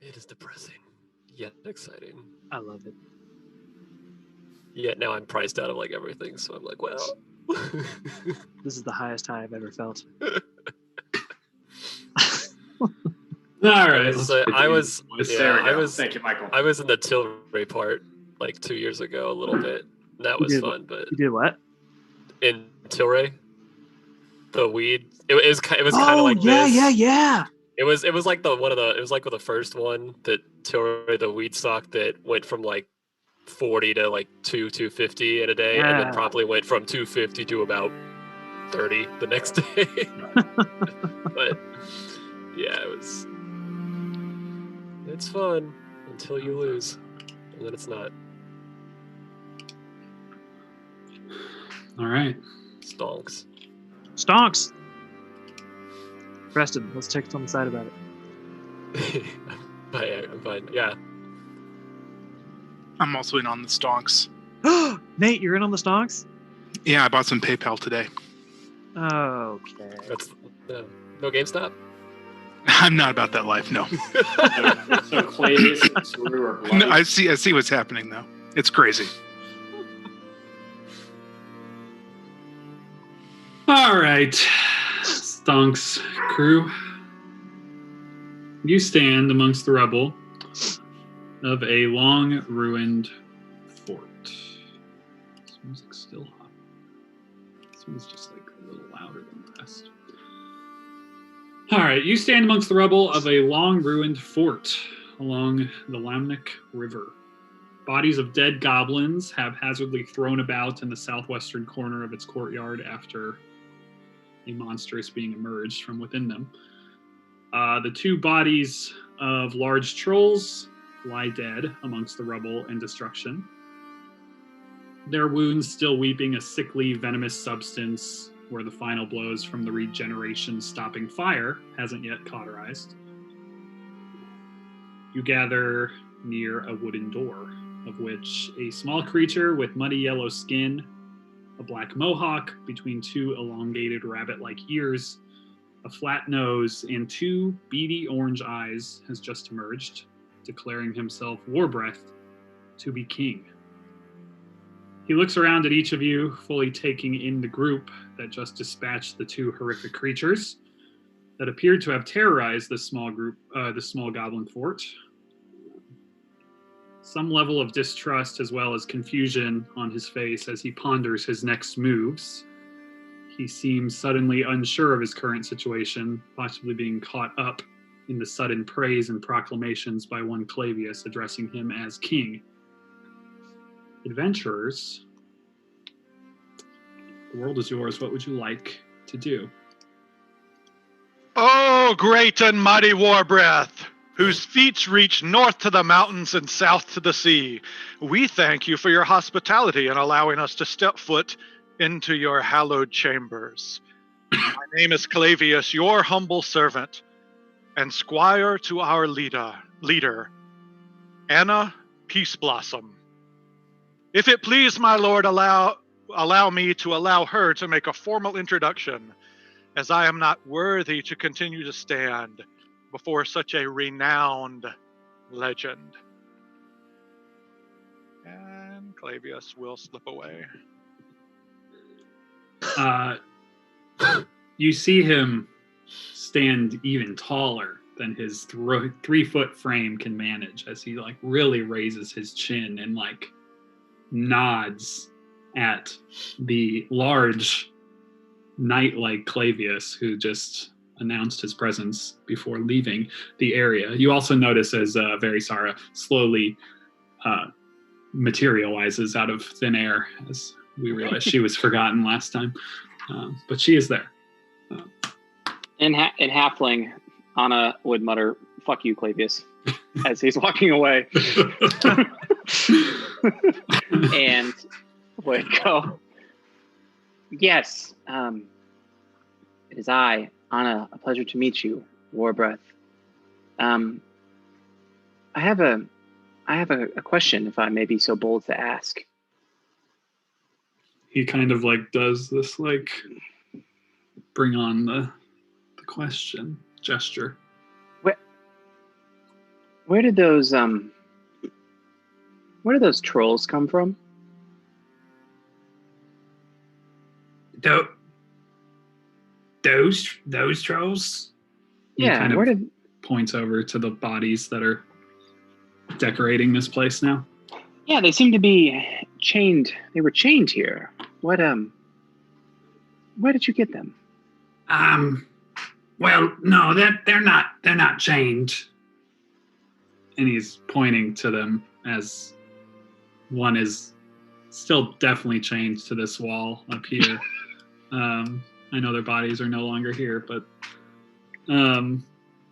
It is depressing, yet exciting. I love it. Yet now I'm priced out of like everything, so I'm like, well. This is the highest high I've ever felt. All right. I was There we go. Thank you, Michael. I was in the Tilray part like 2 years ago, a little bit. That was fun, but You did what? in Tilray, the weed, it was kind of like yeah, this. yeah. It was like the first one that Tilray, the weed stock that went from like 40 to like 250 in a day, and then probably went from 250 to about 30 the next day. But yeah, it's fun until you lose, and then it's not. All right. Stonks. Preston, let's text on the side about it. I'm fine. Yeah. I'm also in on the stonks. Nate, you're in on the stonks? Yeah, I bought some PayPal today. Okay. That's no GameStop. I'm not about that life, no. So Clavius and Saru are bloody. No, I see what's happening though. It's crazy. All right, Stonks crew. You stand amongst the rubble of a long ruined fort. This music's still hot. This one's just like a little louder than the rest. All right, you stand amongst the rubble of a long ruined fort along the Lamnik River. Bodies of dead goblins haphazardly thrown about in the southwestern corner of its courtyard after a monster is being emerged from within them. The two bodies of large trolls lie dead amongst the rubble and destruction. Their wounds still weeping a sickly, venomous substance where the final blows from the regeneration stopping fire hasn't yet cauterized. You gather near a wooden door, of which a small creature with muddy yellow skin, a black mohawk between two elongated rabbit-like ears, a flat nose, and two beady orange eyes has just emerged, declaring himself Warbreath to be king. He looks around at each of you, fully taking in the group that just dispatched the two horrific creatures that appeared to have terrorized the small goblin fort. Some level of distrust as well as confusion on his face as he ponders his next moves. He seems suddenly unsure of his current situation, possibly being caught up in the sudden praise and proclamations by one Clavius addressing him as king. Adventurers, the world is yours. What would you like to do? Oh, great and mighty Warbreath, whose feet reach north to the mountains and south to the sea, we thank you for your hospitality in allowing us to step foot into your hallowed chambers. My name is Clavius, your humble servant, and squire to our leader, Anna Peaceblossom. If it please my lord, allow me to allow her to make a formal introduction, as I am not worthy to continue to stand before such a renowned legend. And Clavius will slip away. You see him stand even taller than his 3-foot frame can manage as he like really raises his chin and like nods at the large knight like Clavius who just announced his presence before leaving the area. You also notice as Verisara slowly materializes out of thin air as we realize she was forgotten last time. But she is there. In Halfling, Anna would mutter, "Fuck you, Clavius," as he's walking away. And would go, "Yes, it is I, Anna. A pleasure to meet you, Warbreath. I have a question, if I may be so bold to ask." He kind of like does this like bring on the question gesture. Where did those trolls come from? Those trolls? He Yeah, kind of where did points over to the bodies that are decorating this place now. Yeah, they seem to be chained. They were chained here. Where did you get them? Well, no, they're not chained. And he's pointing to them as one is still definitely chained to this wall up here. I know their bodies are no longer here, but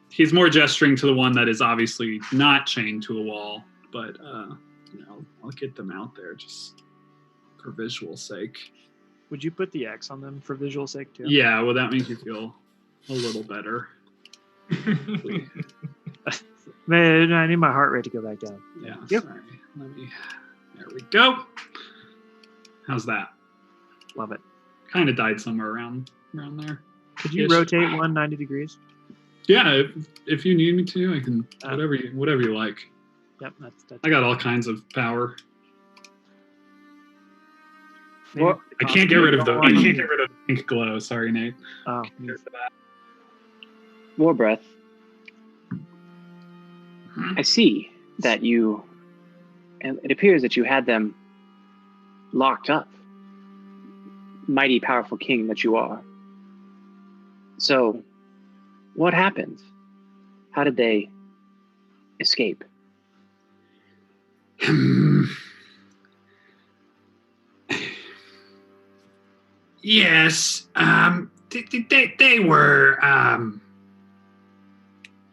he's more gesturing to the one that is obviously not chained to a wall, but I'll get them out there just for visual sake. Would you put the X on them for visual sake too? Yeah, well, that makes you feel a little better. Man, I need my heart rate to go back down. Yeah, Yep. sorry. There we go. How's that? Love it. Kind of died somewhere around there. Could you Ish. rotate 190 degrees? Yeah, if you need me to, I can. Uh, Whatever you like. Yep, that's I got all kinds of power. maybe Well, I can't get rid of the. I cost- can't get rid of the pink glow. Sorry, Nate. Oh, Warbreath. Hmm? I see that you. And it appears that you had them locked up. Mighty, powerful king that you are. So, what happened? How did they escape? Yes. They were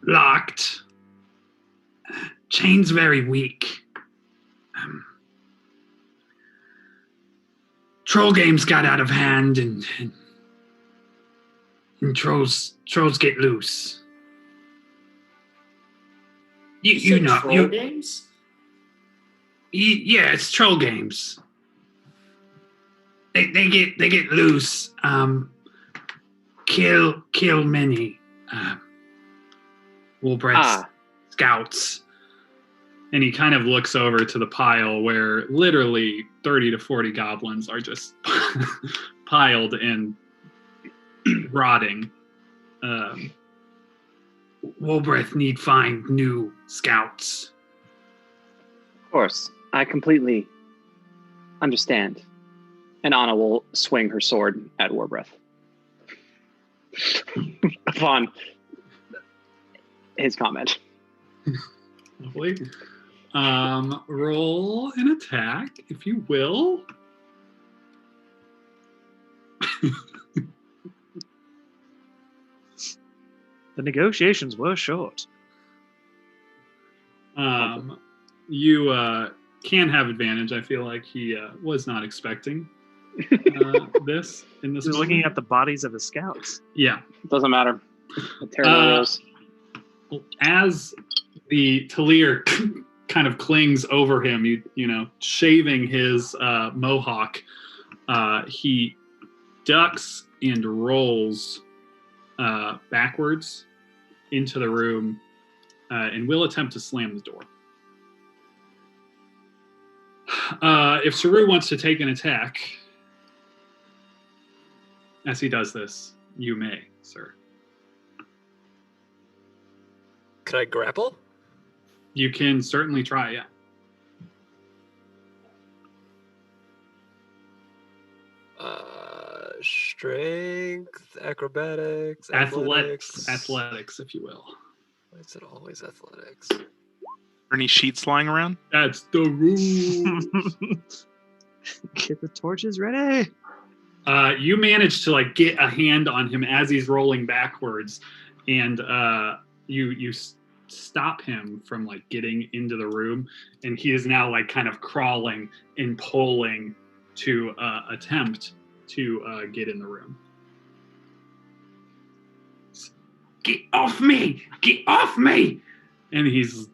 locked. Chains very weak. Troll games got out of hand, and trolls get loose. You know, Troll games? yeah, it's troll games. They get loose. Kill many. Wolbrett's scouts. And he kind of looks over to the pile where literally 30 to 40 goblins are just piled and rotting. Wolbreth need find new scouts. Of course, I completely understand. And Anna will swing her sword at Warbreath. Upon his comment. Lovely. Roll an attack, if you will. the negotiations were short. You can have advantage. I feel like he was not expecting this in this. He's moment. looking at the bodies of his scouts. Yeah. Doesn't matter. Terrible rolls. As the Talir kind of clings over him, you know, shaving his mohawk, he ducks and rolls backwards into the room and will attempt to slam the door. If Saru wants to take an attack, as he does this, you may, sir. Can I grapple? You can certainly try, yeah. Strength, acrobatics, Athletics, if you will. Why is it always athletics? Are any sheets lying around? That's the rules. Get the torches ready. You manage to like get a hand on him as he's rolling backwards, and you stop him from like getting into the room, and he is now like kind of crawling and pulling to attempt to get in the room. Get off me! Get off me! And he's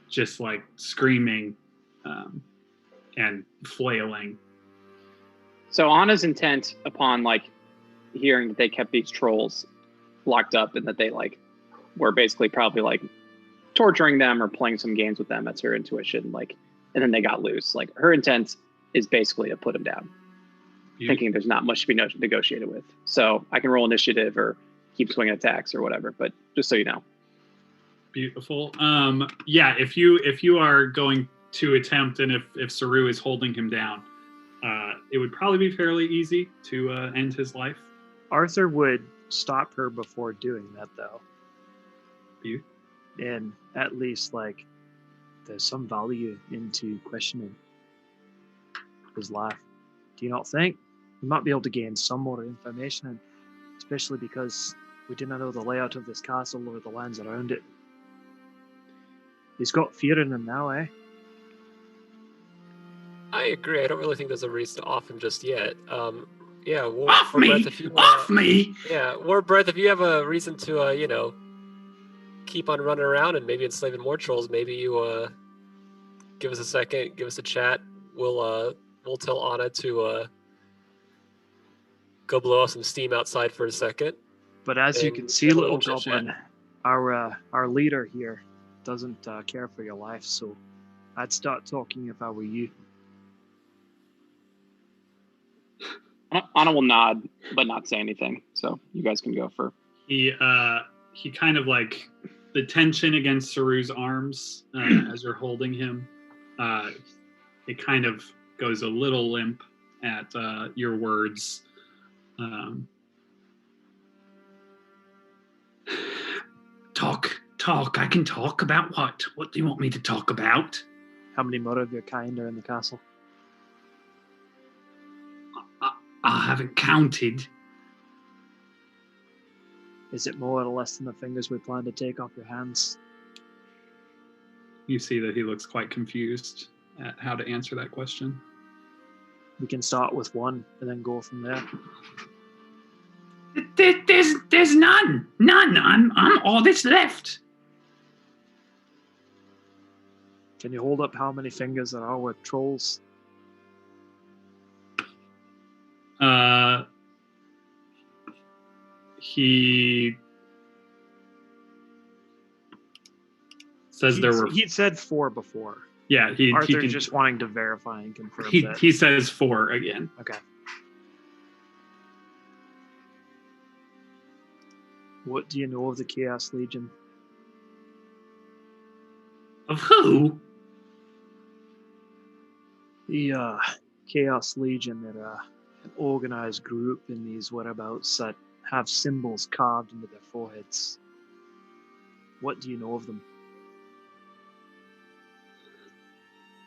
just like screaming and flailing. So Anna's intent upon like hearing that they kept these trolls locked up and that they like were basically probably like torturing them or playing some games with them. That's her intuition. Like, and then they got loose. Like, her intent is basically to put them down, thinking there's not much to be negotiated with. So I can roll initiative or keep swinging attacks or whatever. But just so you know. Beautiful. Yeah, if you are going to attempt, and if Saru is holding him down, it would probably be fairly easy to end his life. Arthur would stop her before doing that, though. You? And at least, like, there's some value into questioning his life. Do you not think? We might be able to gain some more information, and especially because we do not know the layout of this castle or the lands around it. He's got fear in him now, eh? I agree. I don't really think there's a reason to off him just yet. Yeah, Off me! Breath, if you, Off me! Yeah, War Breath, if you have a reason to, keep on running around and maybe enslaving more trolls, maybe you give us a second, give us a chat. We'll tell Anna to go blow off some steam outside for a second. But as you And can see, have a little little chit-chat. goblin, our leader here doesn't care for your life, so I'd start talking if I were you. Anna will nod, but not say anything. So you guys can go for. He kind of like the tension against Saru's arms as you're holding him. It kind of goes a little limp at your words. Talk. I can talk about what? What do you want me to talk about? How many more of your kind are in the castle? I haven't counted. Is it more or less than the fingers we plan to take off your hands? You see that he looks quite confused at how to answer that question. We can start with one and then go from there. There's none. I'm all that's left. Can you hold up how many fingers there are with trolls? He says there were. He'd said 4 before. Yeah, Arthur's just wanting to verify and confirm that. He says 4 again. Okay. What do you know of the Chaos Legion? Of who? The Chaos Legion are an organized group in these whereabouts that have symbols carved into their foreheads. What do you know of them?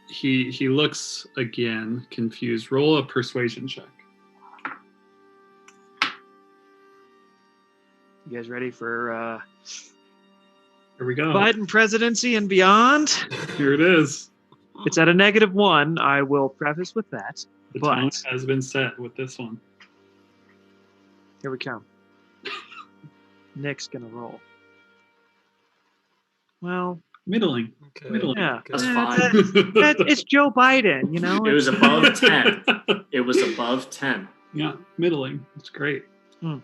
He looks again confused. Roll a persuasion check. You guys ready for Here we go. Biden presidency and beyond? Here it is. It's at a -1. I will preface with that. The But- tone has been set with this one. Here we come. Nick's gonna roll. Well, Middling. Okay. Middling. yeah. That's Eh, fine. it's Joe Biden, you know? It was above 10. It was above 10. Yeah, middling. It's great. Hmm.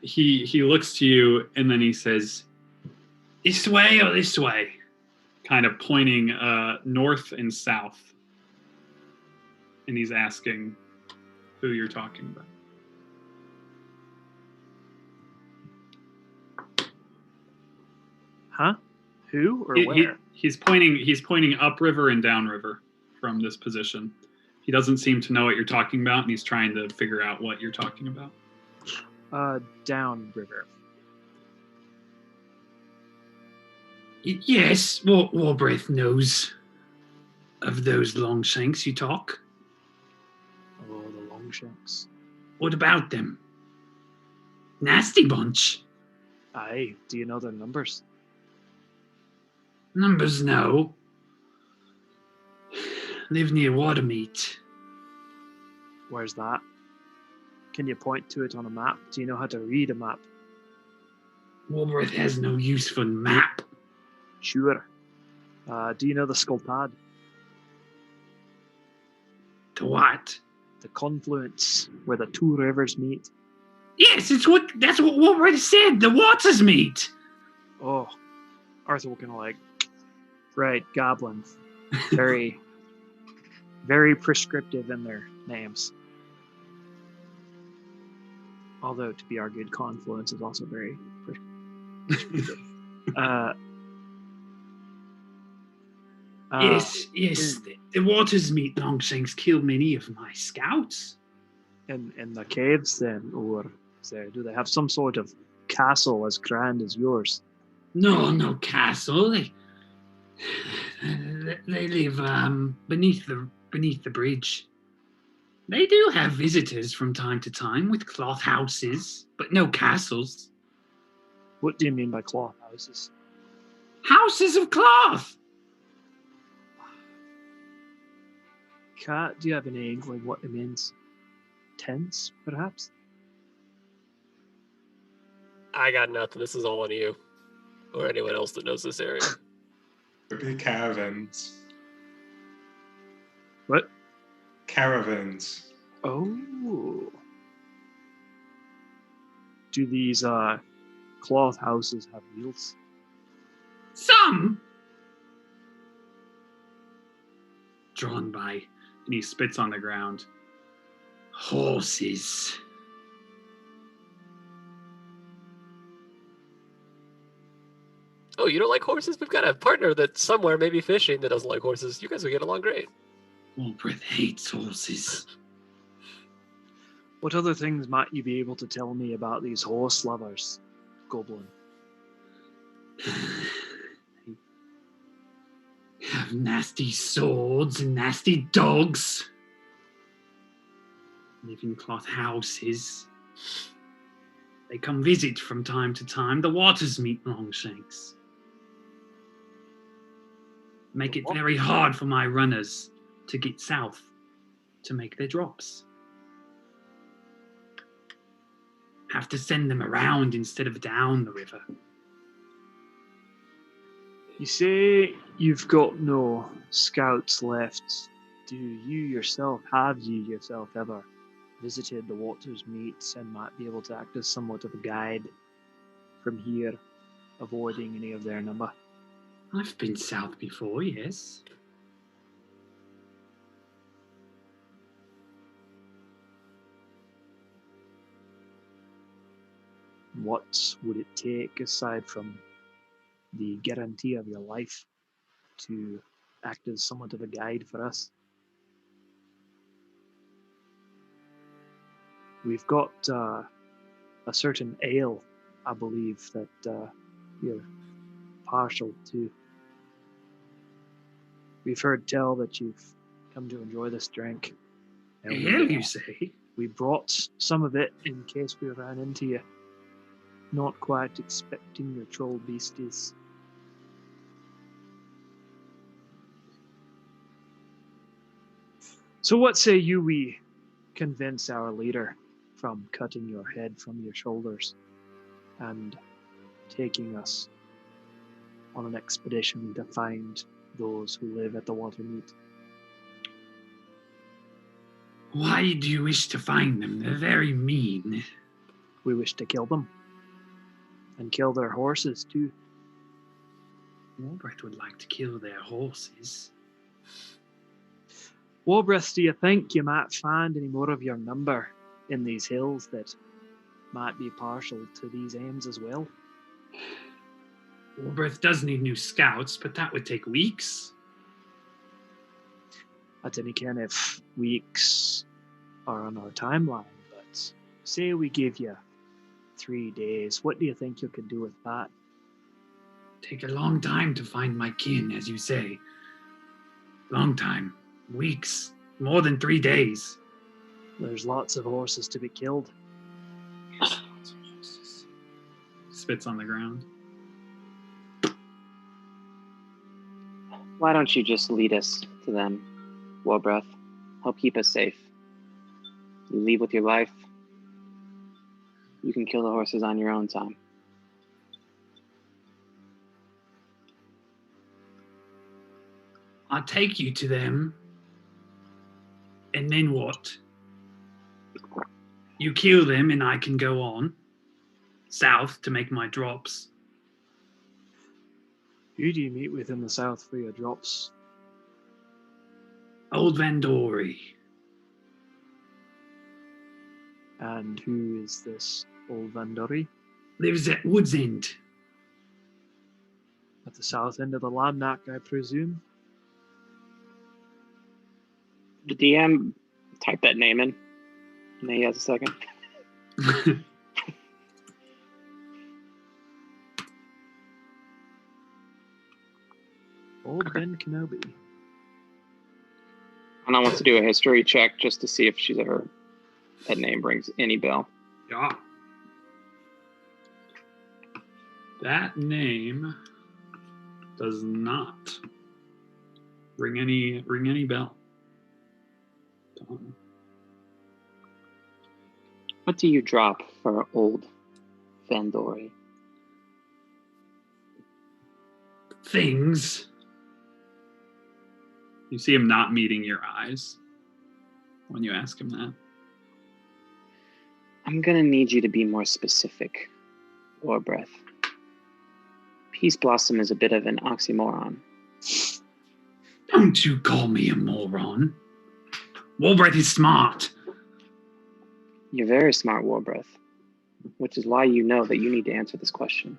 He looks to you and then he says, "This way or this way?" Kind of pointing north and south. And he's asking who you're talking about. Huh? Who or He- where? he's pointing upriver and downriver from this position. He doesn't seem to know what you're talking about, and he's trying to figure out what you're talking about. Downriver. Yes, Warbreath knows of those Longshanks you talk. Oh, the Longshanks. What about them? Nasty bunch. Aye, do you know their numbers? Numbers, no. Live near Watermeet. Where's that? Can you point to it on a map? Do you know how to read a map? Warbreath has no use for map. Sure. Do you know the Skultad? To what? The confluence where the two rivers meet? Yes, that's what Warbright said. The water's meat. Oh, Arthur will kind of like, right, goblins. Very, very prescriptive in their names. Although, to be argued, Confluence is also very prescriptive. Yes. The water's meat, Longshanks, killed many of my scouts. In the caves, then, or do they have some sort of castle as grand as yours? No castle. They live beneath the bridge. They do have visitors from time to time with cloth houses, but no castles. What do you mean by cloth houses? Houses of cloth. Cat, do you have any inkling what it means? Tents, perhaps? I got nothing. This is all on you. Or anyone else that knows this area. Could be caravans. What? Caravans. Oh. Do these cloth houses have wheels? Some. Drawn by, and he spits on the ground. Horses. Oh, you don't like horses? We've got a partner that's somewhere maybe fishing that doesn't like horses. You guys will get along great. Warbright hates horses. What other things might you be able to tell me about these horse lovers, Goblin? Have nasty swords and nasty dogs. Live in cloth houses. They come visit from time to time. The waters meet Longshanks. Make it very hard for my runners to get south to make their drops. Have to send them around instead of down the river. You say you've got no scouts left. Have you yourself ever visited the Waters Meets and might be able to act as somewhat of a guide from here, avoiding any of their number? I've been south before, yes. What would it take, aside from the guarantee of your life, to act as somewhat of a guide for us? We've got a certain ale, I believe, that you're partial to. We've heard tell that you've come to enjoy this drink. And Ale, you say? we brought some of it in case we ran into you. Not quite expecting your troll beasties. So what say you we convince our leader from cutting your head from your shoulders and taking us on an expedition to find those who live at the Watermeet? Why do you wish to find them? They're very mean. We wish to kill them. And kill their horses too. Warbright would like to kill their horses. Warbreth, do you think you might find any more of your number in these hills that might be partial to these aims as well? Warbright does need new scouts, but that would take weeks. At any kind of weeks are on our timeline, but say we give you 3 days, what do you think you could do with that? Take a long time to find my kin, as you say. Long time. Weeks. More than 3 days. There's lots of horses to be killed. Yes, lots of horses. Spits on the ground. Why don't you just lead us to them, Warbreath? Help keep us safe. You leave with your life. You can kill the horses on your own time. I'll take you to them. And then what? You kill them and I can go on south to make my drops. Who do you meet with in the south for your drops? Old Vandori. And who is this old Vandori? Lives at Wood's End. At the south end of the Lamnack, I presume? The DM type that name in. And he has a second. Old Ben Kenobi. And I want to do a history check just to see if she's ever that name rings any bell. Yeah. That name does not ring any bell. What do you drop for old Vandori? Things. You see him not meeting your eyes when you ask him that. I'm gonna need you to be more specific, Warbreath. Peace Blossom is a bit of an oxymoron. Don't you call me a moron. Warbreath is smart. You're very smart, Warbreath, which is why you know that you need to answer this question.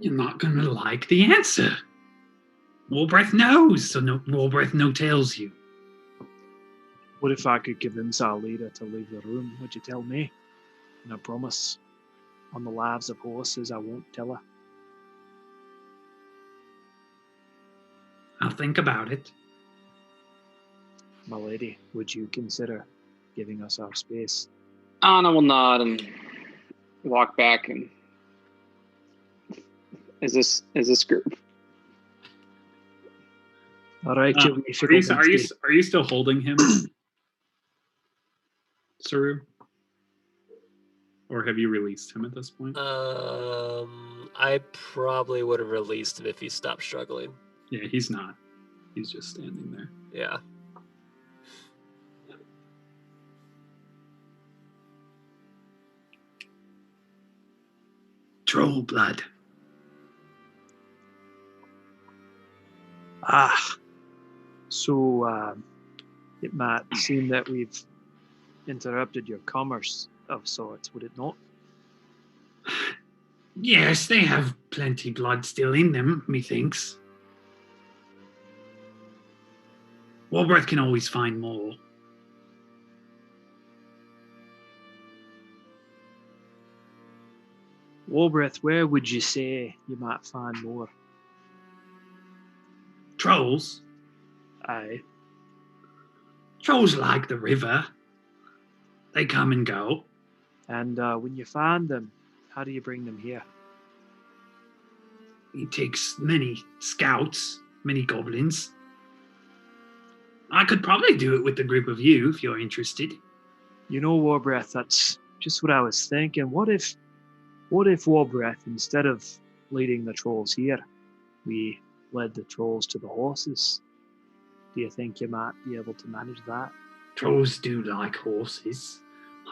You're not gonna like the answer. Warbreath knows, so no Warbreath no tells you. What if I could convince our leader to leave the room? Would you tell me? And I promise, on the lives of horses, I won't tell her. I'll think about it. My lady, would you consider giving us our space? Anna will nod and walk back and is this group? All right, you wee Are fickle you beastie. still holding him, Saru? Or have you released him at this point? I probably would have released him if he stopped struggling. Yeah, he's not. He's just standing there. Yeah. Troll blood. So it might seem that we've interrupted your commerce of sorts, would it not? Yes, they have plenty blood still in them, methinks. Warbreath can always find more. Warbreath, where would you say you might find more? Trolls? Aye. Trolls like the river. They come and go. And when you find them, how do you bring them here? It takes many scouts, many goblins. I could probably do it with a group of you if you're interested. You know, Warbreath, that's just what I was thinking. What if Warbreath, instead of leading the trolls here, we led the trolls to the horses? Do you think you might be able to manage that? Trolls do like horses.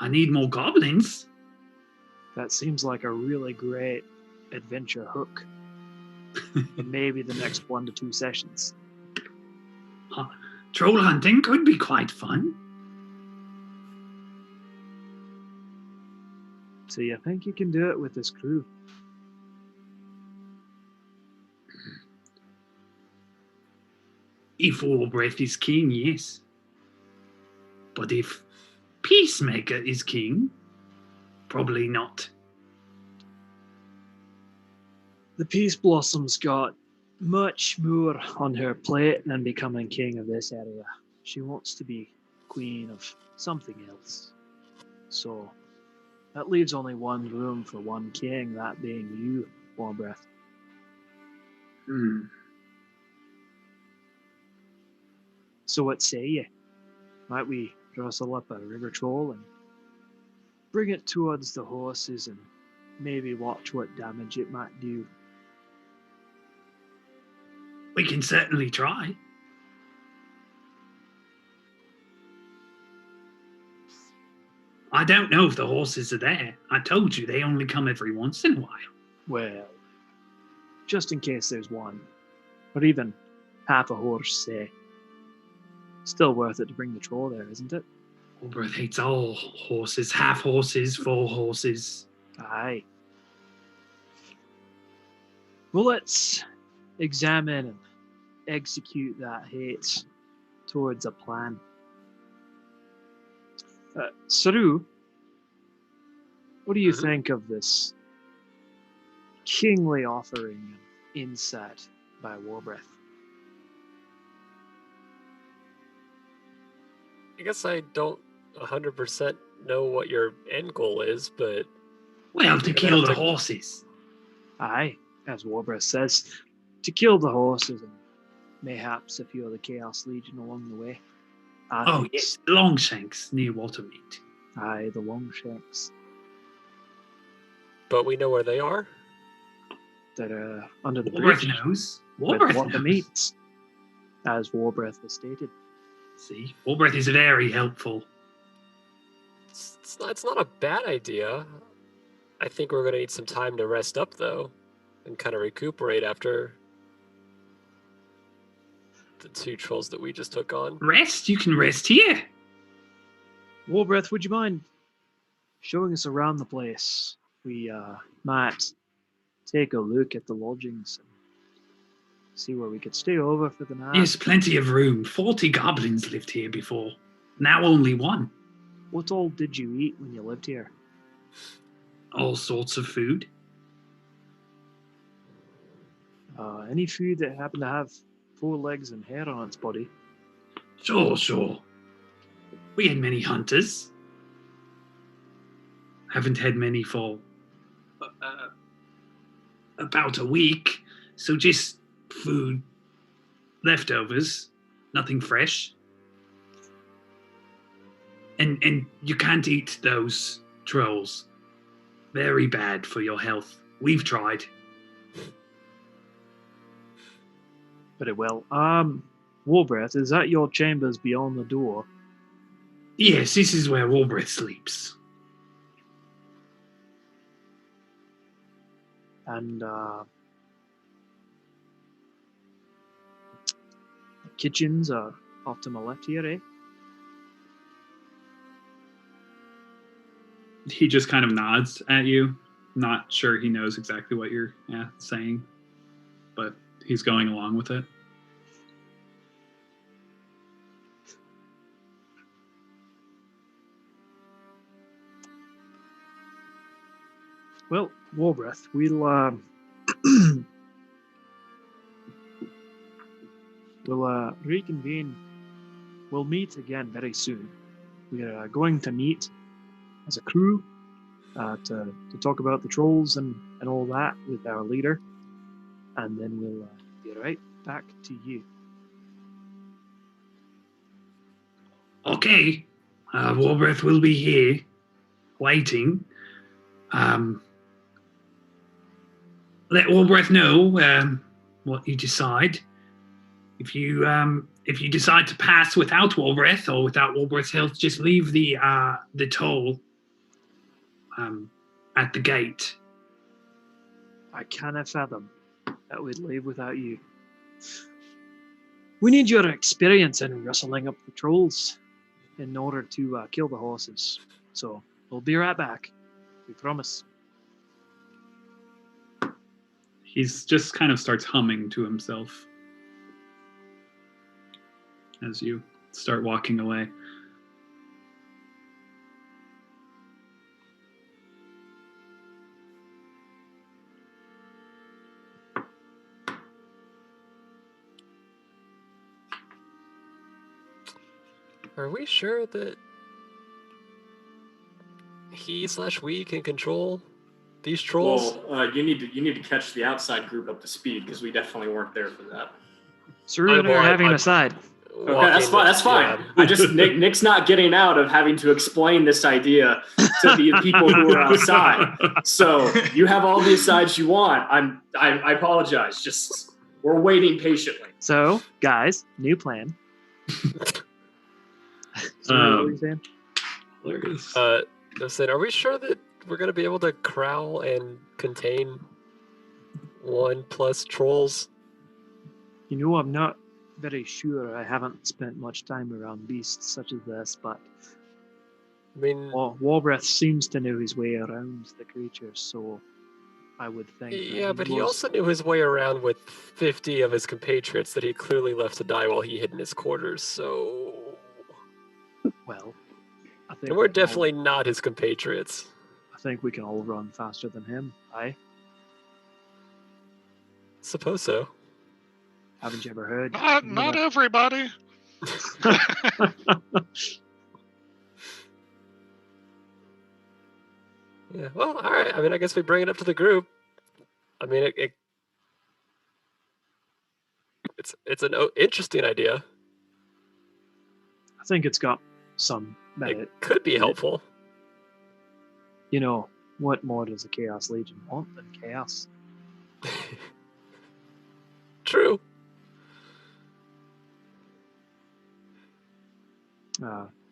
I need more goblins. That seems like a really great adventure hook. And maybe the next 1 to 2 sessions. Troll hunting could be quite fun. So you think you can do it with this crew? If Warbreath is king, yes. But if Peacemaker is king, probably not. The Peace Blossom's got much more on her plate than becoming king of this area. She wants to be queen of something else. So that leaves only one room for one king, that being you, Warbreath. So what say ye? Might we rustle up a river troll and bring it towards the horses and maybe watch what damage it might do? We can certainly try. I don't know if the horses are there. I told you they only come every once in a while. Well, just in case there's one, or even half a horse, say. Still worth it to bring the troll there, isn't it? Warbreath hates all horses, half horses, full horses. Aye. Well, let's examine and execute that hate towards a plan. Saru, what do you think of this kingly offering and inset by Warbreath? I guess I don't 100% know what your end goal is, but Well, to You're gonna kill have the to- horses. Aye, as Warbreath says, to kill the horses and mayhaps a few of the Chaos Legion along the way. Oh, yes, Longshanks near Watermeet. Aye, the Longshanks we know where they are. that are under the Warbreath bridge knows. with Warbreath Water knows. meets, as Warbreath has stated. See, Warbreath is very helpful. It's not a bad idea. I think we're going to need some time to rest up, though, and kind of recuperate after the 2 trolls that we just took on. Rest? You can rest here. Warbreath, would you mind showing us around the place? We might take a look at the lodgings and see where we could stay over for the night. There's plenty of room. 40 goblins lived here before. Now only 1. What all did you eat when you lived here? All sorts of food. Any food that happened to have 4 legs and hair on its body? Sure. We had many hunters. Haven't had many for about a week. So just food, leftovers, nothing fresh. And you can't eat those trolls. Very bad for your health. We've tried. Very well. Warbreath, is that your chambers beyond the door? Yes, this is where Warbreath sleeps. And the kitchens are off to my left here, eh? He just kind of nods at you. Not sure he knows exactly what you're saying, but he's going along with it. Well, Warbreath, we'll reconvene. We'll meet again very soon. We are going to meet as a crew to talk about the trolls and all that with our leader, and then we'll be right back to you. Okay, Warbreath will be here, waiting. Let Warbreath know what you decide. If you decide to pass without Warbreath or without Warbreath's help, just leave the toll at the gate. I cannot fathom that we'd leave without you. We need your experience in wrestling up the trolls in order to kill the horses. So we'll be right back. We promise. He's just kind of starts humming to himself as you start walking away. Are we sure that we can control these trolls? Well, you need to catch the outside group up to speed because we definitely weren't there for that. Saru and I are having an I'm- aside. Okay, that's fine. That's fine. I just Nick's not getting out of having to explain this idea to the people who are outside. So you have all the asides you want. I apologize. Just we're waiting patiently. So, guys, new plan. Saru, what were you saying? Hilarious. Listen, are we sure that we're gonna be able to corral and contain 1+ trolls? You know, I'm not very sure. I haven't spent much time around beasts such as this, but I mean, Warbreath seems to know his way around the creatures, so I would think. that yeah, but he knows- also knew his way around with 50 of his compatriots that he clearly left to die while he hid in his quarters, so... Well, I think And we're we can all- definitely not his compatriots. I think we can all run faster than him. Aye. Suppose so. Haven't you ever heard? Not everybody. Yeah, well, alright. I mean, I guess we bring it up to the group. I mean, it's an interesting idea. I think it's got some merit. It could be helpful. You know, what more does the Chaos Legion want than chaos? True.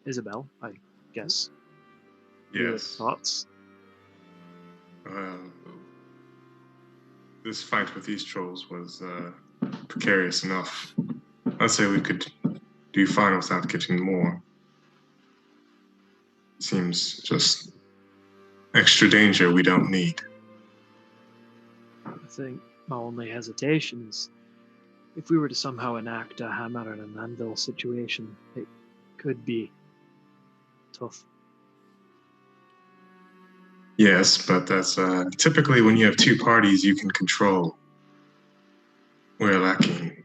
Isabel, I guess. Your Yes. thoughts? This fight with these trolls was precarious enough. I'd say we could do fine without getting more. Seems just extra danger we don't need. I think my only hesitation is if we were to somehow enact a hammer and an anvil situation, it could be tough. Yes, but that's typically when you have two parties you can control. We're lacking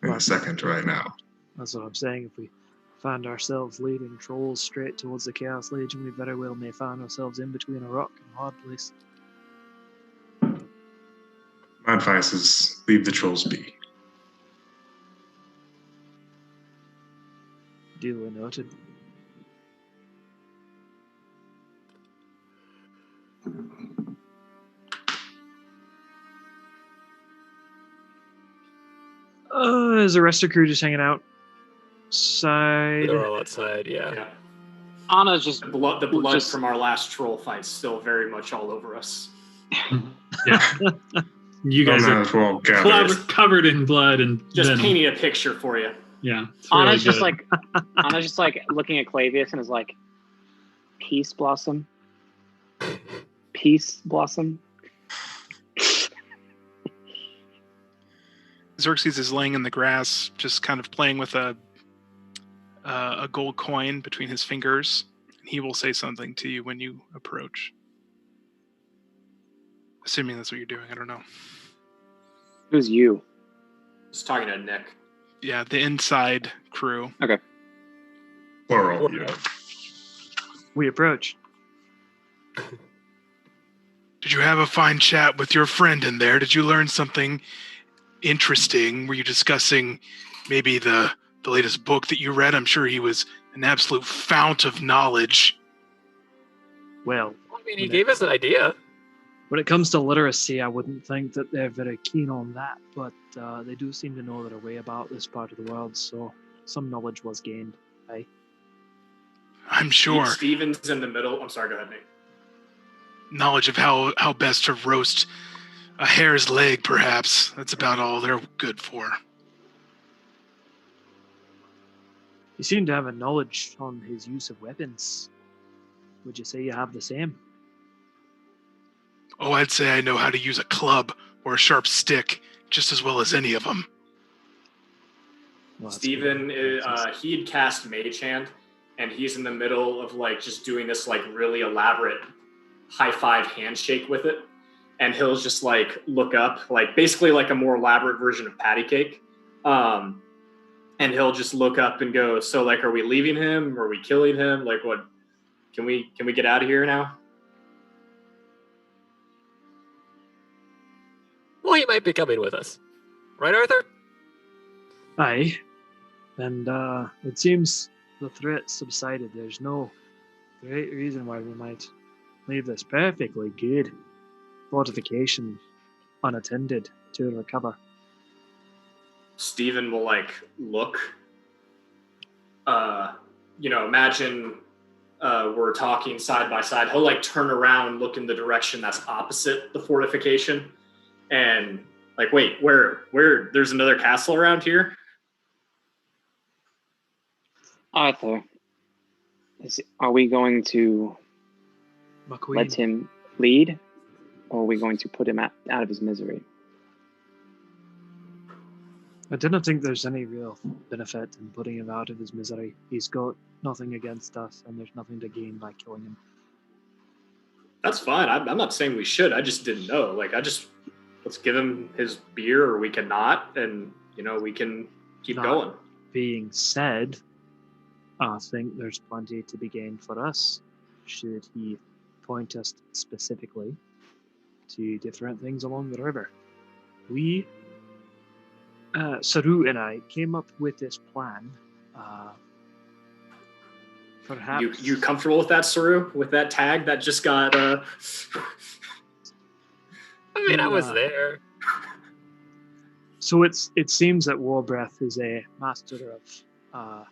in a second right now. That's what I'm saying. If we find ourselves leading trolls straight towards the Chaos Legion, we very well may find ourselves in between a rock and a hard place. My advice is leave the trolls be. Duly noted. Is the rest of the crew just hanging out? Side. They're all outside, yeah. Yeah. Anna's just The blood just- from our last troll fight still very much all over us. Yeah. You guys Now are that we're all gathered. covered in blood and Just venom. painting a picture for you. Yeah. It's really Anna's just good. like looking at Clavius and is like, Peace Blossom. Peace Blossom. Xerxes is laying in the grass, just kind of playing with a gold coin between his fingers. He will say something to you when you approach. Assuming that's what you're doing, I don't know. Who's you? Just talking to Nick. Yeah, the inside crew. Plural, yeah. We approach. Did you have a fine chat with your friend in there? Did you learn something interesting? Were you discussing maybe the latest book that you read? I'm sure he was an absolute fount of knowledge. Well, I mean, he gave us an idea. when it comes to literacy, I wouldn't think that they're very keen on that, but they do seem to know their way about this part of the world, so some knowledge was gained. Aye. I'm sure. Steven's in the middle. I'm sorry, go ahead, Nate. Knowledge of how best to roast a hare's leg, perhaps. That's about all they're good for. You seem to have a knowledge on his use of weapons. Would you say you have the same? Oh, I'd say I know how to use a club or a sharp stick just as well as any of them. Well, that's Steven, good. he had cast Mage Hand, and he's in the middle of like just doing this like really elaborate high five handshake with it, and he'll just like look up, like basically like a more elaborate version of patty cake, and he'll just look up and go, "So like, are we leaving him? Are we killing him? Like, what? Can we get out of here now?" Well, he might be coming with us. Right, Arthur? Aye. And it seems the threat subsided. There's no great reason why we might leave this perfectly good fortification unattended to recover. Steven will like look, imagine were talking side by side, he'll like turn around, look in the direction that's opposite the fortification, and like, wait, where? There's another castle around here? Arthur, are we going to McQueen. let him lead, or are we going to put him out of his misery? I don't think there's any real benefit in putting him out of his misery. He's got nothing against us, and there's nothing to gain by killing him. That's fine. I'm not saying we should. I just didn't know. Like, let's give him his beer, or we cannot, and we can keep Not going. Being said, I think there's plenty to be gained for us, should he point us specifically to different things along the river. We, Saru and I, came up with this plan. Perhaps You comfortable with that, Saru? With that tag that just got? I mean, I was there. So it seems that Warbreath is a master of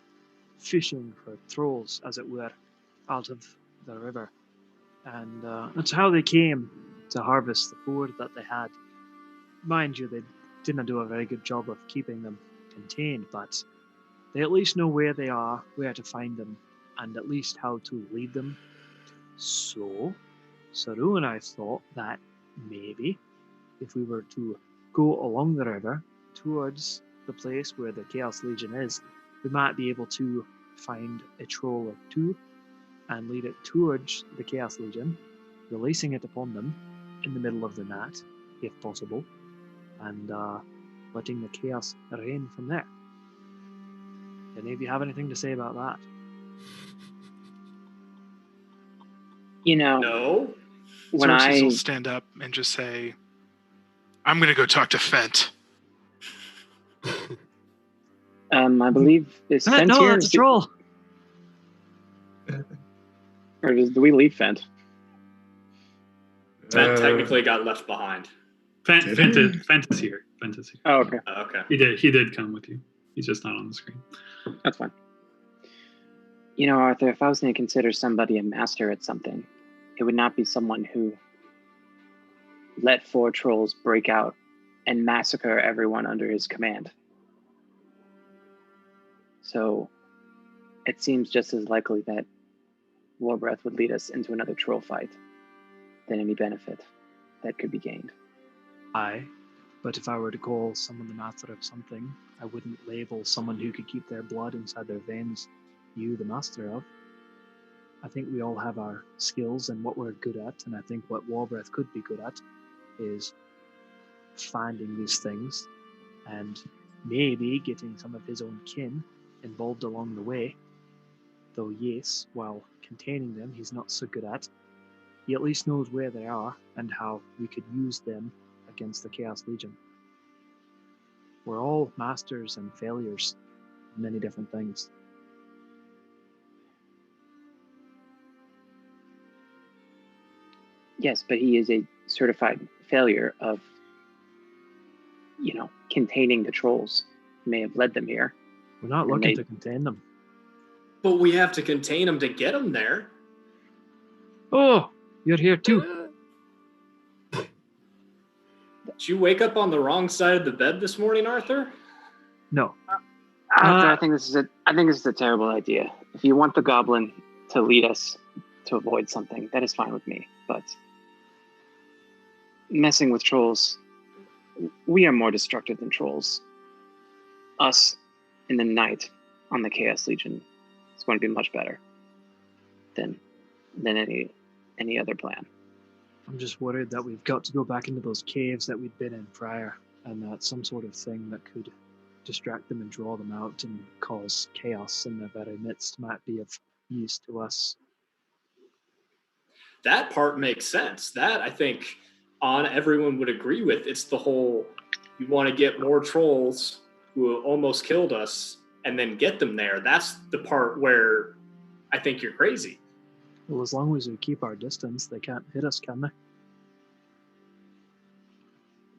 fishing for trolls, as it were, out of the river. And that's how they came to harvest the food that they had. Mind you, they didn't do a very good job of keeping them contained, but they at least know where they are, where to find them, and at least how to lead them. So, Saru and I thought that maybe if we were to go along the river towards the place where the Chaos Legion is, we might be able to find a troll or two and lead it towards the Chaos Legion, releasing it upon them in the middle of the night, if possible, and letting the chaos reign from there. Any of you have anything to say about that? No. When Xerxes will stand up and just say, I'm going to go talk to Fent. I believe is Fent No, here? that's a troll. Or do we leave Fent? Fent technically got left behind. Fent is here. Fent is here. Oh, okay. Okay. He did come with you. He's just not on the screen. That's fine. Arthur, if I was going to consider somebody a master at something, it would not be someone who let 4 trolls break out and massacre everyone under his command. So it seems just as likely that Warbreath would lead us into another troll fight than any benefit that could be gained. Aye, but if I were to call someone the master of something, I wouldn't label someone who could keep their blood inside their veins you the master of. I think we all have our skills and what we're good at, and I think what Warbreath could be good at is finding these things and maybe getting some of his own kin involved along the way. Though yes, while containing them he's not so good at, he at least knows where they are and how we could use them against the Chaos Legion. We're all masters and failures of many different things. Yes, but he is a certified failure of, containing the trolls. He may have led them here. We're not And looking they- to contain them. But we have to contain them to get them there. Oh, you're here too. Did you wake up on the wrong side of the bed this morning, Arthur? No. Arthur, I think this is a terrible idea. If you want the goblin to lead us to avoid something, that is fine with me. But messing with trolls, we are more destructive than trolls. Us in the night on the Chaos Legion is going to be much better than any other plan. I'm just worried that we've got to go back into those caves that we'd been in prior, and that some sort of thing that could distract them and draw them out and cause chaos in their very midst might be of use to us. That part makes sense. That, I think, everyone would agree with. It's the whole, you want to get more trolls who almost killed us and then get them there. That's the part where I think you're crazy. Well, as long as we keep our distance, they can't hit us, can they?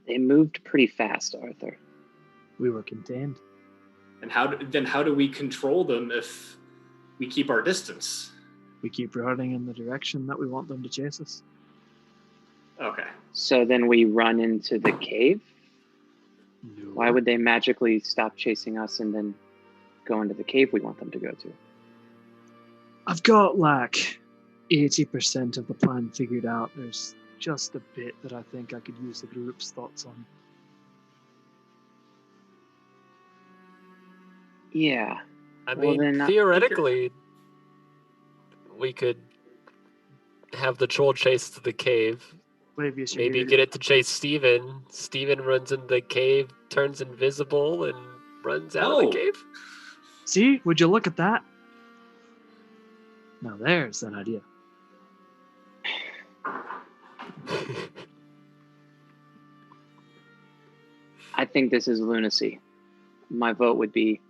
They moved pretty fast, Arthur. We were contained. And how do we control them if we keep our distance? We keep running in the direction that we want them to chase us. Okay. So then we run into the cave? No. Why would they magically stop chasing us and then go into the cave we want them to go to? I've got like 80% of the plan figured out. There's just a bit that I think I could use the group's thoughts on. Yeah. I Well, mean, then I- theoretically, we could have the troll chase to the cave. Flavius, Maybe you're- get it to chase Steven. Steven runs in the cave, turns invisible, and runs out of No. the cave. See? Would you look at that? Now there's an idea. I think this is lunacy. My vote would be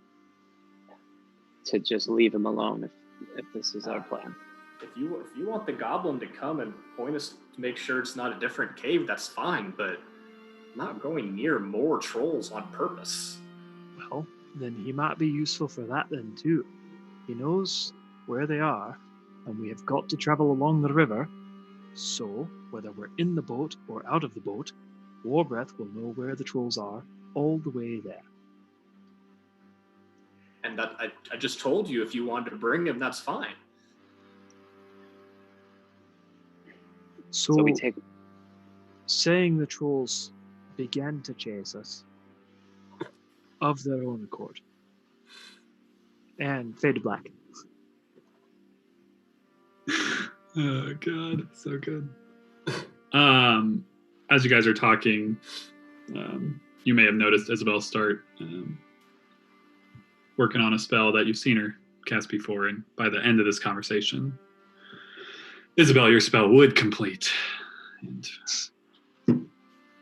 to just leave him alone if this is our plan. If you want the goblin to come and point us to make sure it's not a different cave, that's fine. But I'm not going near more trolls on purpose. Well, then he might be useful for that then too. He knows where they are, and we have got to travel along the river. So, whether we're in the boat or out of the boat, Warbreath will know where the trolls are all the way there. And that I just told you, if you wanted to bring him, that's fine. So, So we take saying the trolls began to chase us of their own accord. And fade to black. Oh god, so good. As you guys are talking, you may have noticed Isabel start working on a spell that you've seen her cast before, and by the end of this conversation, Isabel, your spell would complete, and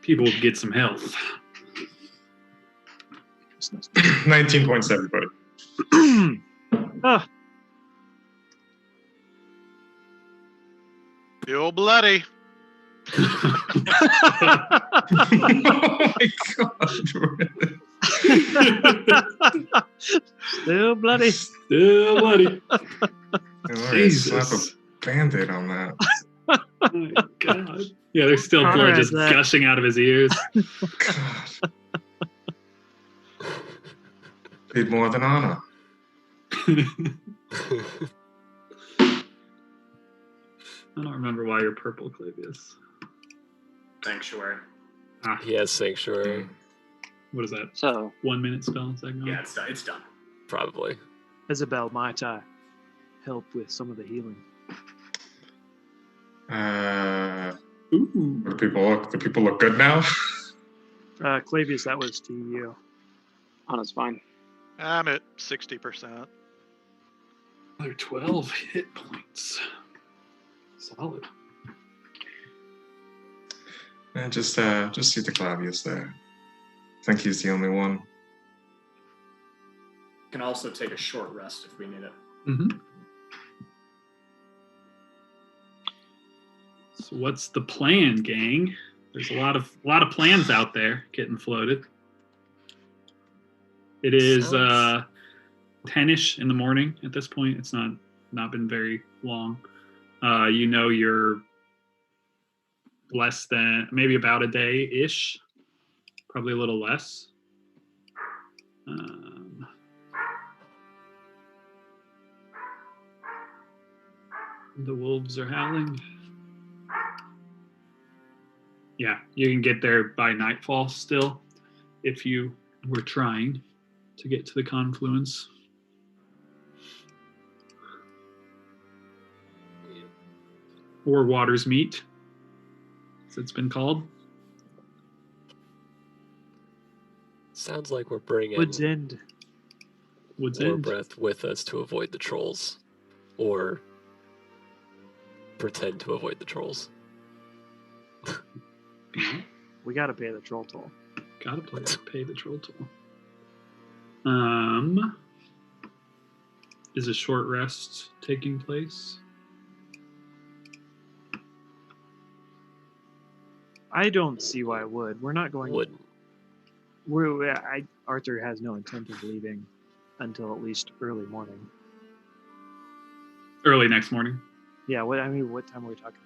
people would get some health. 19 points, everybody. Ah, Feel bloody. Oh my god. still bloody. Still bloody. Slap Jesus. a band-aid on that. Oh my god. Yeah, there's still blood Alright, just that- gushing out of his ears. God. Did more than honor. I don't remember why you're purple, Clavius. Sanctuary. He has Sanctuary, What is that? so 1 minute spell? Is that going? Yeah, it's done. It's done. probably. Isabel, might I help with some of the healing? Ooh. Do people look good now? Clavius, that was to you. Anna's fine. I'm at 60%. Another 12 hit points. Solid. Just see the Clavius there. I think he's the only one. Can also take a short rest if we need it. Mm-hmm. So what's the plan, gang? There's a lot of plans out there getting floated. It is Sounds- 10ish in the morning at this point. It's not been very long. You're less than maybe about a day ish, probably a little less. The wolves are howling. Yeah, you can get there by nightfall still if you were trying to get to the confluence. Or Water's Meet, as it's been called. Sounds like we're bringing Wood's End. Woods more End. breath with us to avoid the trolls, or pretend to avoid the trolls. We gotta pay the troll toll. Gotta pay the troll toll. Is a short rest taking place? I don't see why it would. We're not going. Wouldn't. Arthur has no intent of leaving until at least early morning. Early next morning. Yeah. What time are we talking about now?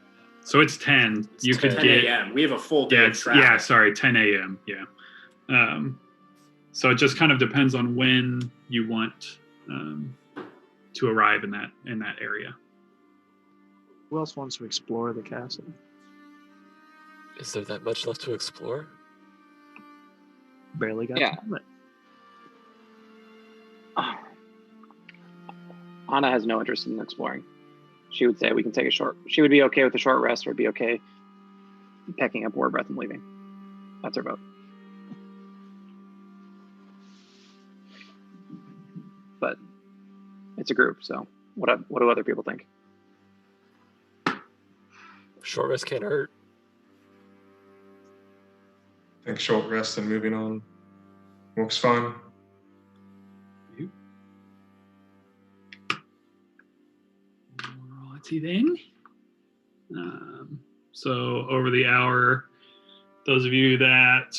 So it's 10. It's You could 10 get 10 a.m. We have a full day of traffic. yeah, sorry, 10 a.m. Yeah. So it just kind of depends on when you want to arrive in that area. Who else wants to explore the castle? Is there that much left to explore? Barely got Yeah. to it. Anna has no interest in exploring. She would say we can take a short. She would be okay with a short rest, or be okay picking up Warbreath and leaving. That's her vote. But it's a group, so what do other people think? Short rest can't hurt. I think short rest and moving on works fine. Alrighty then. So over the hour, those of you that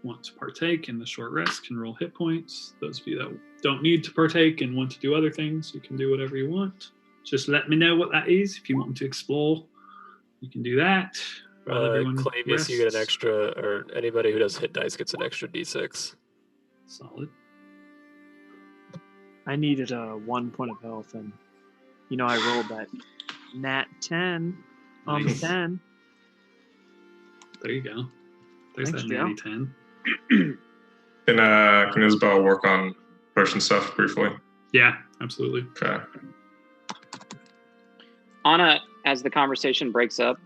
want to partake in the short rest can roll hit points. Those of you that don't need to partake and want to do other things, you can do whatever you want. Just let me know what that is. If you want to explore, you can do that. While everyone Clavius, you get an rests. extra, or anybody who does hit dice gets an extra d6. Solid. I needed 1 point of health, and I rolled that nat 10 on the Nice. 10. There you go. There's Thanks, that Joe. natty 10. Can Isabel work on person stuff briefly? Yeah, absolutely. Okay. Anna, as the conversation breaks up,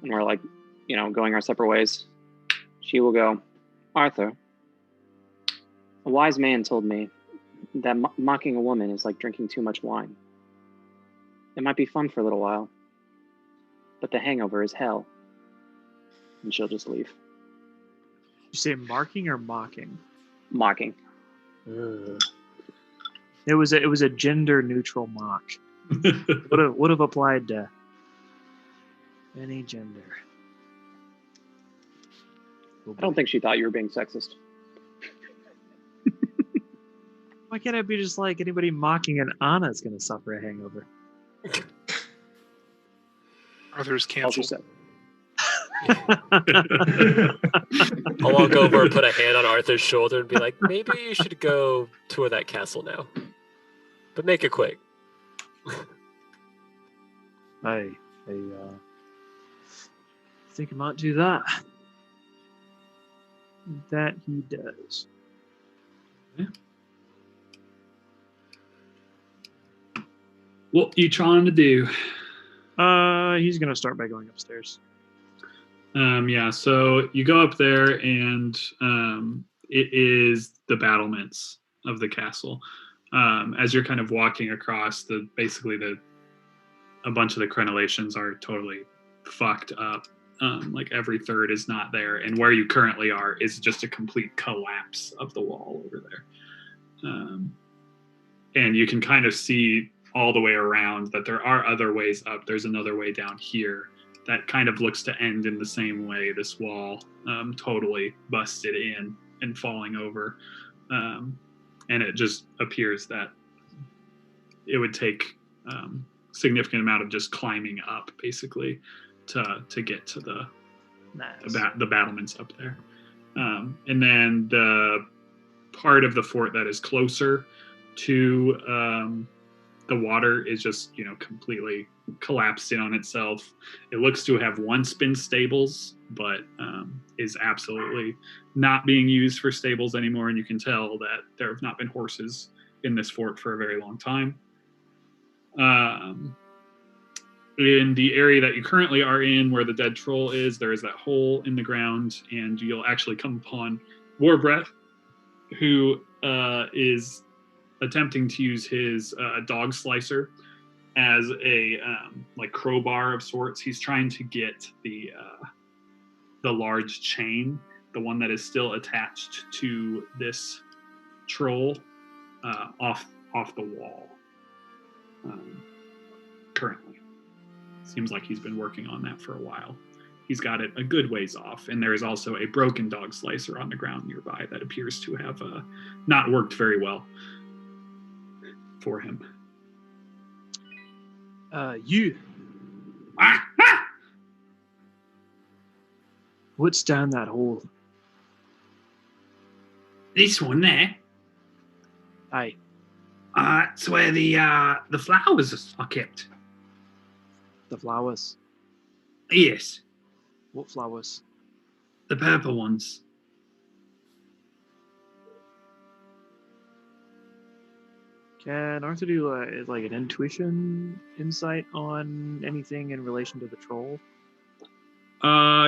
and we're like, going our separate ways, she will go, Arthur, a wise man told me that mocking a woman is like drinking too much wine. It might be fun for a little while, but the hangover is hell. And she'll just leave. You say marking or mocking? Mocking. It was a gender neutral mock. Would have applied to any gender. I don't think she thought you were being sexist. Why can't I be just like anybody mocking an Anna's going to suffer a hangover? Arthur's All she canceled. said. I'll walk over and put a hand on Arthur's shoulder and be like, maybe you should go tour that castle now. But make it quick. I think I might do that. That he does. What you trying to do? He's gonna start by going upstairs. Yeah, so you go up there and it is the battlements of the castle. As you're kind of walking across, a bunch of the crenellations are totally fucked up. Like every third is not there, and where you currently are is just a complete collapse of the wall over there. And you can kind of see all the way around that there are other ways up. There's another way down here that kind of looks to end in the same way. This wall totally busted in and falling over. And it just appears that it would take significant amount of just climbing up, basically, to get to the battlements up there. And then the part of the fort that is closer to the water is just, completely collapsed in on itself. It looks to have once been stables, but is absolutely not being used for stables anymore. And you can tell that there have not been horses in this fort for a very long time. In the area that you currently are in, where the dead troll is, there is that hole in the ground, and you'll actually come upon Warbreath, who is attempting to use his dog slicer as a crowbar of sorts. He's trying to get the large chain, the one that is still attached to this troll, off the wall. Currently, seems like he's been working on that for a while. He's got it a good ways off, and there is also a broken dog slicer on the ground nearby that appears to have not worked very well for him. You. Ah! Ah! What's down that hole? This one there. Aye. It's where the flowers are kept. The flowers. Yes, What flowers? the purple ones. Can Arthur do like an intuition insight on anything in relation to the troll?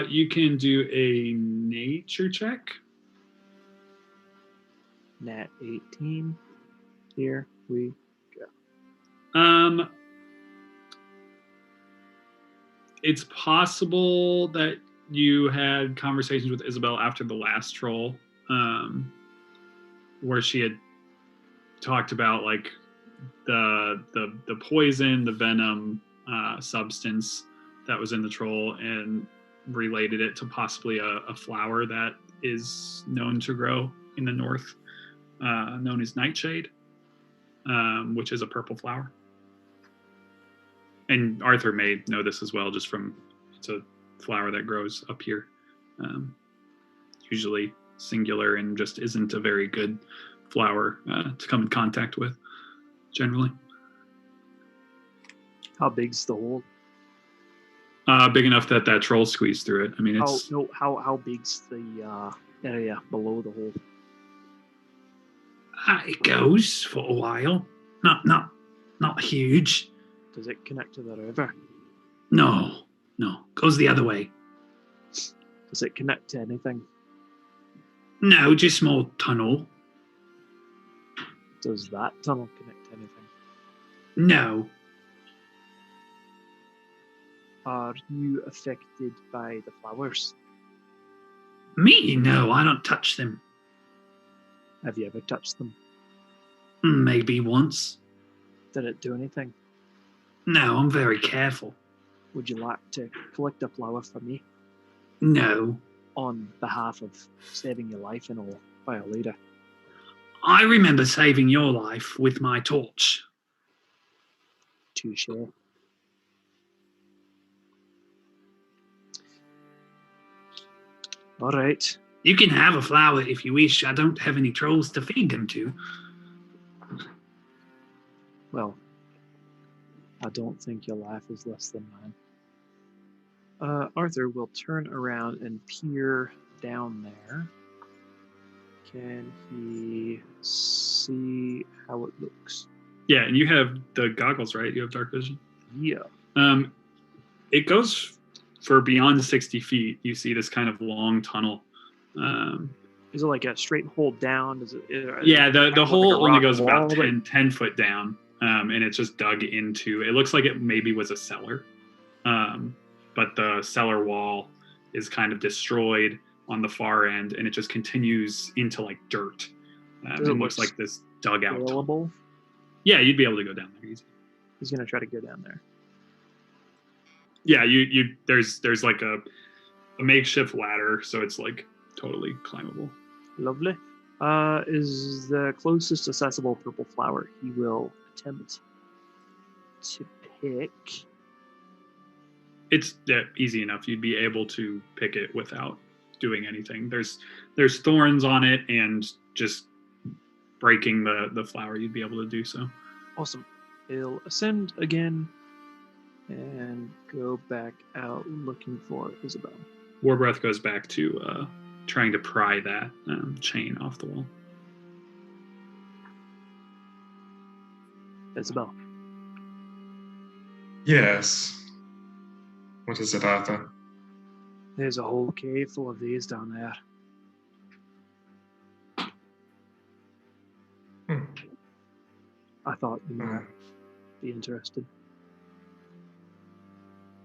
You can do a nature check. Nat 18. Here we go. It's possible that you had conversations with Isabel after the last troll, where she had talked about like the poison, the venom substance that was in the troll, and related it to possibly a flower that is known to grow in the north, known as nightshade, which is a purple flower. And Arthur may know this as well, just from it's a flower that grows up here, usually singular, and just isn't a very good flower to come in contact with, generally. How big's the hole? Big enough that troll squeezed through it. I mean, it's How big's the area below the hole? It goes for a while. Not huge. Does it connect to the river? No, goes the other way. Does it connect to anything? No, just small tunnel. Does that tunnel connect to anything? No. Are you affected by the flowers? Me? No, I don't touch them. Have you ever touched them? Maybe once. Did it do anything? No, I'm very careful. Would you like to collect a flower for me No. on behalf of saving your life and all by a later? I remember saving your life with my torch. Touche. All right. You can have a flower if you wish. I don't have any trolls to feed them to. Well, I don't think your life is less than mine. Arthur will turn around and peer down there. Can he see how it looks? Yeah, and you have the goggles, right? You have dark vision? Yeah. It goes for beyond 60 feet. You see this kind of long tunnel. Is it like a straight hole down? Does it? Yeah, the hole only goes about wall, 10 foot down, and it's just dug into. It looks like it maybe was a cellar, but the cellar wall is kind of destroyed on the far end, and it just continues into like dirt. It looks like this dugout. Scalable? Yeah, you'd be able to go down there easy. He's gonna try to go down there. Yeah, there's like a makeshift ladder, so it's like totally climbable. Lovely. Is the closest accessible purple flower he will attempt to pick. It's easy enough. You'd be able to pick it without doing anything. There's thorns on it, and just breaking the flower, you'd be able to do so. Awesome. He'll ascend again and go back out looking for Isabel. Warbreath goes back to trying to pry that chain off the wall. Isabel. Yes. What is it, Arthur? There's a whole cave full of these down there. I thought you might be interested.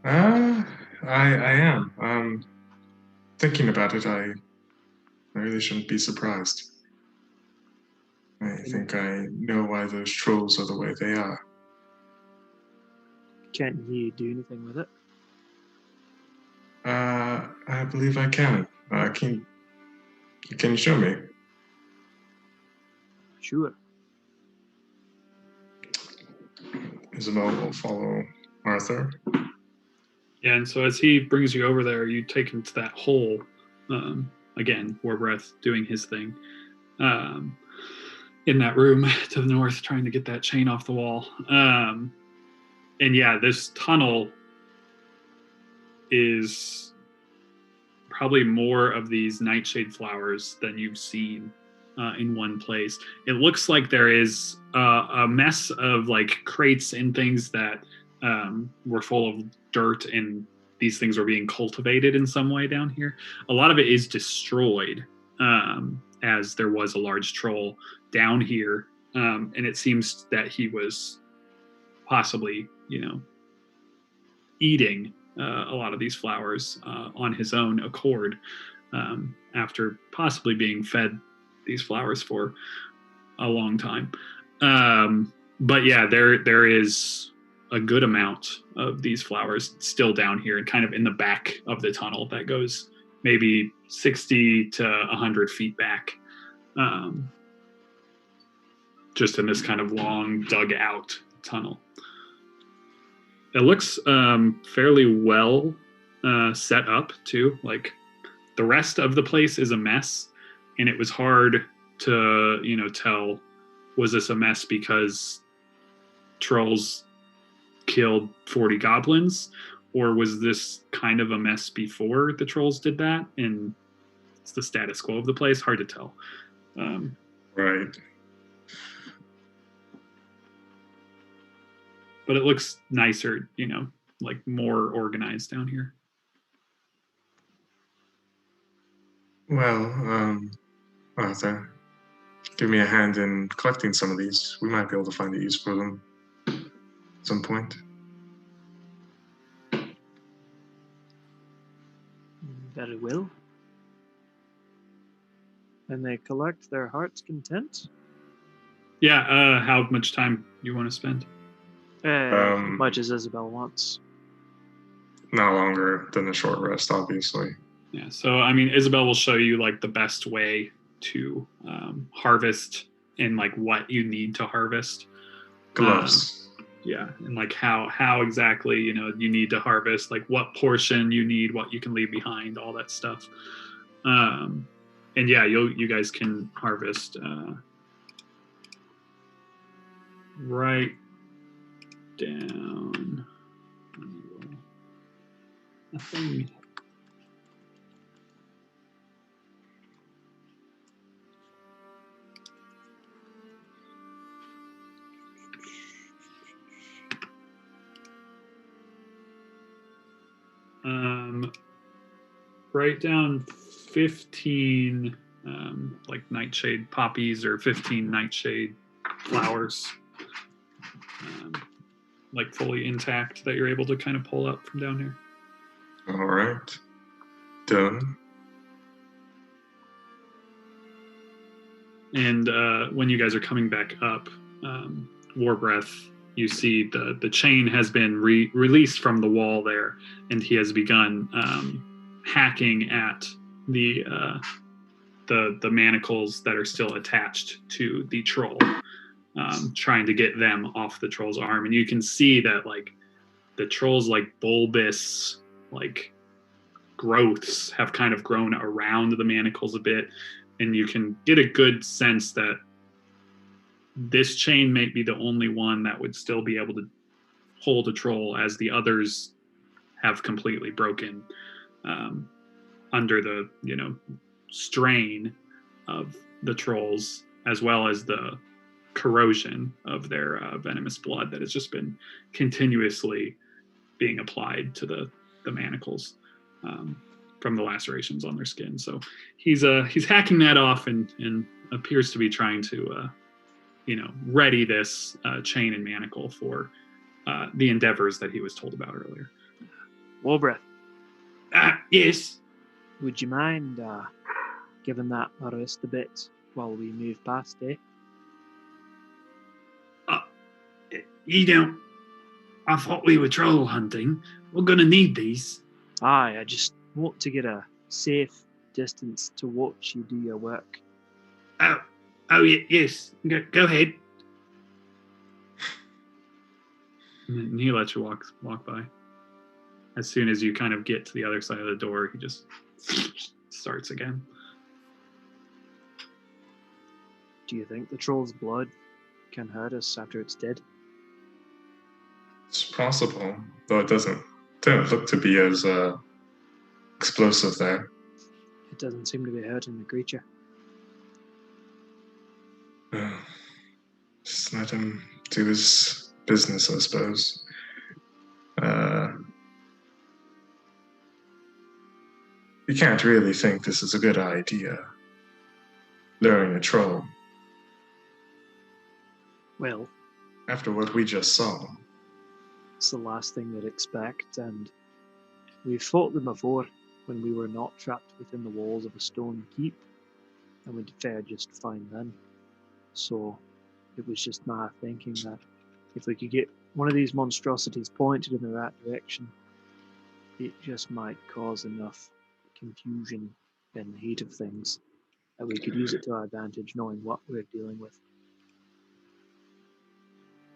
I am. Thinking about it, I really shouldn't be surprised. I think I know why those trolls are the way they are. Can't you do anything with it? I believe I can. Can you show me? Sure. Isabel will follow Arthur. Yeah, and so as he brings you over there, you take him to that hole. Again, Warbreath doing his thing. In that room to the north, trying to get that chain off the wall. And yeah, this tunnel is probably more of these nightshade flowers than you've seen in one place. It looks like there is a mess of like crates and things that were full of dirt, and these things were being cultivated in some way down here. A lot of it is destroyed, as there was a large troll down here, and it seems that he was possibly, eating a lot of these flowers on his own accord, after possibly being fed these flowers for a long time. But yeah, there is a good amount of these flowers still down here and kind of in the back of the tunnel that goes maybe 60 to 100 feet back. Just in this kind of long dug out tunnel. It looks fairly well set up too. Like the rest of the place is a mess, and it was hard to tell, was this a mess because trolls killed 40 goblins, or was this kind of a mess before the trolls did that and it's the status quo of the place? Hard to tell. Right. But it looks nicer, like more organized down here. Well, Arthur, give me a hand in collecting some of these. We might be able to find a use for them at some point. Very well. And they collect their heart's content? Yeah, how much time you want to spend? As much as Isabel wants. Not longer than a short rest, obviously. Yeah, so I mean, Isabel will show you like the best way to harvest and like what you need to harvest. Gloves. Yeah, and like how exactly you need to harvest, like what portion you need, what you can leave behind, all that stuff. And yeah, you guys can harvest right down. Nothing. Write down 15 like nightshade poppies or 15 nightshade flowers, like fully intact, that you're able to kind of pull up from down here. All right. Done. And when you guys are coming back up, Warbreath, you see the chain has been released from the wall there, and he has begun hacking at the manacles that are still attached to the troll, trying to get them off the troll's arm. And you can see that like the troll's like bulbous like growths have kind of grown around the manacles a bit, and you can get a good sense that this chain may be the only one that would still be able to hold a troll, as the others have completely broken under the strain of the trolls, as well as the corrosion of their venomous blood that has just been continuously being applied to the manacles from the lacerations on their skin. So he's hacking that off and appears to be trying to ready this chain and manacle for the endeavors that he was told about earlier. Warbreath, Yes. would you mind giving that a rest a bit while we move past, eh? You don't. I thought we were troll hunting. We're going to need these. Aye, I just want to get a safe distance to watch you do your work. Oh, yes. Go ahead. And he lets you walk by. As soon as you kind of get to the other side of the door, he just starts again. Do you think the troll's blood can hurt us after it's dead? It's possible, though it don't look to be as explosive there. It doesn't seem to be hurting the creature. Just let him do his business, I suppose. You can't really think this is a good idea, luring a troll. Well, After what we just saw. it's the last thing they'd expect, and we've fought them before when we were not trapped within the walls of a stone keep, and we'd fared just fine then. So it was just my thinking that if we could get one of these monstrosities pointed in the right direction, it just might cause enough confusion in the heat of things that we could use it to our advantage, knowing what we're dealing with.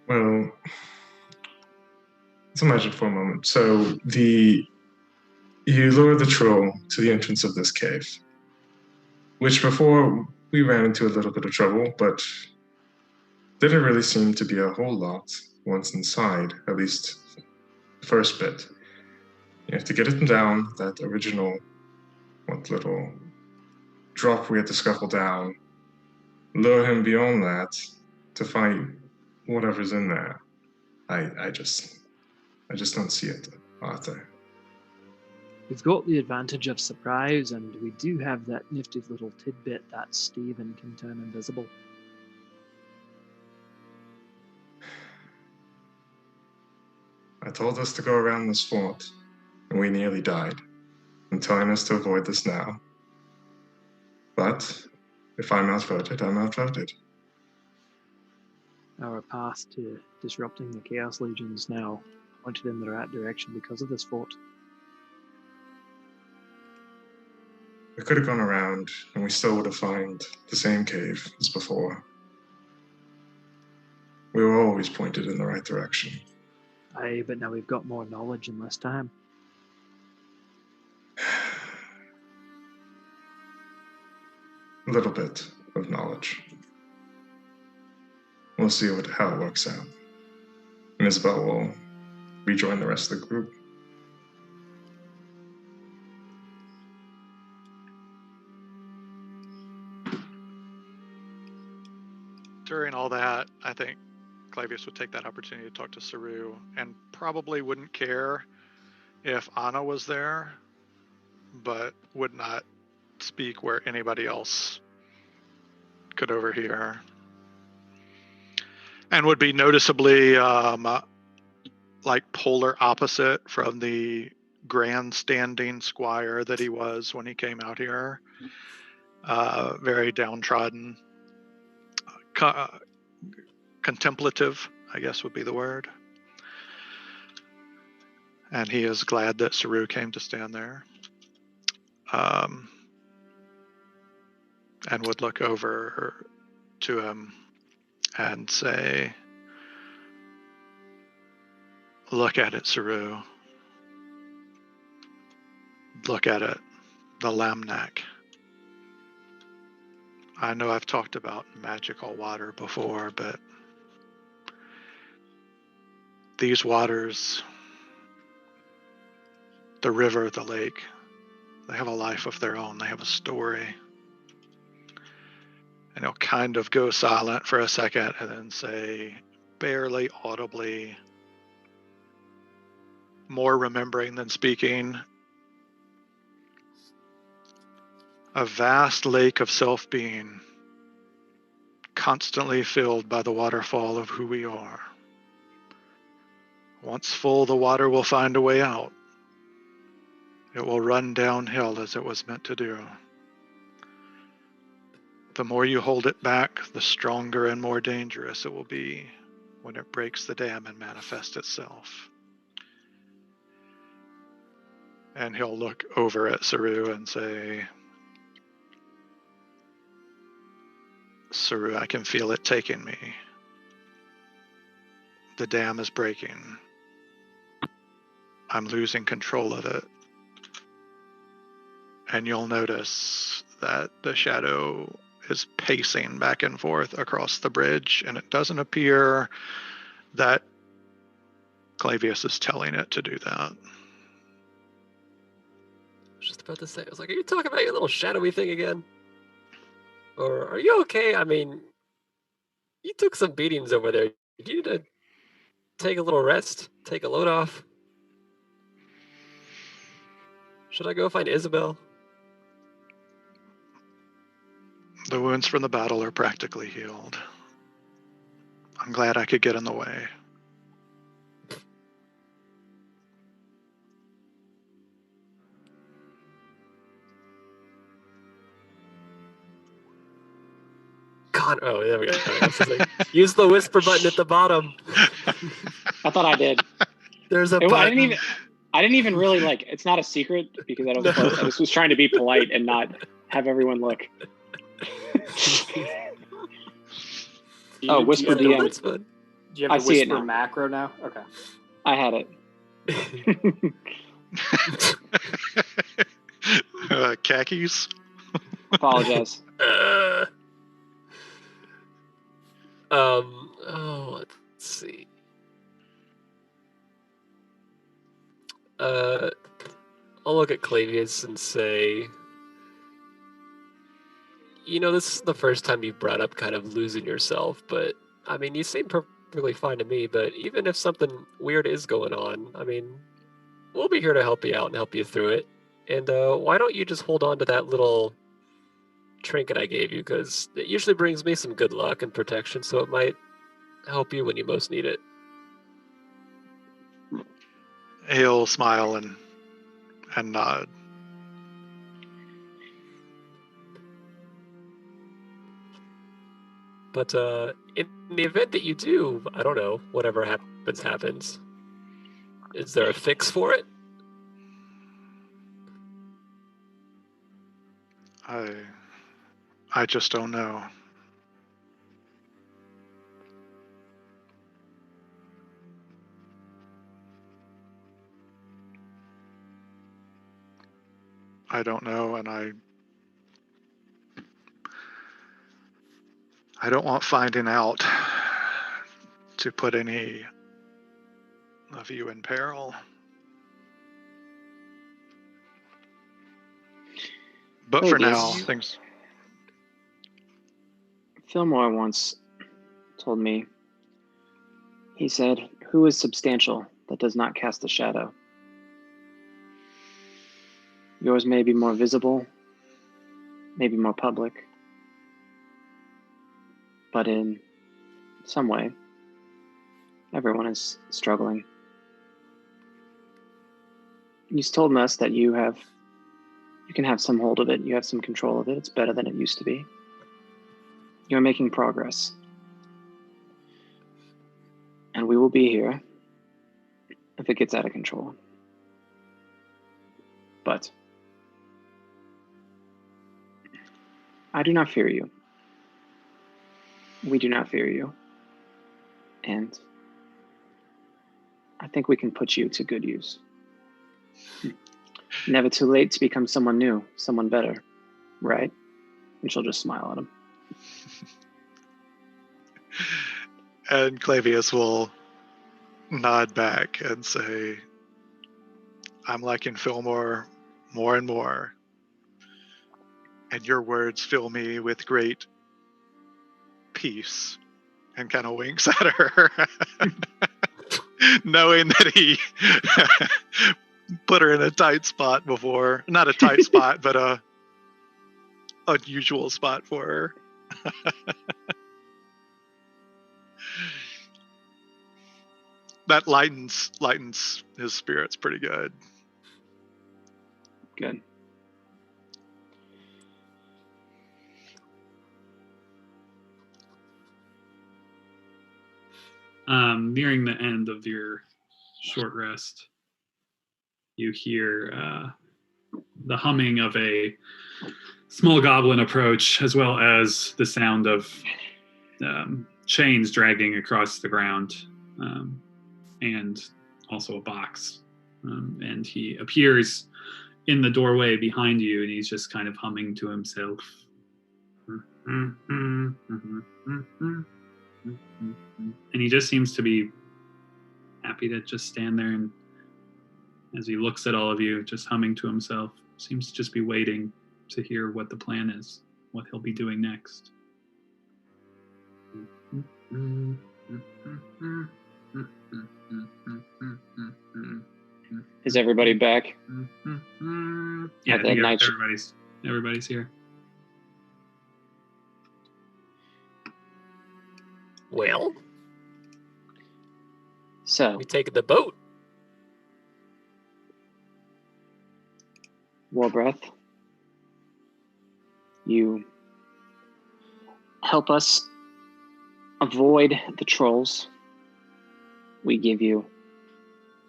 Well, let's imagine for a moment. So you lure the troll to the entrance of this cave, which before we ran into a little bit of trouble, but didn't really seem to be a whole lot once inside, at least the first bit. You have to get it down, that original little drop we had to scuffle down, lure him beyond that to fight whatever's in there. I just don't see it, Arthur. We've got the advantage of surprise, and we do have that nifty little tidbit that Stephen can turn invisible. I told us to go around this fort, and we nearly died. I'm telling us to avoid this now. But if I'm outvoted, I'm outvoted. Our path to disrupting the Chaos Legions now pointed in the right direction because of this fort. We could have gone around, and we still would have found the same cave as before. We were always pointed in the right direction. Aye, but now we've got more knowledge and less time. A little bit of knowledge. We'll see how it works out. And Isabel will rejoin the rest of the group. During all that, I think Clavius would take that opportunity to talk to Saru and probably wouldn't care if Anna was there, but would not speak where anybody else could overhear. And would be noticeably like polar opposite from the grandstanding squire that he was when he came out here. Very downtrodden. Contemplative, I guess would be the word. And he is glad that Saru came to stand there. And would look over to him and say, "Look at it, Saru. Look at it, the Lamnak. I know I've talked about magical water before, but these waters, the river, the lake, they have a life of their own. They have a story." And he'll kind of go silent for a second and then say, barely audibly, more remembering than speaking, "A vast lake of self-being, constantly filled by the waterfall of who we are. Once full, the water will find a way out. It will run downhill as it was meant to do. The more you hold it back, the stronger and more dangerous it will be when it breaks the dam and manifests itself." And he'll look over at Saru and say, "Saru, I can feel it taking me. the dam is breaking. I'm losing control of it. And you'll notice that the shadow is pacing back and forth across the bridge, and it doesn't appear that Clavius is telling it to do that. I was just about to say, I was like, are you talking about your little shadowy thing again? Or are you okay? I mean, you took some beatings over there. You need to take a little rest, take a load off. Should I go find Isabel? The wounds from the battle are practically healed. I'm glad I could get in the way. Oh, there we go. Like, use the whisper button at the bottom. I thought I did. There's a button. I didn't even really like. It's not a secret because I don't. I just was trying to be polite and not have everyone look. Whisper DM. Do you have I the see it whisper now. macro now? Okay. I had it. Khakis? Apologize. Let's see. I'll look at Clavius and say, this is the first time you've brought up kind of losing yourself, but I mean, you seem perfectly fine to me, but even if something weird is going on, I mean, we'll be here to help you out and help you through it. And why don't you just hold on to that little trinket I gave you, because it usually brings me some good luck and protection, so it might help you when you most need it. He'll smile and nod. But in the event that you do, I don't know, whatever happens, is there a fix for it? I just don't know. I don't know, and I don't want finding out to put any of you in peril. But for now, things... Fillmore once told me, he said, "Who is substantial that does not cast a shadow?" Yours may be more visible, maybe more public, but in some way, everyone is struggling. He's told us that you can have some hold of it, you have some control of it, it's better than it used to be. You're making progress. And we will be here if it gets out of control. But I do not fear you. We do not fear you. And I think we can put you to good use. Never too late to become someone new, someone better, right? And she'll just smile at him. And Clavius will nod back and say, "I'm liking Fillmore more and more. And your words fill me with great peace," and kind of winks at her, knowing that he put her in a tight spot before. Not a tight spot, but a unusual spot for her. That lightens his spirits pretty good. Good. Nearing the end of your short rest, you hear the humming of a small goblin approach, as well as the sound of chains dragging across the ground. and also a box. And he appears in the doorway behind you, and he's just kind of humming to himself. And he just seems to be happy to just stand there, and as he looks at all of you, just humming to himself, seems to just be waiting to hear what the plan is, what he'll be doing next. Is everybody back? Yeah, At that night sh- everybody's here. Well, So, we take the boat. Warbreath, you help us avoid the trolls. We give you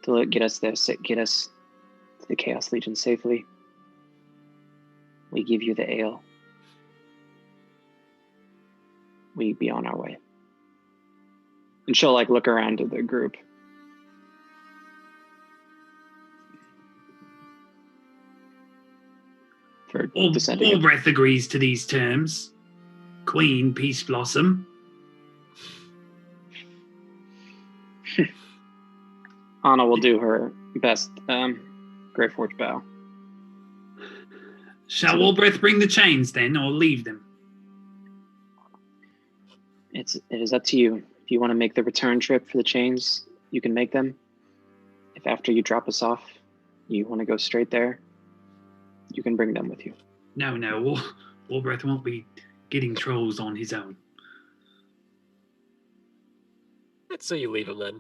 to get us there, get us to the Chaos Legion safely. We give you the ale. We be on our way. And she'll look around to the group. For descending. Warbreath agrees to these terms. Queen Peace Blossom. Anna will do her best Great Forge bow. Shall Warbreath bring the chains then, or leave them? It is up to you. If you want to make the return trip for the chains, you can make them. If after you drop us off, you want to go straight there, you can bring them with you. No, Warbreath won't be getting trolls on his own. Let's say you leave him then.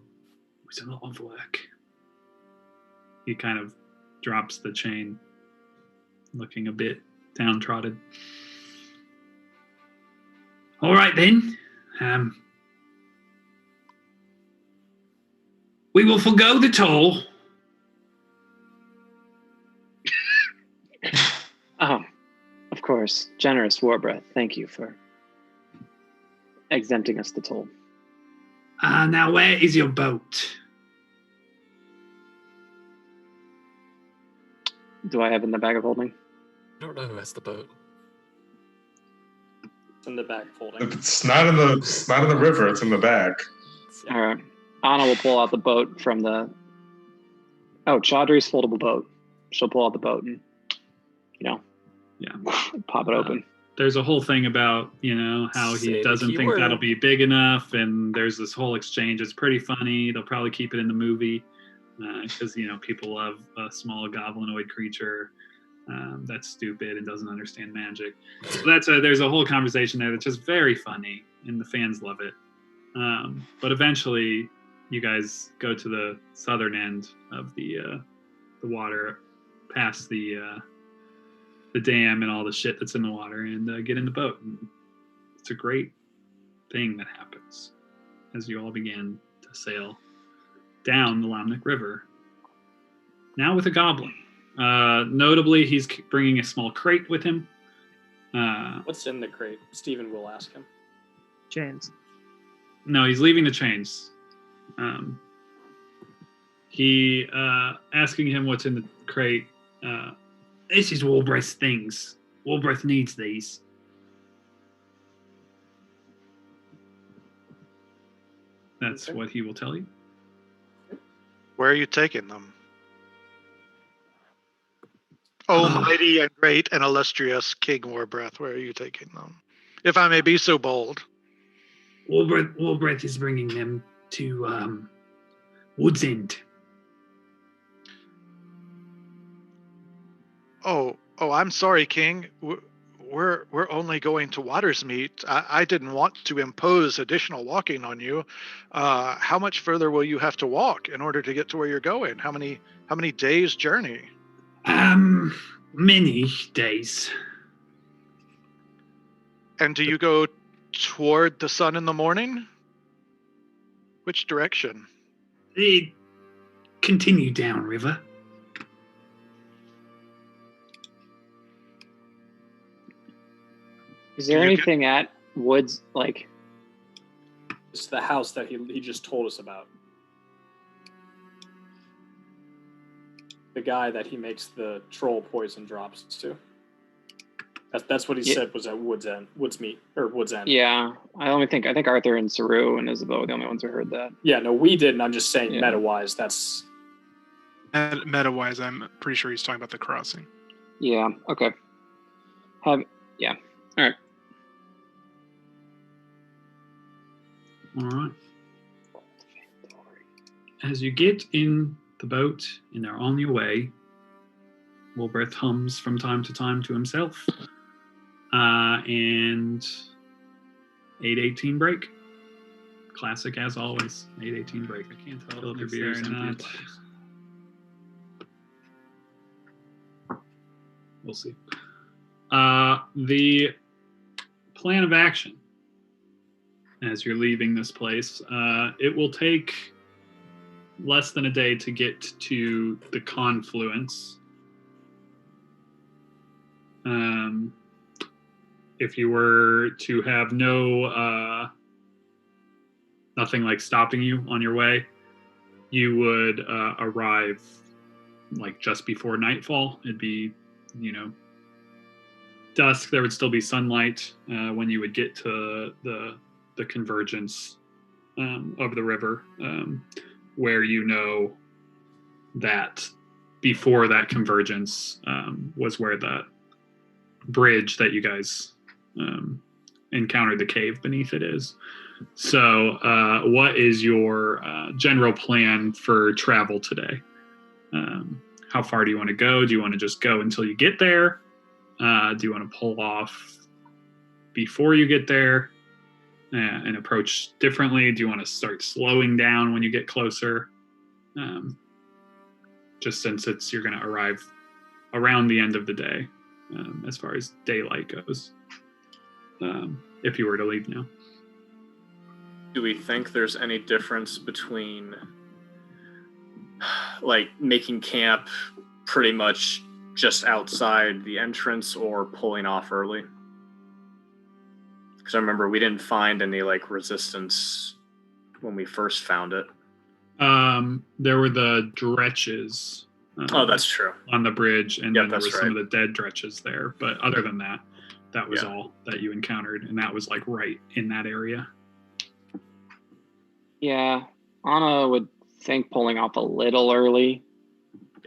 It's a lot of work. He kind of drops the chain, looking a bit downtrodden. All right then. We will forgo the toll. Oh, of course. Generous Warbreath. Thank you for exempting us the toll. Now where is your boat? Do I have in the bag of holding? I don't know who has the boat. It's in the back folding. It's not in the river. It's in the bag. All right. Anna will pull out the boat from the... Oh, Chaudhry's foldable boat. She'll pull out the boat and, pop it open. There's a whole thing about, how Say he the doesn't key think word. that'll be big enough, and there's this whole exchange. It's pretty funny. They'll probably keep it in the movie because, people love a small goblinoid creature that's stupid and doesn't understand magic. So there's a whole conversation there that's just very funny, and the fans love it. But eventually, you guys go to the southern end of the water, past the dam and all the shit that's in the water, and get in the boat. And it's a great thing that happens as you all begin to sail down the Lamnik River. Now with a goblin. Notably, he's bringing a small crate with him. What's in the crate? Stephen will ask him. Chains. No, he's leaving the chains. He asking him what's in the crate. This is Warbreath's things. Warbreath needs these. That's Okay. what he will tell you. Where are you taking them? Oh, mighty and great and illustrious King Warbreath, where are you taking them? If I may be so bold. Warbreath is bringing them to Wood's End. Oh, I'm sorry, King. We're only going to Watersmeet. I didn't want to impose additional walking on you. How much further will you have to walk in order to get to where you're going? How many days journey? Many days. And do you go toward the sun in the morning? Which direction? Continue downriver. Is there anything at Woods, It's the house that he just told us about. the guy that he makes the troll poison drops to. That's what he said was at Woods End. Yeah, I think Arthur and Saru and Isabeau were the only ones who heard that. Yeah, no, we didn't. I'm just saying meta-wise, that's... Meta-wise, I'm pretty sure he's talking about the crossing. Yeah, okay. All right. All right. As you get in the boat and are on your way, Wilbreth hums from time to time to himself. And 8:18 break. Classic as always. 8:18 break. I can't tell if your beer or not. We'll see. The plan of action as you're leaving this place, it will take less than a day to get to the confluence. If you were to have nothing like stopping you on your way, you would arrive like just before nightfall. It'd be, dusk. There would still be sunlight when you would get to the convergence of the river, where that before that convergence was where that bridge that you guys encountered the cave beneath it is. So what is your general plan for travel today? How far do you want to go? Do you want to just go until you get there? Do you want to pull off before you get there and approach differently? Do you want to start slowing down when you get closer? Just since you're going to arrive around the end of the day, as far as daylight goes, if you were to leave now. Do we think there's any difference between like making camp pretty much just outside the entrance or pulling off early? Because I remember we didn't find any like resistance when we first found it. There were the dretches. Oh, that's true. On the bridge, and then there was right. some of the dead dretches there. But other than that, that was all that you encountered, and that was like right in that area. Yeah, Anna would think pulling off a little early.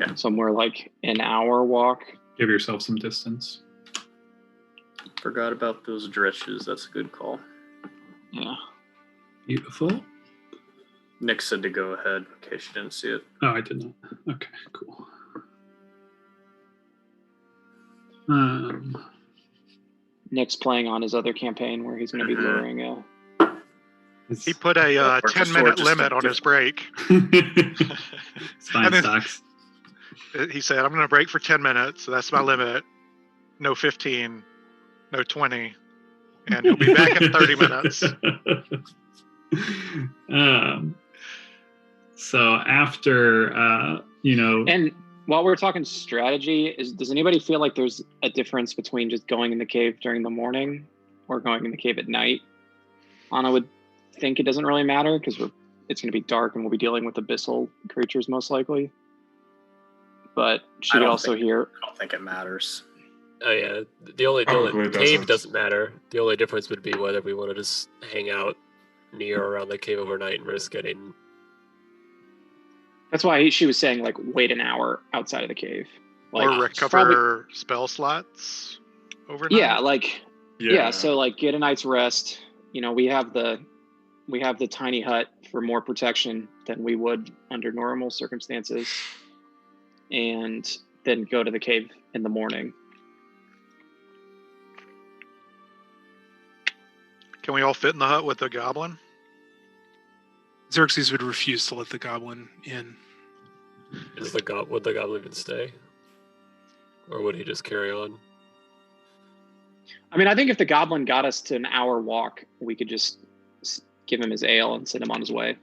Yeah. Somewhere like an hour walk. Give yourself some distance. Forgot about those dretches. That's a good call. Yeah. Beautiful. Nick said to go ahead in case you didn't see it. Oh, I did not. Okay, cool. Nick's playing on his other campaign where he's going to be luring a... He put a 10-minute limit on his break. It's fine, then, Stocks. He said, I'm going to break for 10 minutes. So that's my limit. No 15, no 20. And he'll be back in 30 minutes. So after, And while we're talking strategy, does anybody feel like there's a difference between just going in the cave during the morning or going in the cave at night? Anna would think it doesn't really matter because it's going to be dark and we'll be dealing with abyssal creatures most likely. But she could also hear. I don't think it matters. Oh yeah, the cave doesn't matter. The only difference would be whether we want to just hang out near or around the cave overnight and risk getting. That's why she was saying like wait an hour outside of the cave, like, or recover spell slots overnight. Yeah, so like get a night's rest. We have the tiny hut for more protection than we would under normal circumstances, and then go to the cave in the morning. Can we all fit in the hut with the goblin? Xerxes would refuse to let the goblin in. Would the goblin even stay? Or would he just carry on? I mean, I think if the goblin got us to an hour walk, we could just give him his ale and send him on his way.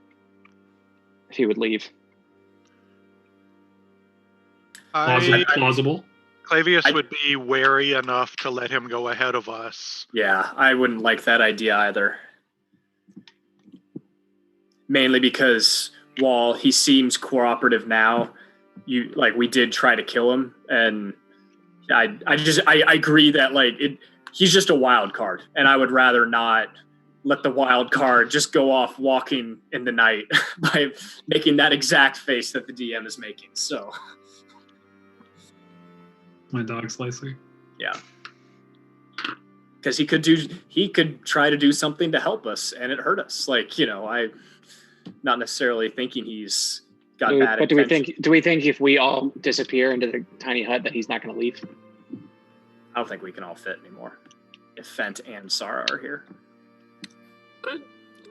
If he would leave. Plausible. Clavius would be wary enough to let him go ahead of us. Yeah, I wouldn't like that idea either. Mainly because while he seems cooperative now, we did try to kill him, and I agree that he's just a wild card, and I would rather not let the wild card just go off walking in the night by making that exact face that the DM is making. So, My dog slicer. yeah, because he could try to do something to help us, and it hurt us. I'm not necessarily thinking he's got bad. But intentions. do we think if we all disappear into the tiny hut that he's not going to leave? I don't think we can all fit anymore. If Fent and Sara are here.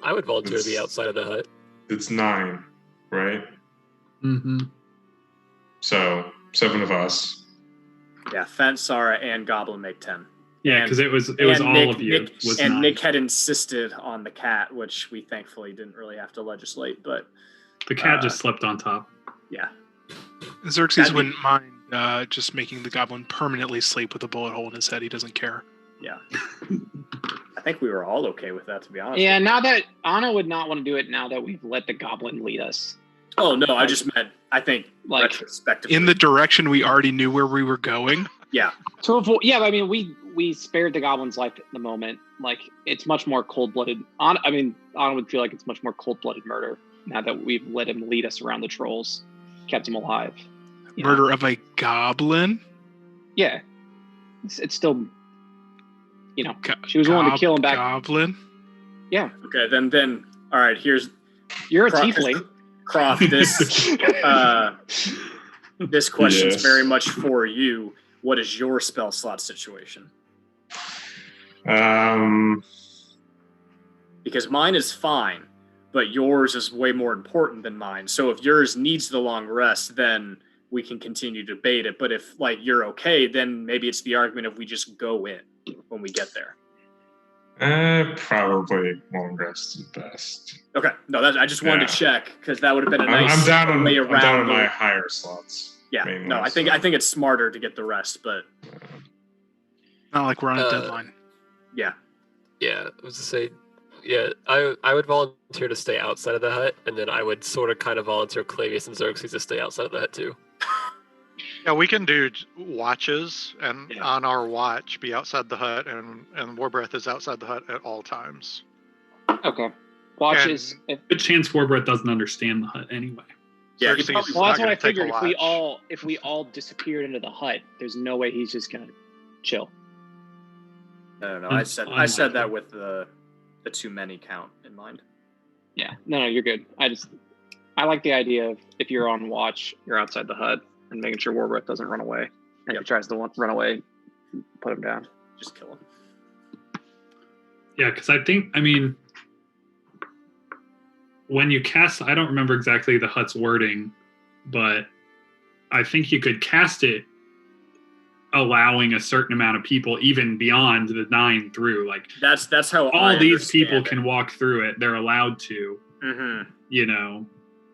I would volunteer to be It's- outside of the hut. It's 9, right? Mm-hmm. So 7 of us. Yeah, Fent, Sara, and Goblin make 10. Yeah, because it was all Nick, of you. Nick, was and 9. Nick had insisted on the cat, which we thankfully didn't really have to legislate. But The cat just slept on top. yeah, Xerxes That'd be- wouldn't mind just making the goblin permanently sleep with a bullet hole in his head. He doesn't care. yeah. I think we were all okay with that, to be honest. Yeah, now that Anna would not want to do it now that we've let the goblin lead us. Oh no, I just meant I think Like, retrospectively. In the direction we already knew where we were going. yeah, to avoid, yeah, I mean, we spared the goblin's life at the moment. Like, it's much more cold-blooded. Anna would feel like it's much more cold-blooded murder now that we've let him lead us around the trolls, kept him alive. You know? Murder of a goblin? Yeah, it's still, she was willing to kill him back. Goblin? okay. Then all right. Here's You're a Croft- tiefling. Croft. This question is Yes. very much for you. What is your spell slot situation? Because mine is fine, but yours is way more important than mine. So if yours needs the long rest, then we can continue to debate it. But if you're okay, then maybe it's the argument of we just go in when we get there. Probably long rest is best. Okay, no, I just wanted to check because that would have been a I'm nice down way on around. my higher slots. Yeah, mainly, no, I think so. it's smarter to get the rest, but Not like we're on a deadline. yeah, Yeah, I was to say, yeah, I would volunteer to stay outside of the hut, and then I would sort of kind of volunteer Clavius and Xerxes to stay outside of the hut too. Yeah, we can do watches, and Yeah. on our watch, be outside the hut, and Warbreath is outside the hut at all times. Okay. Watches. Good chance Warbreath doesn't understand the hut anyway. yeah. Xerxes Probably, is Well, not that's what gonna I take a figured. watch. If we all disappeared into the hut, there's no way he's just gonna chill. I don't know. It's I said that unlikely. with the too many count in mind. Yeah. No, you're good. I like the idea of if you're on watch, you're outside the hut and making sure Warbreath doesn't run away. And if he tries to run away, put him down. Just kill him. Yeah, because when you cast, I don't remember exactly the hut's wording, but I think you could cast it allowing a certain amount of people, even beyond the 9 through. Like, That's how all these people can walk through it. They're allowed to, Mm-hmm. you know.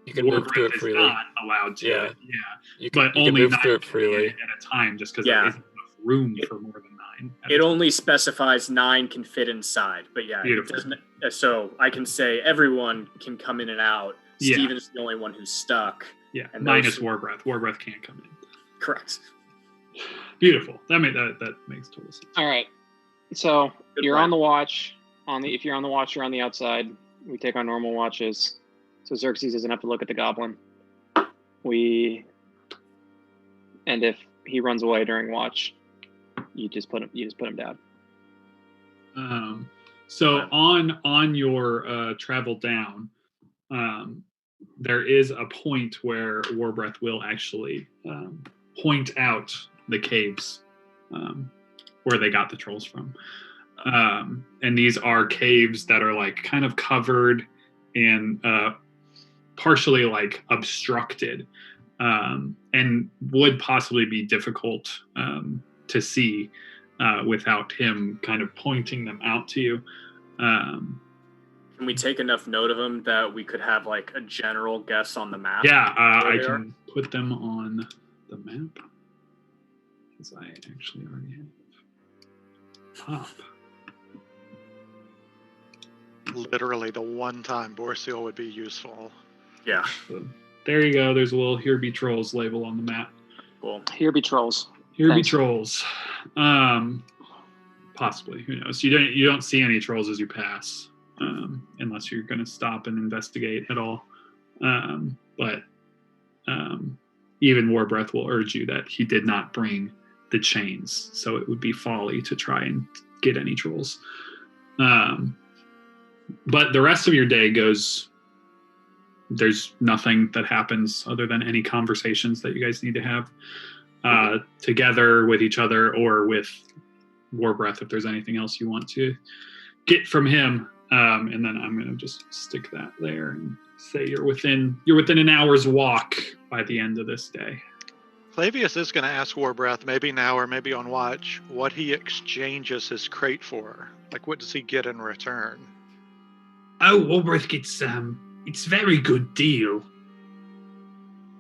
You can move through Warbreath it is freely. not allowed to. Yeah. Yeah. You can, But you can only move 9 through it can be in freely. at a time, just because Yeah. there isn't enough room for more than 9. It only specifies 9 can fit inside, but yeah, it Beautiful. doesn't. So I can say everyone can come in and out. Yeah. Steven's the only one who's stuck. Yeah, and minus those- Warbreath. Warbreath can't come in. Correct. Beautiful. That makes total sense. All right. So Good you're plan. on the watch. If you're on the watch, you're on the outside. We take our normal watches. So Xerxes doesn't have to look at the goblin. And if he runs away during watch, you just put him down. So on your travel down, there is a point where Warbreath will actually point out the caves where they got the trolls from. And these are caves that are like kind of covered and partially like obstructed, and would possibly be difficult to see without him kind of pointing them out to you. Can we take enough note of them that we could have like a general guess on the map? Yeah, where I they are? can put them on the map because I actually already have top. Literally the one time Borsiel would be useful. Yeah. There you go. There's a little "Here Be Trolls" label on the map. Cool. Here be trolls. Here Thanks. be trolls. Possibly. Who knows? You don't see any trolls as you pass, unless you're going to stop and investigate at all. But even Warbreath will urge you that he did not bring the chains, so it would be folly to try and get any trolls. But the rest of your day goes. There's nothing that happens other than any conversations that you guys need to have together with each other or with Warbreath if there's anything else you want to get from him. And then I'm going to just stick that there and say you're within an hour's walk by the end of this day. Clavius is going to ask Warbreath, maybe now or maybe on watch, what he exchanges his crate for. Like, what does he get in return? Oh, Warbreath gets it's a very good deal.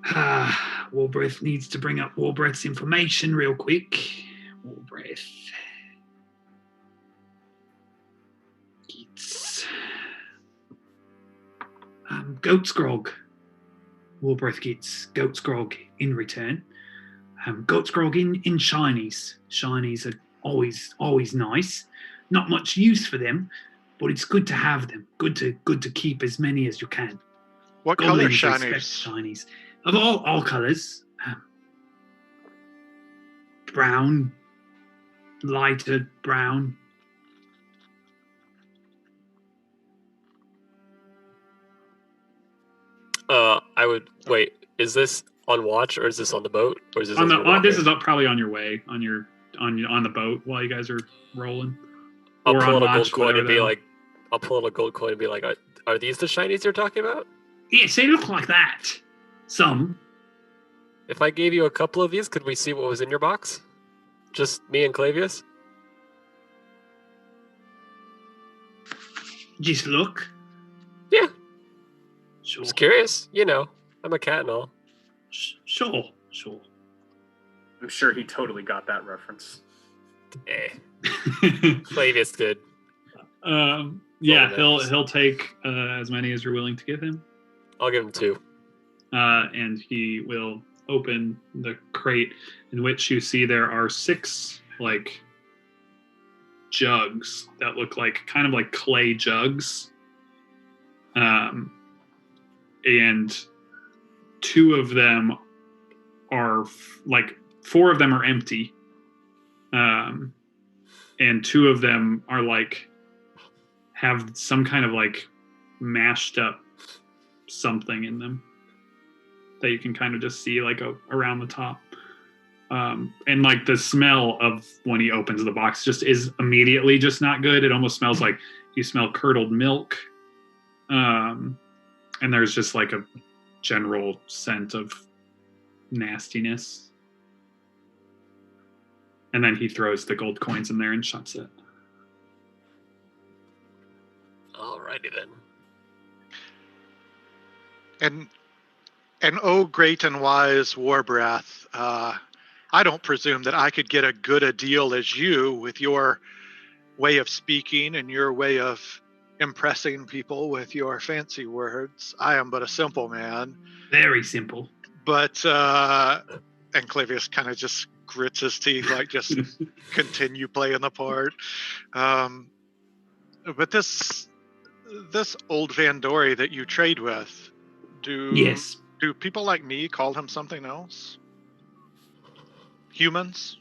Warbreath needs to bring up Warbreath's information real quick. Warbreath gets goat's grog. Warbreath gets goat's grog in return. Goat's grog in shinies. Shinies are always nice. Not much use for them, but it's good to have them. Good to keep as many as you can. What color Goblins respect shinies? shinies of all colors. Brown, lighter brown. I would wait. Is this on watch or is this on the boat or is this On as the we're this walking? is probably on your way on the boat while you guys are rolling. I'll Or pull on out a gold watch, coin whatever and be the hell. like, I'll pull out a gold coin and be like, are these the shinies you're talking about? Yes, they look like that. Some. If I gave you a couple of these, could we see what was in your box? Just me and Clavius? Just look. Yeah. Sure. Just curious. You know, I'm a cat and all. Sure. I'm sure he totally got that reference. Eh. Clavius did. Yeah, Oh, nice. he'll take as many as you're willing to give him, I'll give him 2. and he will open the crate, in which you see there are 6 like jugs that look like kind of like clay jugs, and 2 of them are like 4 of them are empty, and 2 of them are like have some kind of like mashed up something in them that you can kind of just see like around the top. And like the smell of when he opens the box just is immediately just not good. It almost smells like you smell curdled milk. And there's just like a general scent of nastiness. And then he throws the gold coins in there and shuts it. Alrighty then. And oh, great and wise Warbreath, I don't presume that I could get a good a deal as you with your way of speaking and your way of impressing people with your fancy words. I am but a simple man. Very simple. But, and Clavius kind of just grits his teeth, like just continue playing the part. But this old Vandori that you trade with, Yes. do people like me call him something else? Humans?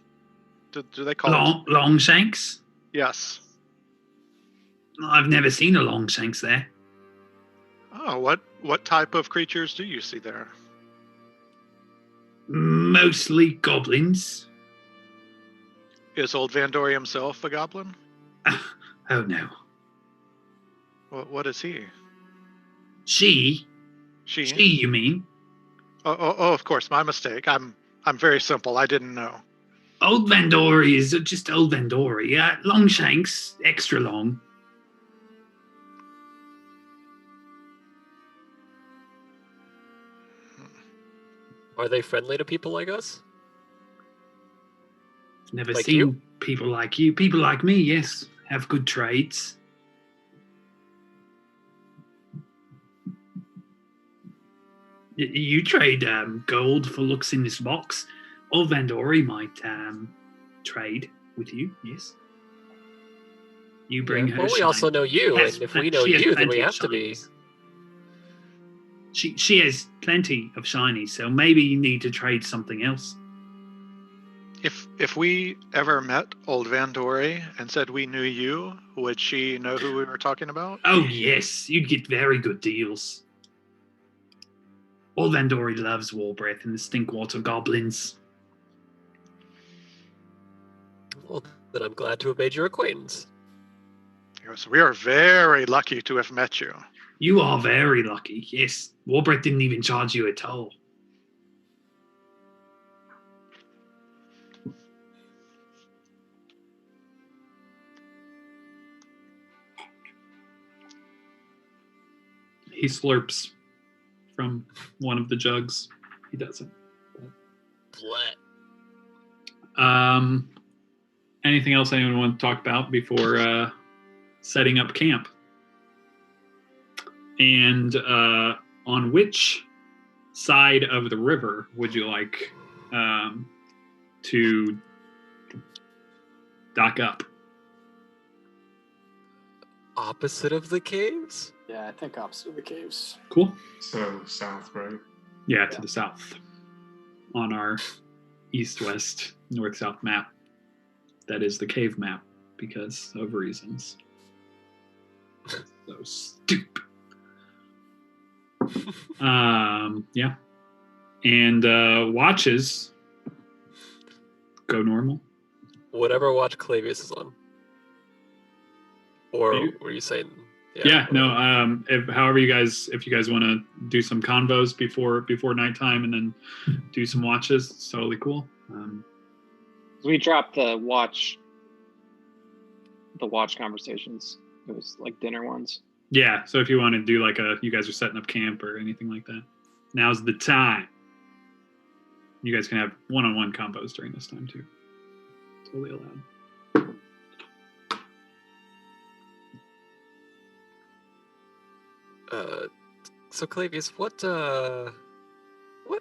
Do they call him? Longshanks? Yes. I've never seen a Longshanks there. Oh, what type of creatures do you see there? Mostly goblins. Is old Vandori himself a goblin? Oh no. What is he? She, you mean? Oh, of course, my mistake. I'm very simple. I didn't know. Old Vandori is just old Vandori. Longshanks, extra long. Are they friendly to people like us? Never Like seen you? people like you. People like me, yes, have good trades. You trade gold for looks in this box. Old Vandori might trade with you, yes. You bring her Well, we shine. also know you, Yes, and if we know she has you, then we plenty of have to be. shinies. She has plenty of shinies, so maybe you need to trade something else. If we ever met old Vandori and said we knew you, would she know who we were talking about? Oh yes, you'd get very good deals. Old Vandori loves Warbreath and the Stinkwater goblins. Well, then I'm glad to have made your acquaintance. Yes, we are very lucky to have met you. You are very lucky, yes. Warbreath didn't even charge you a toll. He slurps from one of the jugs. He doesn't. Blah. Anything else anyone want to talk about before setting up camp? And on which side of the river would you like to dock up? Opposite of the caves? Yeah, I think opposite of the caves. Cool. So south, right? Yeah, to the south on our east-west, north-south map. That is the cave map because of reasons. So stupid. Yeah. And watches go normal. Whatever watch Clavius is on. Or You- were you saying? Yeah, no. If you guys want to do some convos before nighttime and then do some watches, it's totally cool. We dropped the watch conversations. It was like dinner ones. Yeah, so if you want to do like you guys are setting up camp or anything like that, now's the time. You guys can have one-on-one combos during this time too. Totally allowed. So Clavius, what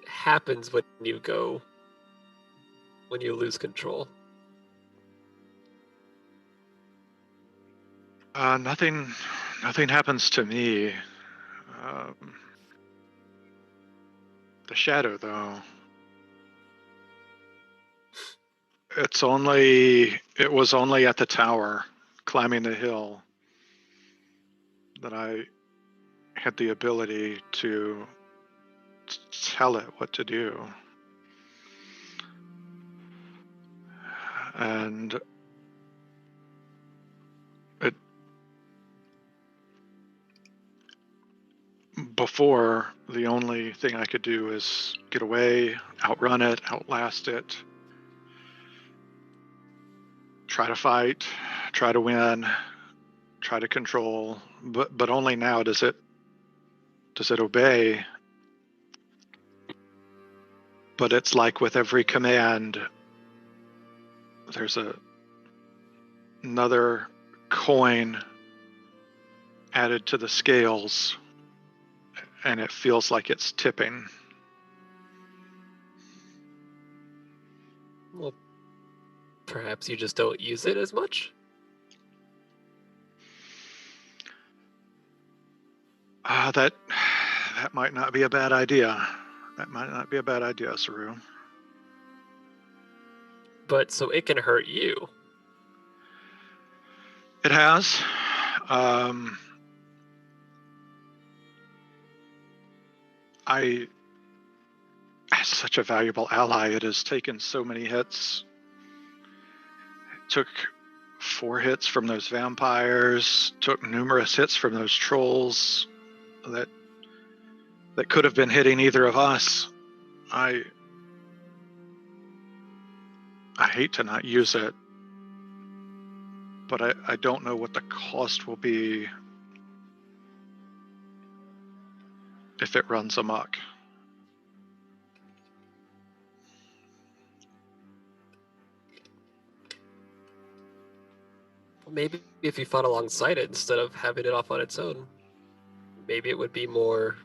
happens when you lose control? Nothing happens to me. The shadow, though. It was only at the tower, climbing the hill, that I had the ability to tell it what to do. And before, the only thing I could do is get away, outrun it, outlast it, try to fight, try to win, try to control, but only now does it obey. But it's like with every command, there's another coin added to the scales, and it feels like it's tipping. Well, perhaps you just don't use it as much? That might not be a bad idea. That might not be a bad idea, Saru. But so it can hurt you. It has. As such a valuable ally, it has taken so many hits. It took 4 hits from those vampires, took numerous hits from those trolls that could have been hitting either of us. I hate to not use it, but I don't know what the cost will be if it runs amok. Maybe if you fought alongside it instead of having it off on its own, maybe it would be more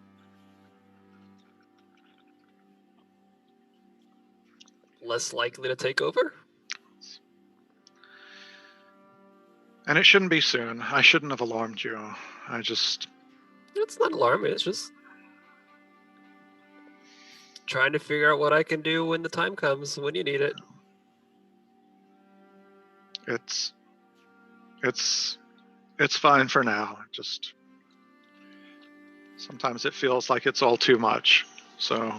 less likely to take over. And it shouldn't be soon. I shouldn't have alarmed you. It's not alarming. It's just trying to figure out what I can do when the time comes, when you need it. It's fine for now. Just sometimes it feels like it's all too much. So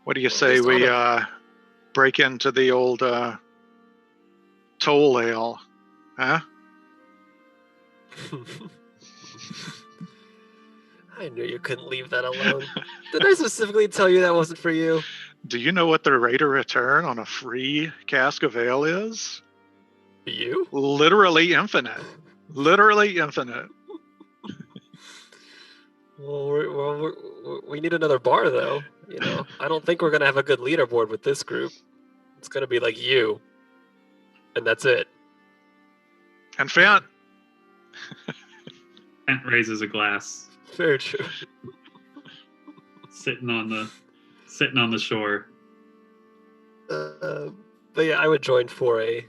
what do you say we break into the old toll ale? Huh? I knew you couldn't leave that alone. Did I specifically tell you that wasn't for you? Do you know what the rate of return on a free cask of ale is? You? Literally infinite. Literally infinite. Well, we need another bar, though. You know, I don't think we're gonna have a good leaderboard with this group. It's gonna be like you, and that's it. And Fant. Fant raises a glass, Very true. sitting on the shore. But yeah, I would join for a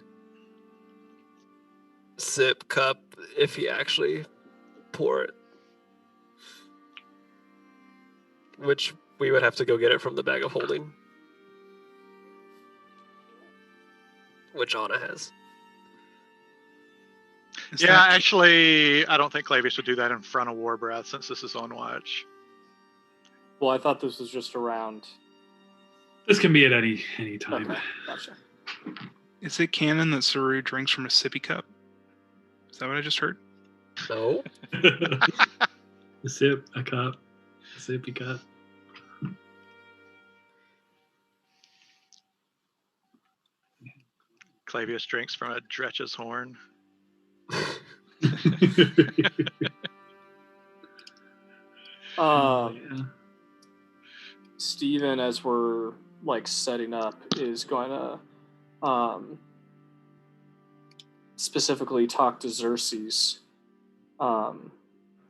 sip cup if you actually pour it. Which we would have to go get it from the bag of holding. Which Anna has. Yeah, actually, I don't think Clavius would do that in front of Warbreath since this is on watch. Well, I thought this was just around. This can be at any time. Okay, gotcha. Is it canon that Saru drinks from a sippy cup? Is that what I just heard? No. A sip, a cup, a sippy cup. Clavius drinks from a Dretch's horn. Yeah. Steven, as we're like setting up, is going to specifically talk to Xerxes.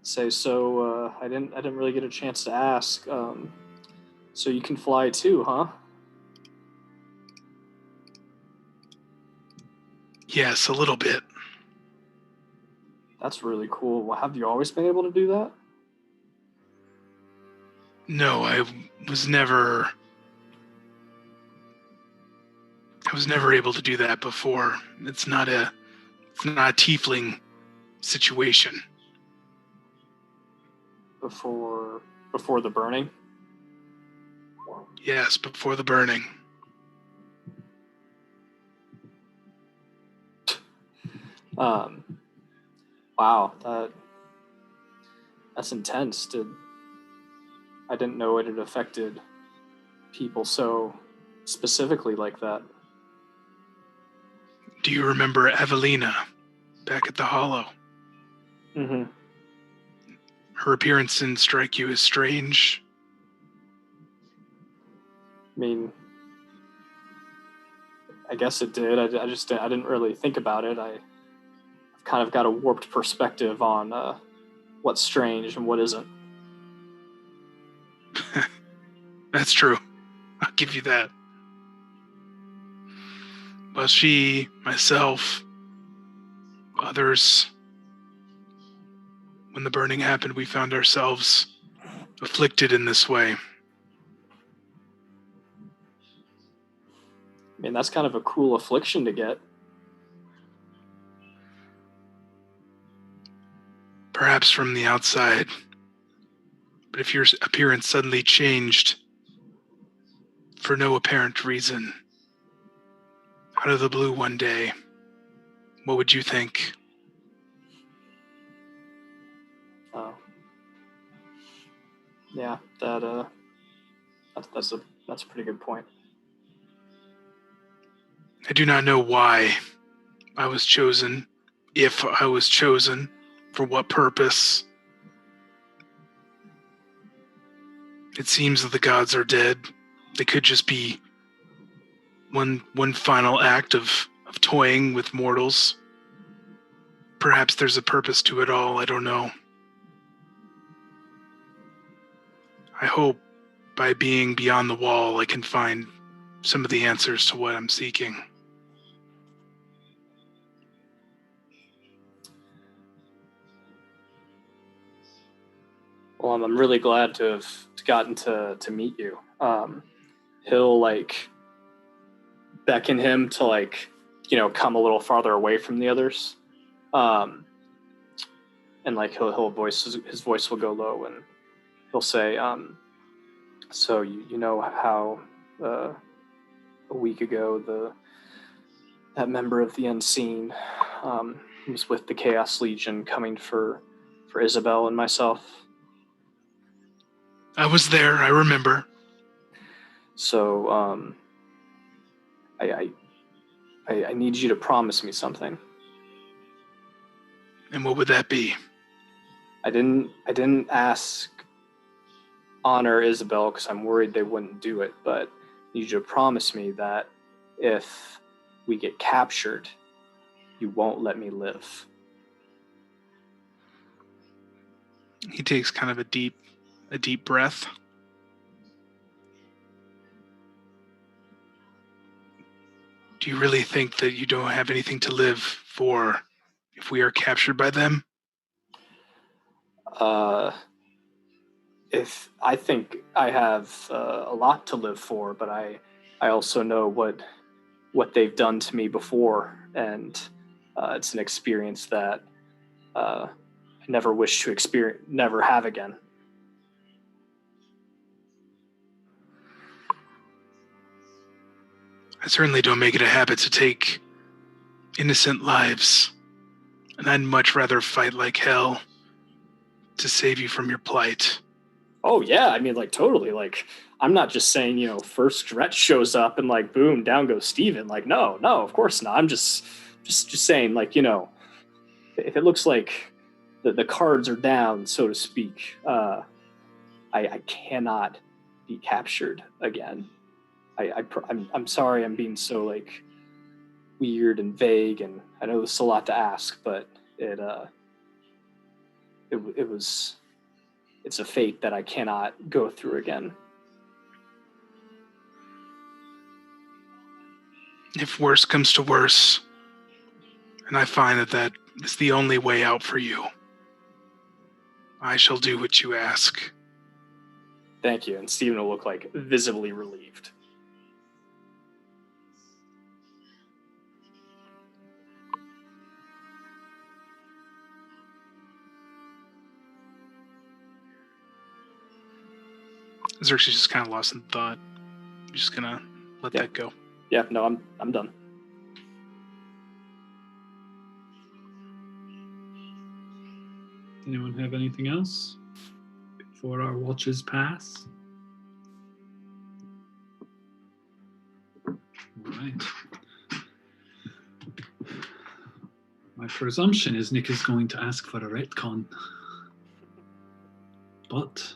Say, so I didn't really get a chance to ask. So you can fly too, huh? Yes, a little bit. That's really cool. Well, have you always been able to do that? No, I was never able to do that before. It's not a tiefling situation. Before the burning? Yes, before the burning. Wow, that's intense. I didn't know it had affected people so specifically like that. Do you remember Evelina back at the Hollow? Mm-hmm. Her appearance didn't strike you as strange? I mean, I guess it did. I didn't really think about it. I've kind of got a warped perspective on what's strange and what isn't. That's true. I'll give you that. Well, she, myself, others, when the burning happened, we found ourselves afflicted in this way. I mean, that's kind of a cool affliction to get. Perhaps from the outside. But if your appearance suddenly changed for no apparent reason, out of the blue one day, what would you think? Oh. Yeah, that's a pretty good point. I do not know why I was chosen, if I was chosen, for what purpose. It seems that the gods are dead. They could just be one final act of toying with mortals. Perhaps there's a purpose to it all, I don't know. I hope by being beyond the wall, I can find some of the answers to what I'm seeking. Well, I'm really glad to have gotten to meet you. He'll like beckon him to like, come a little farther away from the others. And like he'll his voice will go low and he'll say, so you know how a week ago that member of the Unseen was with the Chaos Legion coming for Isabel and myself. I was there, I remember. So I need you to promise me something. And what would that be? I didn't ask Honor or Isabel because I'm worried they wouldn't do it, but I need you to promise me that if we get captured, you won't let me live. He takes kind of a deep breath. Do you really think that you don't have anything to live for if we are captured by them? If I think I have a lot to live for, but I also know what they've done to me before, and it's an experience that I never wish to never have again. I certainly don't make it a habit to take innocent lives, and I'd much rather fight like hell to save you from your plight. Oh yeah, I mean, like totally. Like I'm not just saying, first Stretch shows up and like boom, down goes Steven. Like no, of course not. I'm just saying, like if it looks like the cards are down, so to speak, I cannot be captured again. I'm sorry I'm being so like weird and vague, and I know this is a lot to ask, but it's a fate that I cannot go through again. If worse comes to worse, and I find that is the only way out for you, I shall do what you ask. Thank you. And Steven will look like visibly relieved. Xerxes just kind of lost in thought. I'm just gonna let that go. Yeah, no, I'm done. Anyone have anything else before our watches pass? All right. My presumption is Nick is going to ask for a retcon. But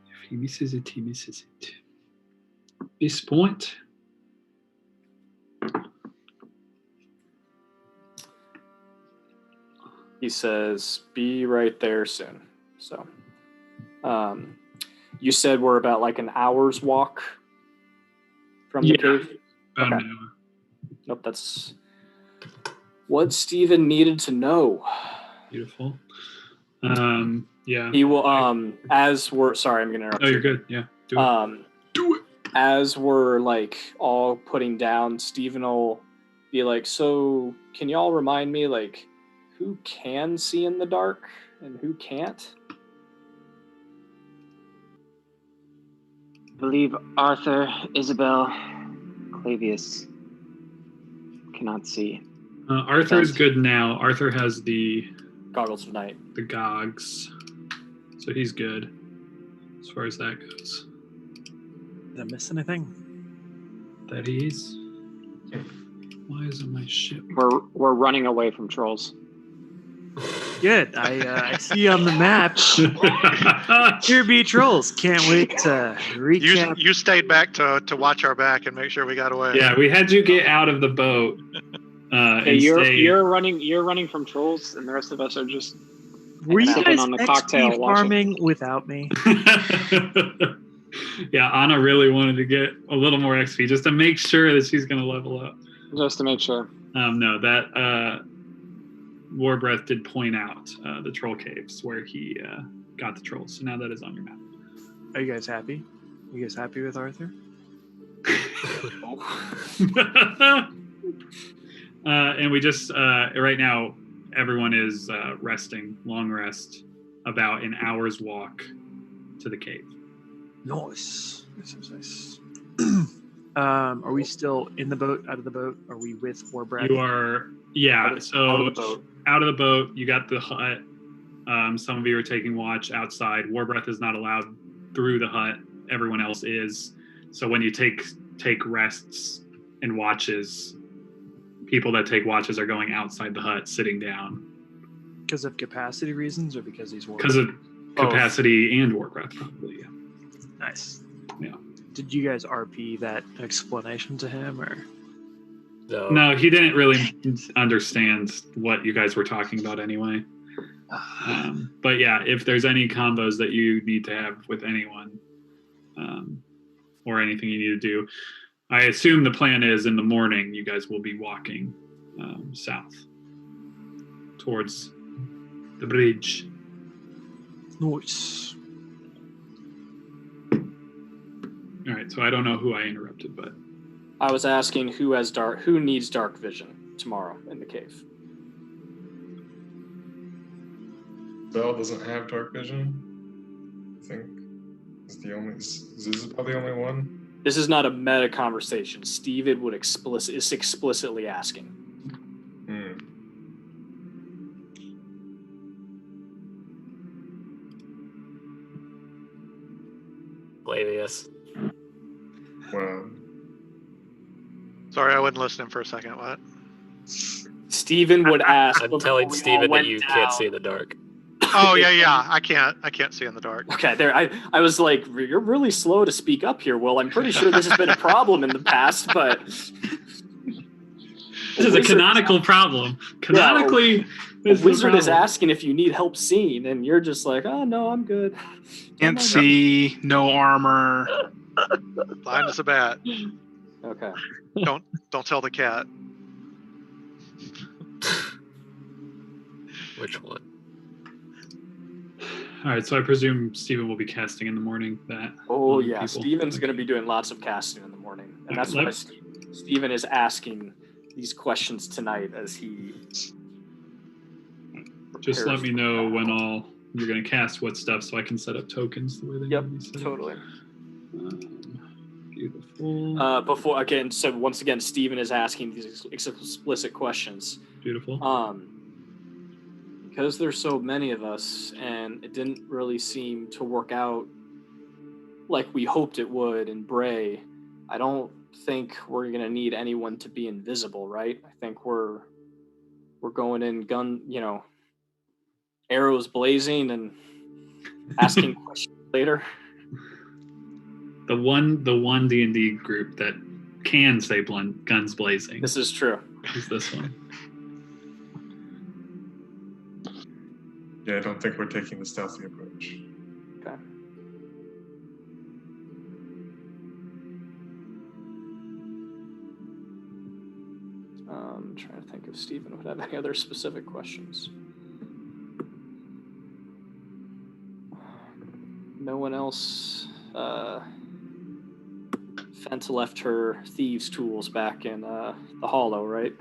if he misses it, he misses it. At this point, he says, be right there soon. So, you said we're about like an hour's walk from the cave? About Okay. an hour. Nope, that's what Steven needed to know. Beautiful. Yeah. He will, as we're, sorry, I'm going to interrupt Oh, you. you're good. Yeah. Do it. Do it. As we're like all putting down, Steven will be like, so can y'all remind me, like, who can see in the dark and who can't? I believe Arthur, Isabel, Clavius cannot see. Arthur is good now. Arthur has the Goggles of night. gogs, so he's good as far as that goes. Did I miss anything? That he is. Why isn't my ship? We're running away from trolls. Good. I see on the map. Here be trolls. Can't wait to recap. You stayed back to watch our back and make sure we got away. Yeah, we had you get out of the boat. Okay, And you're stay. running from trolls, and the rest of us are just Were you sipping guys on the XP cocktail, watching. farming without me? Yeah, Anna really wanted to get a little more XP just to make sure that she's going to level up. Just to make sure. No, that Warbreath did point out the troll caves where he got the trolls. So now that is on your map. Are you guys happy? You guys happy with Arthur? And we just right now everyone is resting, long rest, about an hour's walk to the cave. Nice. Nice. Are we still in the boat? Out of the boat? Are we with Warbreath? You are, yeah. So out of the boat. out of the boat, you got the hut. Some of you are taking watch outside. Warbreath is not allowed through the hut. Everyone else is. So when you take rests and watches, people that take watches are going outside the hut, sitting down. Because of capacity reasons, or because he's Warbreath? Because of capacity and Warbreath, probably. Yeah. Nice. Yeah. Did you guys RP that explanation to him, or? No, he didn't really understand what you guys were talking about anyway. But yeah, if there's any combos that you need to have with anyone, or anything you need to do, I assume the plan is in the morning you guys will be walking south towards the bridge. Nice. All right, so I don't know who I interrupted, but I was asking who needs dark vision tomorrow in the cave. Bell doesn't have dark vision. I think this is probably the only one. This is not a meta conversation. Steven would is explicitly asking. Flavius. Well, Sorry, I wasn't listening for a second. What? Steven would ask. I'm before telling we all Steven that went you down. can't see in the dark. Oh yeah. I can't see in the dark. Okay, there. I was like, you're really slow to speak up here, Will. I'm pretty sure this has been a problem in the past, but this is a canonical problem. Canonically, the wizard is asking if you need help seeing, and you're just like, oh no, I'm good. Can't see, no armor. Blind as a bat. Okay. Don't tell the cat. Which one? All right, so I presume Steven will be casting in the morning. That. Oh yeah, people. Steven's going to be doing lots of casting in the morning, and that's why Steven is asking these questions tonight as he. Just let me know when all you're going to cast what stuff, so I can set up tokens the way they Yep, need to be set up. totally. Beautiful. Before again, so once again, Steven is asking these explicit questions. Beautiful. Because there's so many of us, and it didn't really seem to work out like we hoped it would in Bray. I don't think we're gonna need anyone to be invisible, right? I think we're going in arrows blazing and asking questions later. The one D&D group that can say guns blazing. This is true. Is this one. yeah, I don't think we're taking the stealthy approach. Okay. I'm trying to think if Steven would have any other specific questions. No one else. Fent left her thieves' tools back in the hollow, right?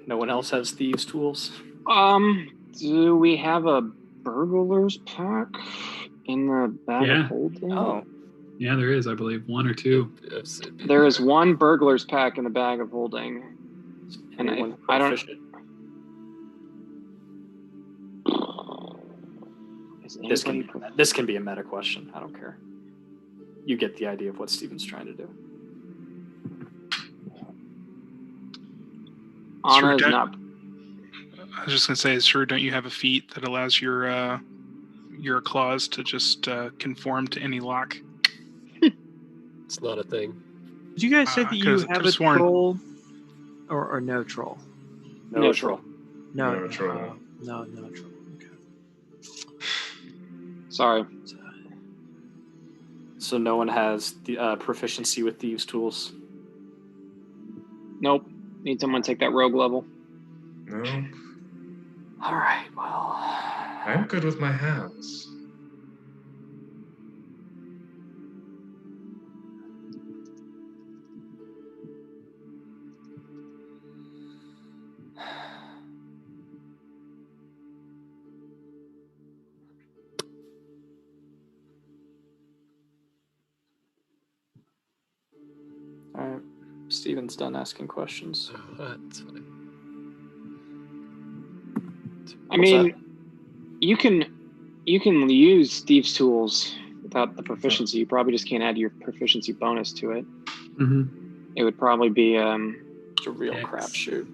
No one else has thieves' tools? Do we have a burglar's pack in the bag of holding? Oh. Yeah, there is, I believe, one or two. There is one burglar's pack in the bag of holding. And I don't. This can be a meta question. I don't care. You get the idea of what Steven's trying to do. Anna is not. I was just gonna say, sure, don't you have a feat that allows your claws to just conform to any lock? It's not a thing. Did you guys say that you have a sworn. troll, or no troll? No troll. No. No troll. No trouble. Okay. Sorry. So no one has the proficiency with thieves' tools. Nope. Need someone to take that rogue level. No, All right. Well, I'm good with my hands. all right. Steven's done asking questions. That's fine. I What's mean, you can use thieves' tools without the proficiency. You probably just can't add your proficiency bonus to it. Mm-hmm. It would probably be It's a real Dex. crapshoot.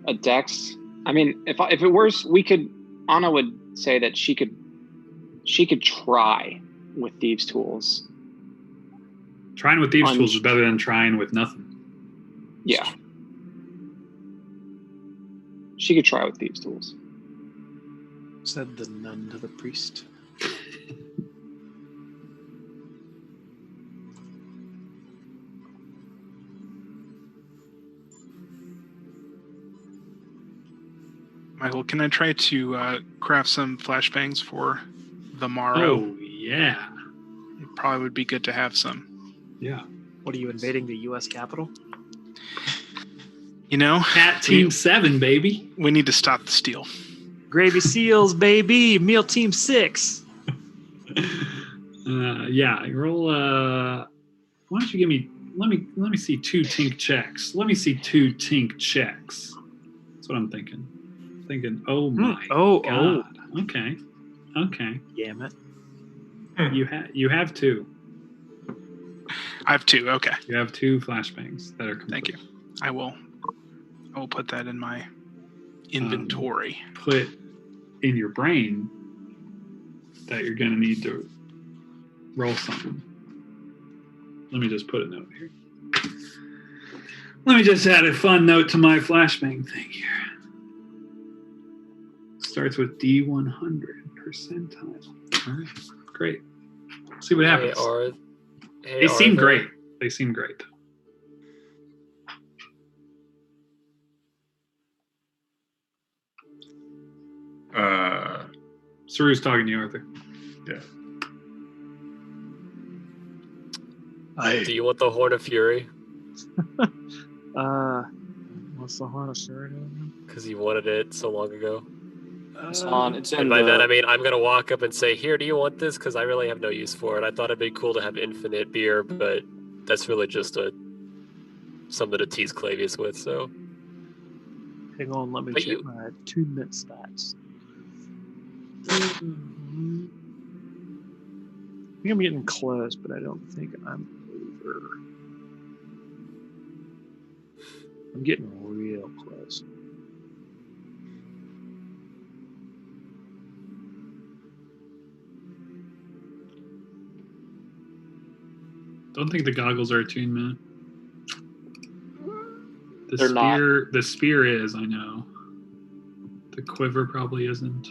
a dex. I mean, if it worse, Anna would say that she could try with thieves' tools. Trying with thieves' On- tools is better than trying with nothing. Yeah. She could try with thieves' tools. Said the nun to the priest. Michael, can I try to craft some flashbangs for the morrow? Oh yeah, It probably would be good to have some. yeah. What are you invading the U.S. Capitol? You know, Cat Team 7, baby. we need to stop the steal. Gravy Seals, baby. Meal Team 6. Yeah. Roll. Why don't you give me? Let me see 2 tink checks. Let me see 2 tink checks. That's what I'm thinking. Oh my god. Okay. Damn it. You have 2. I have 2. Okay, You have 2 flashbangs that are complete. thank you. I will put that in my inventory. Put in your brain that you're gonna need to roll something. Let me just put a note here. Let me just add a fun note to my flashbang thing here. Starts with D100 percentile. All right, great. See what happens. They seem great. They seem great. Saru's talking to you, Arthur. Yeah. Do you want the Horn of Fury? What's the Horn of Fury? Because you wanted it so long ago. It's on. It's in And by the. that I mean I'm gonna walk up and say, "Here, do you want this?" Because I really have no use for it. I thought it'd be cool to have infinite beer, but that's really just something to tease Clavius with. So Hang on, let me But check you- my attunement stats. I think I'm getting close, but I don't think I'm over. I'm getting real close. Don't think the goggles are attunement. They're not. The spear is, I know. The quiver probably isn't.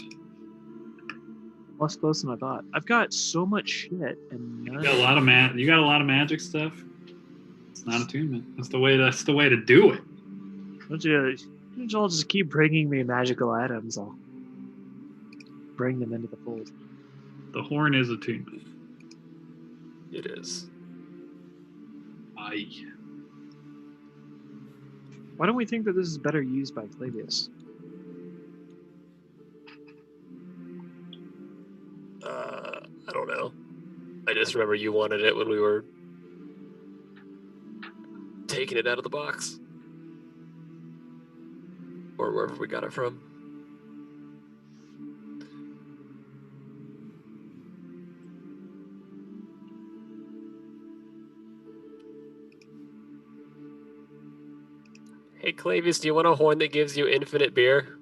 Less close than I thought. I've got so much shit and You none. got a lot of you got a lot of magic stuff. It's not attunement. That's the way to do it. Don't you all just keep bringing me magical items? I'll bring them into the fold. The horn is attunement. it is. Aye. Why don't we think that this is better used by Clavius? I don't know. I just remember you wanted it when we were taking it out of the box. Or wherever we got it from. Hey Clavius, do you want a horn that gives you infinite beer?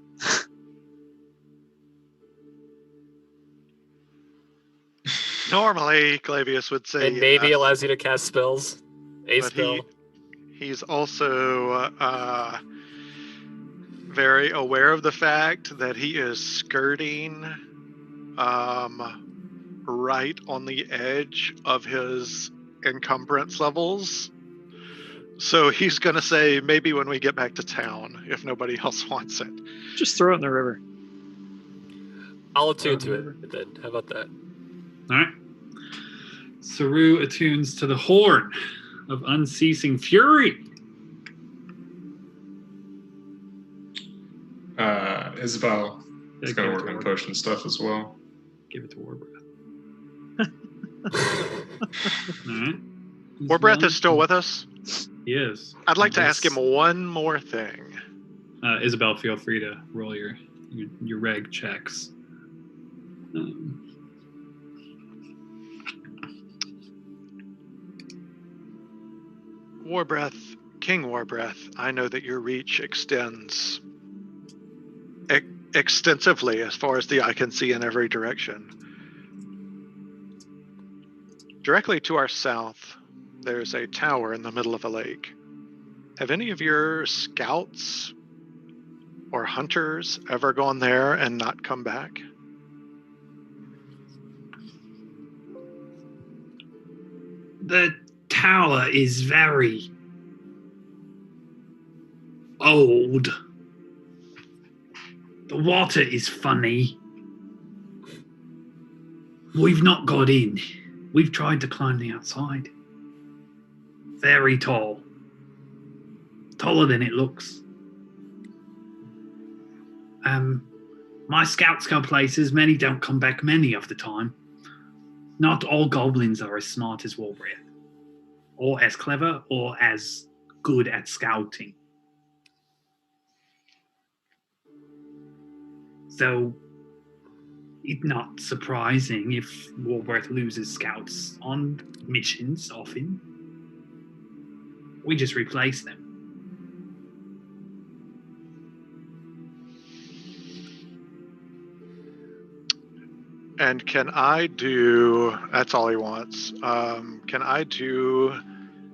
Normally, Clavius would say And maybe yes, allows you to cast spells? A but spell? he's also very aware of the fact that he is skirting right on the edge of his encumbrance levels. So he's going to say, maybe when we get back to town, if nobody else wants it. Just throw it in the river. I'll attune to it then. How about that? All right. Saru attunes to the horn of unceasing fury. Isabel is Yeah, going give to it work on Warbreath. potion stuff as well. Give it to Warbreath. All right. Warbreath is still with us. He is. I'd like to Yes. ask him one more thing. Isabel, feel free to roll your reg checks. Warbreath, King Warbreath, I know that your reach extends extensively as far as the eye can see in every direction. Directly to our south, there's a tower in the middle of a lake. Have any of your scouts or hunters ever gone there and not come back? The tower is very old. The water is funny. We've not got in. We've tried to climb the outside. Very tall. Taller than it looks. My scouts go places, many don't come back many of the time. Not all goblins are as smart as Warbreath, or as clever, or as good at scouting. So, it's not surprising if Warbreath loses scouts on missions often. We just replace them. And can I do, that's all he wants. Can I do,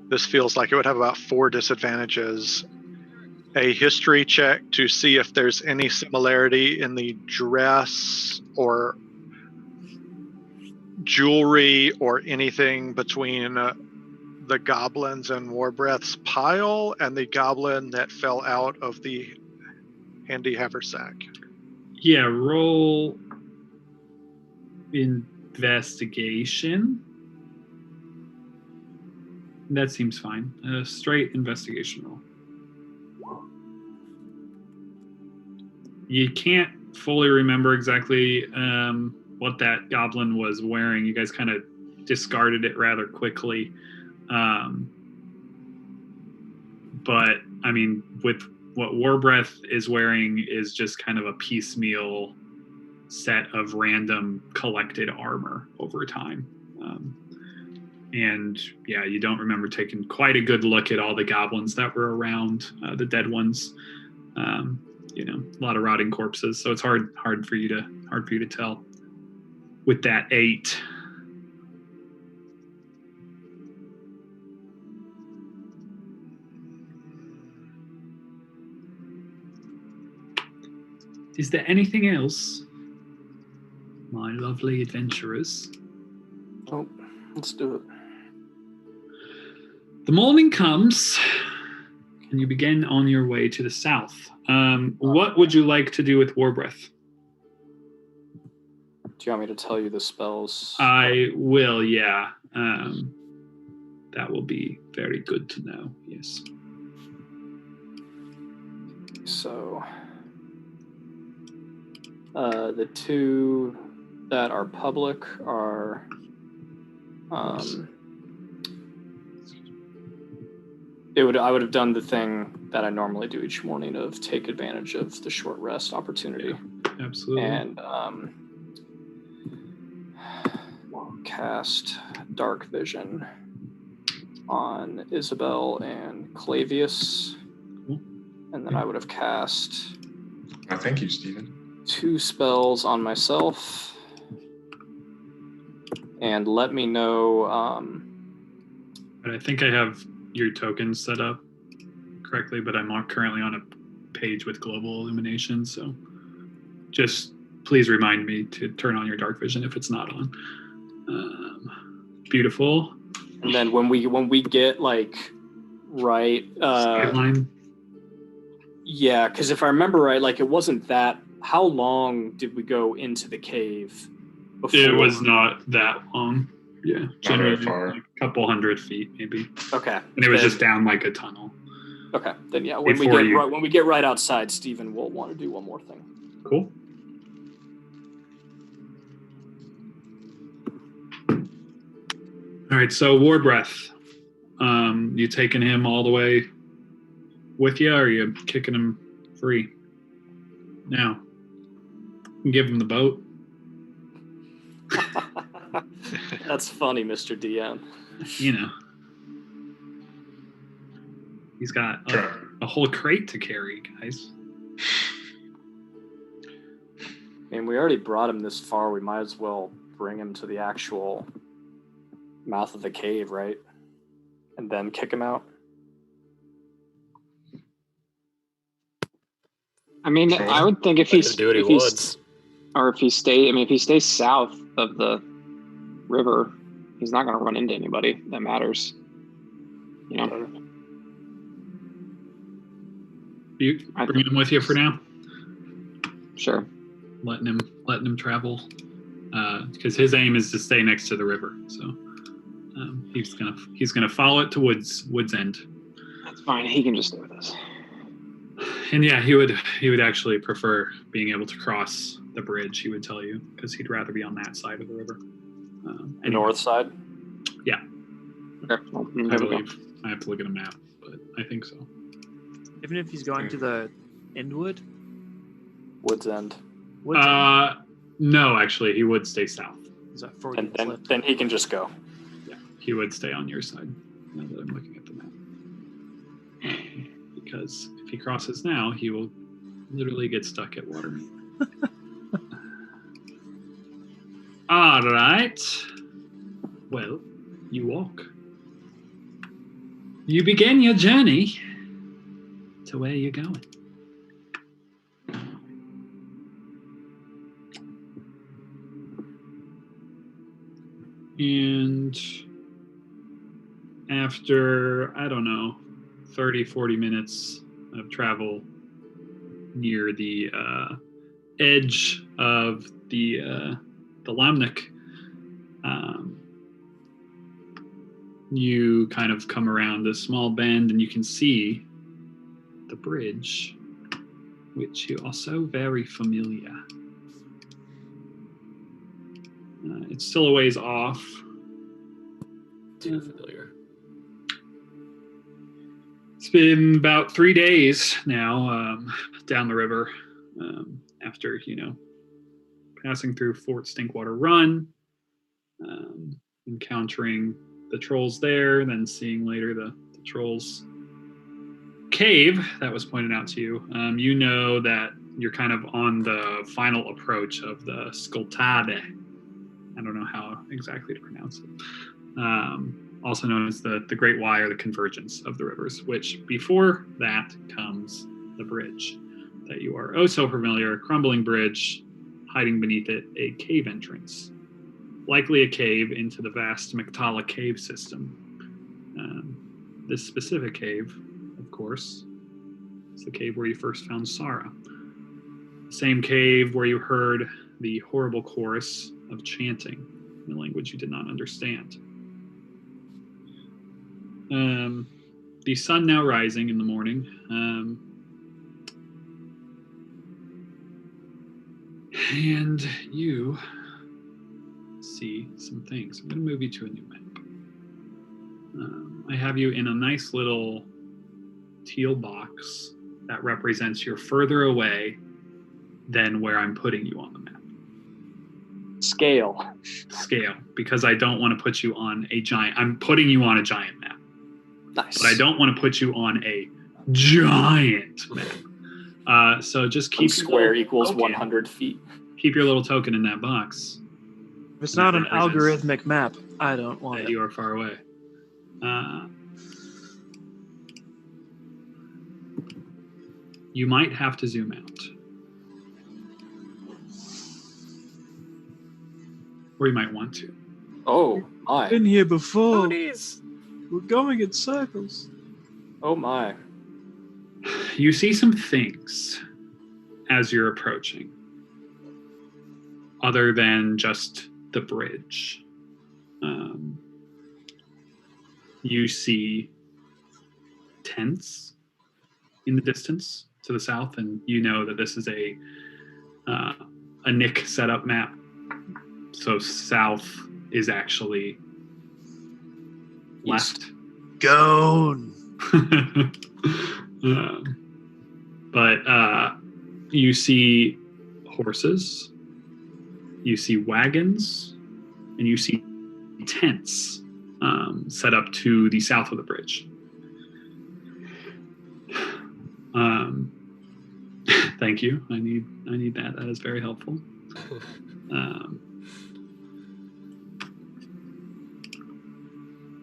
this feels like it would have about 4 disadvantages, a history check to see if there's any similarity in the dress or jewelry or anything between the goblins and Warbreath's pile and the goblin that fell out of the handy haversack. Yeah, roll investigation. That seems fine. A straight investigation roll. You can't fully remember exactly what that goblin was wearing. You guys kind of discarded it rather quickly. But, I mean, with what Warbreath is wearing is just kind of a piecemeal set of random collected armor over time. And yeah, you don't remember taking quite a good look at all the goblins that were around, the dead ones. You know, a lot of rotting corpses, so it's hard for you to tell. With that 8. Is there anything else, my lovely adventurers? Oh, let's do it. The morning comes, and you begin on your way to the south. What would you like to do with Warbreath? Do you want me to tell you the spells? I will, yeah. That will be very good to know, yes. So, the 2 that are public are I would have done the thing that I normally do each morning of take advantage of the short rest opportunity. Yeah, absolutely. And cast Dark Vision on Isabel and Clavius. Cool. And then I would have cast Thank you, Stephen. 2 spells on myself. And let me know. But I think I have your tokens set up correctly, but I'm not currently on a page with global illumination. So just please remind me to turn on your dark vision if it's not on. Beautiful. And then when we get like right, Sightline. yeah, because if I remember right, like it wasn't that. How long did we go into the cave? Before? It was not that long. Yeah, Not generally very far. like a couple 100 feet maybe, Okay. and it was then- just down like a tunnel. Okay, then yeah, when Before we get right outside, Stephen will want to do one more thing. Cool. All right, so War Breath. You taking him all the way with you, or are you kicking him free? Now, you can give him the boat. That's funny, Mr. DM. You know, he's got a whole crate to carry, guys. I mean, we already brought him this far. We might as well bring him to the actual mouth of the cave, right? And then kick him out. I mean, Sure. I would think if Let he's him do what he wants. if he stays, I mean, if he stays south of the river, he's not going to run into anybody that matters. You know, You bring him with you for now. sure. Letting him travel, because his aim is to stay next to the river. So he's gonna follow it to Woods End. That's fine. He can just stay with us. And yeah, he would actually prefer being able to cross the bridge. He would tell you because he'd rather be on that side of the river. The north side? Okay. Well, I there we go. believe. I have to look at a map, but I think so. Even if he's going to the Endwood? Woods End. Woods End? No, actually, he would stay south. Is that 40 And minutes left? then he can just go. Yeah, he would stay on your side. Now that I'm looking at the map, because if he crosses now, he will literally get stuck at Watermeet. All right. Well, you walk. You begin your journey to where you're going. And after, I don't know, 30, 40 minutes of travel near the edge of the Lamnik, you kind of come around a small bend and you can see the bridge, which you are so very familiar. It's still a ways off. Too familiar. It's been about 3 days now down the river after, passing through Fort Stinkwater Run, encountering the trolls there, then seeing later the trolls cave that was pointed out to you. You know that you're kind of on the final approach of the Skoltade. I don't know how exactly to pronounce it. Also known as the Great Y, or the convergence of the rivers, which before that comes the bridge that you are oh so familiar, a crumbling bridge, hiding beneath it a cave entrance, likely a cave into the vast Mactala cave system. This specific cave, of course, is the cave where you first found Sara. The same cave where you heard the horrible chorus of chanting in a language you did not understand. The sun now rising in the morning. And you see some things. I'm going to move you to a new map. I have you in a nice little teal box that represents you're further away than where I'm putting you on the map. Scale. Scale, because I don't want to put you on a giant. I'm putting you on a giant map, Nice. but I don't want to put you on a giant map. So just keep One square your little equals token. 100 feet. Keep your little token in that box If it's not an represents algorithmic map, I don't want that it. you are far away. you might have to zoom out. Or you might want to. Oh my. Been here before. Ponies. We're going in circles. Oh my. You see some things as you're approaching, other than just the bridge. You see tents in the distance to the south, and you know that this is a Nick setup map. So south is actually left. Gone. But you see horses, you see wagons, and you see tents set up to the south of the bridge. Thank you. I need that. That is very helpful.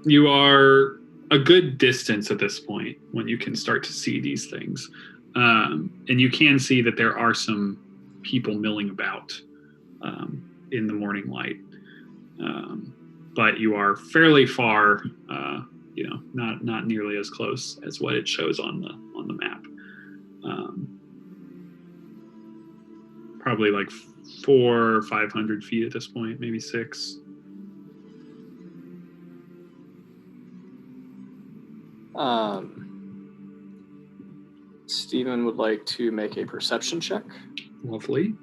You are a good distance at this point when you can start to see these things. And you can see that there are some people milling about in the morning light. But you are fairly far, not nearly as close as what it shows on the map. Probably like 400 or 500 feet at this point, maybe 6. Stephen would like to make a perception check. Lovely.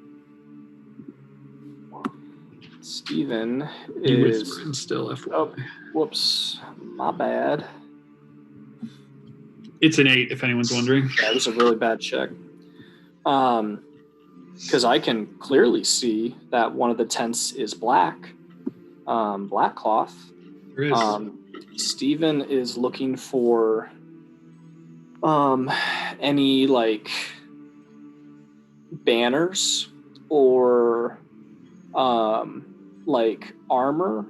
Stephen You is. whispering still, FYI. Oh, whoops. My bad. It's an 8, if anyone's wondering. That was a really bad check. Because I can clearly see that one of the tents is black. Black cloth. There is. Stephen is looking for any like banners or like armor.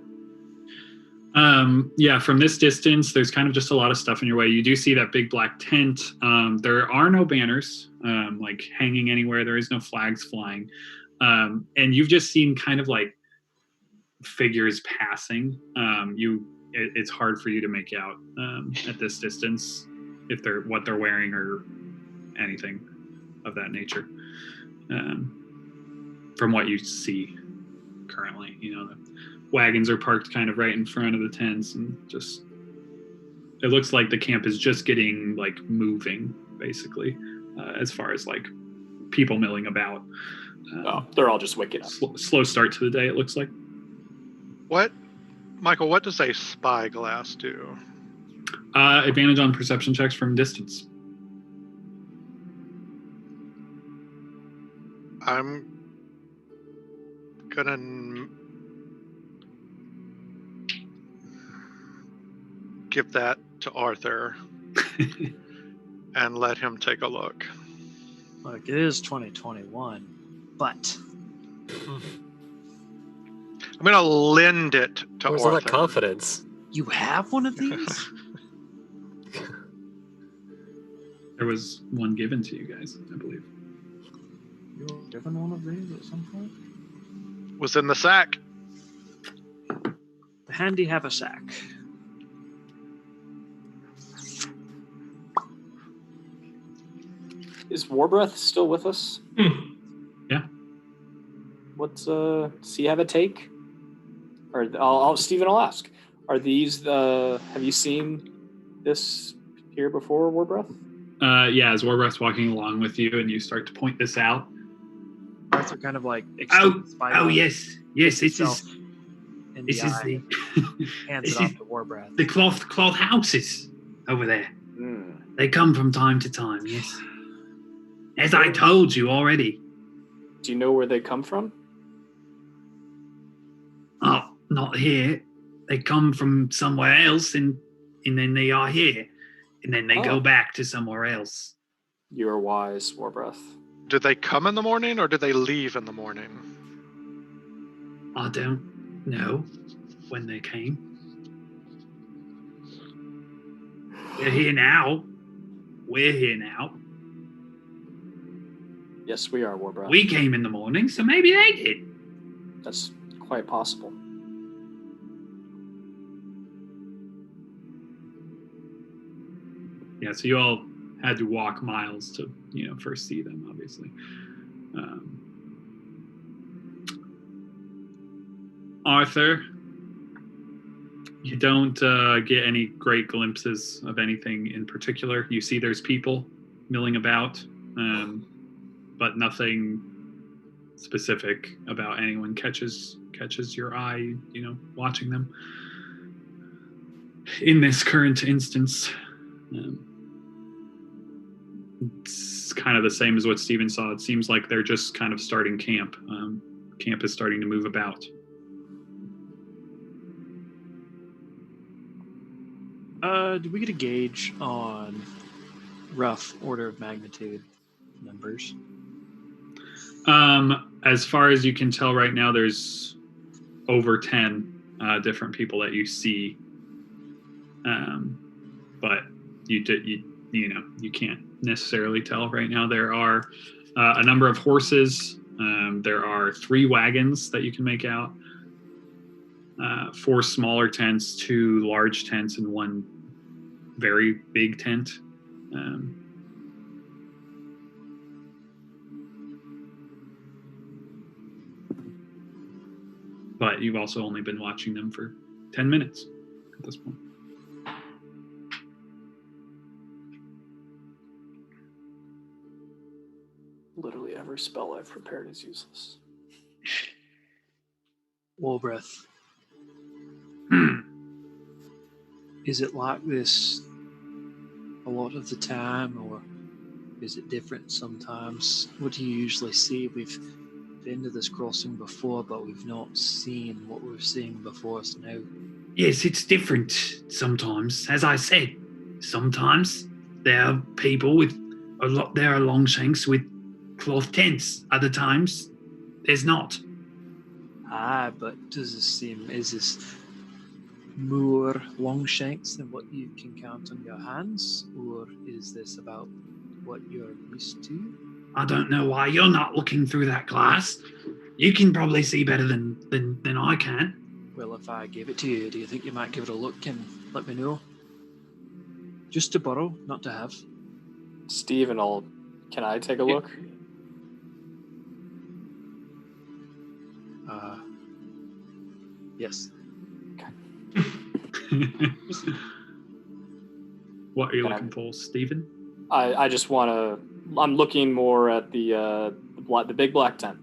Yeah, from this distance, there's kind of just a lot of stuff in your way. You do see that big black tent. There are no banners like hanging anywhere. There is no flags flying. And you've just seen kind of like figures passing. It's hard for you to make out at this distance if they're what they're wearing or anything of that nature. From what you see currently, the wagons are parked kind of right in front of the tents, and just it looks like the camp is just getting like moving basically, as far as like people milling about. They're all just waking up. Slow start to the day, it looks like. Michael, what does a spyglass do? Advantage on perception checks from distance. I'm gonna give that to Arthur and let him take a look. Look, it is 2021, but I'm gonna lend it to Where's all Arthur. that confidence? you have one of these? There was one given to you guys, I believe. You were given one of these at some point? Was in the sack. The handy haversack. Is Warbreath still with us? Yeah. What's does he have a take? Or Stephen, I'll ask. Are these have you seen this here before, Warbreath? Yeah, as Warbreath's walking along with you and you start to point this out. Arthur kind of like Yes, this is in this the is eye, the hands this it off is to Warbreath. the cloth houses over there. They come from time to time, yes. As I told you already. Do you know where they come from? Oh, not here. They come from somewhere else and then they are here. And then they go back to somewhere else. You are wise, Warbreath. Did they come in the morning or did they leave in the morning? I don't know when they came. They're here now. We're here now. Yes, we are, Warbreath. We came in the morning, so maybe they did. That's quite possible. Yeah, so you all had to walk miles to, first see them, obviously. Arthur, you don't get any great glimpses of anything in particular. You see there's people milling about, but nothing specific about anyone catches your eye, watching them. In this current instance, it's kind of the same as what Steven saw. It seems like they're just kind of starting camp. Camp is starting to move about. Did we get a gauge on rough order of magnitude numbers? As far as you can tell right now, there's over 10 different people that you see. But you can't necessarily tell right now. There are a number of horses. There are 3 wagons that you can make out. 4 smaller tents, 2 large tents, and 1 very big tent. But you've also only been watching them for 10 minutes at this point. Literally every spell I've prepared is useless. Warbreath. Is it like this a lot of the time, or is it different sometimes? What do you usually see? We've been to this crossing before, but we've not seen what we're seeing before us now. Yes, it's different sometimes. As I said, sometimes there are people there are Longshanks with cloth tents. Other times, there's not. But is this more Longshanks than what you can count on your hands, or is this about what you're used to? I don't know why you're not looking through that glass. You can probably see better than I can. Well, if I gave it to you, do you think you might give it a look and let me know? Just to borrow, not to have. Steven, can I take a look? Yes. What are you looking for, Steven? I just want to. I'm looking more at the big black tent.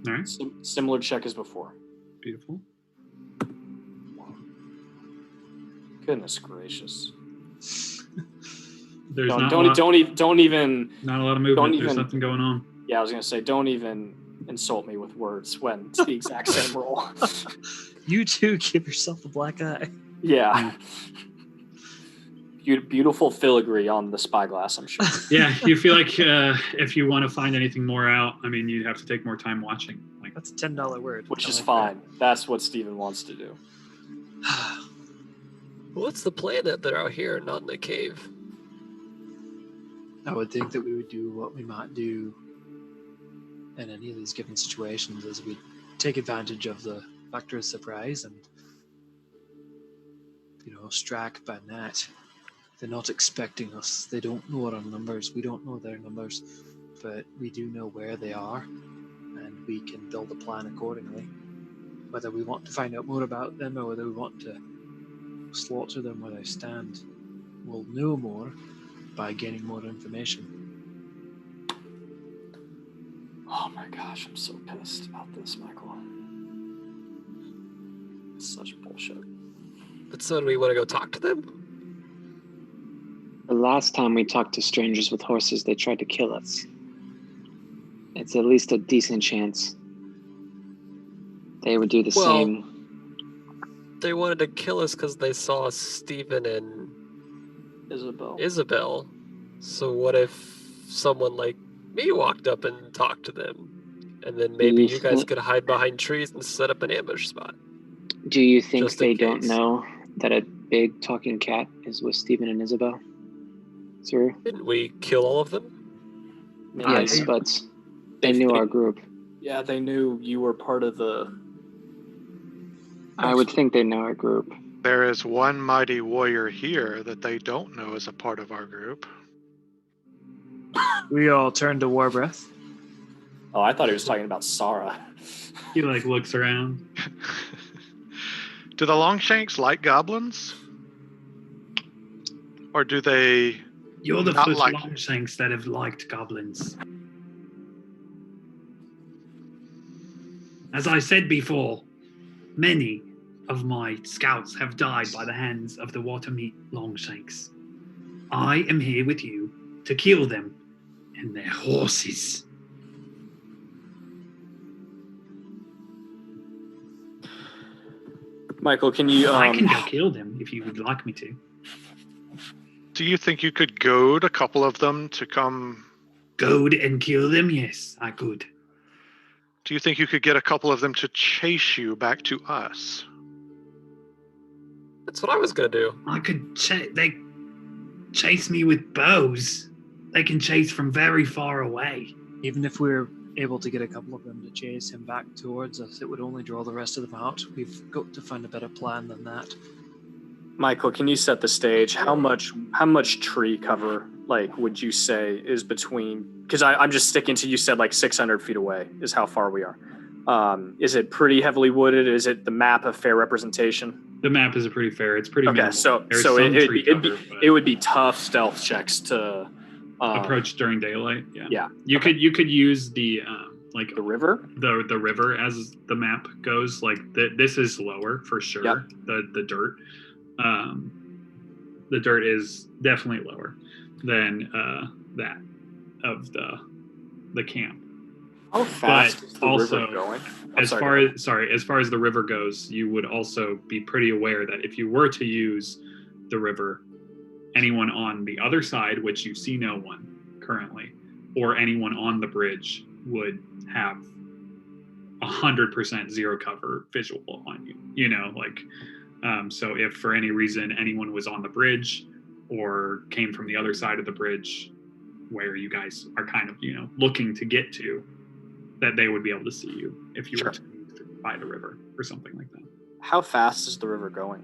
All right. Similar check as before. Beautiful. Goodness gracious. There's don't even. Not a lot of movement. There's nothing going on. Yeah, I was gonna say, don't even insult me with words when it's the exact same roll. You too, give yourself a black eye. Yeah. Beautiful filigree on the spyglass, I'm sure. Yeah, you feel like if you want to find anything more out, I mean, you'd have to take more time watching. Like, that's a $10 word. Which is fine. That's what Steven wants to do. What's the plan that they're out here, not in the cave? I would think that we would do what we might do in any of these given situations, is we take advantage of the factor of surprise and, strike by night. They're not expecting us. They don't know our numbers. We don't know their numbers, but we do know where they are, and we can build a plan accordingly. Whether we want to find out more about them or whether we want to slaughter them where they stand, we'll know more by getting more information. Oh my gosh, I'm so pissed about this, Michael. It's such bullshit. But so do we want to go talk to them? The last time we talked to strangers with horses, they tried to kill us. It's at least a decent chance they would do the same. They wanted to kill us because they saw Steven and Isabel. So what if someone like me walked up and talked to them? And then maybe you guys could hide behind trees and set up an ambush spot. Do you think they don't know that a big talking cat is with Steven and Isabel? Sir? Didn't we kill all of them? Yes, but they knew our group. Yeah, they knew you were part of the. I would think they know our group. There is one mighty warrior here that they don't know is a part of our group. We all turn to Warbreath. Oh, I thought he was talking about Sarah. He like looks around. Do the Longshanks like goblins? Or do they You're the not first like Longshanks that have liked goblins. As I said before, many of my scouts have died by the hands of the Watermeet Longshanks. I am here with you to kill them and their horses. Michael, can you? I can go kill them if you would like me to. Do you think you could goad a couple of them to come? Goad and kill them? Yes, I could. Do you think you could get a couple of them to chase you back to us? That's what I was gonna do. I could they chase me with bows. They can chase from very far away. Even if we're able to get a couple of them to chase him back towards us, it would only draw the rest of them out. We've got to find a better plan than that. Michael, can you set the stage? How much tree cover, like, would you say is between? Because I'm just sticking to, you said like 600 feet away is how far we are. Is it pretty heavily wooded? Is it the map a fair representation? The map is pretty fair. It's pretty Okay, minimal. so There's so some it tree cover, but it would be tough stealth checks to approach during daylight. Yeah. Yeah. You could use the like the river. the river as the map goes. Like this is lower for sure. Yep. The dirt. The dirt is definitely lower than that of the camp. How fast But is the also, river going? As far as the river goes, you would also be pretty aware that if you were to use the river, anyone on the other side, which you see no one currently, or anyone on the bridge would have 100% zero cover visual on you. You know, like, so if for any reason anyone was on the bridge or came from the other side of the bridge where you guys are kind of, you know, looking to get to, that they would be able to see you if you were to move by the river or something like that. How fast is the river going?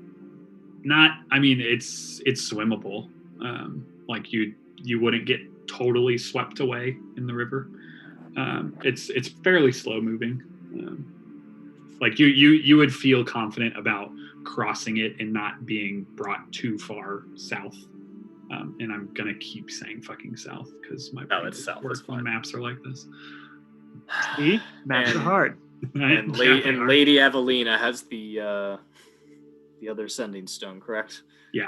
I mean, it's swimmable. Like you wouldn't get totally swept away in the river. It's fairly slow moving. Like you would feel confident about crossing it and not being brought too far south. And I'm gonna keep saying fucking south because my it's south, work it's fine. on maps are like this. See? Maps are hard. And Lady Evelina has the other sending stone, correct? Yeah.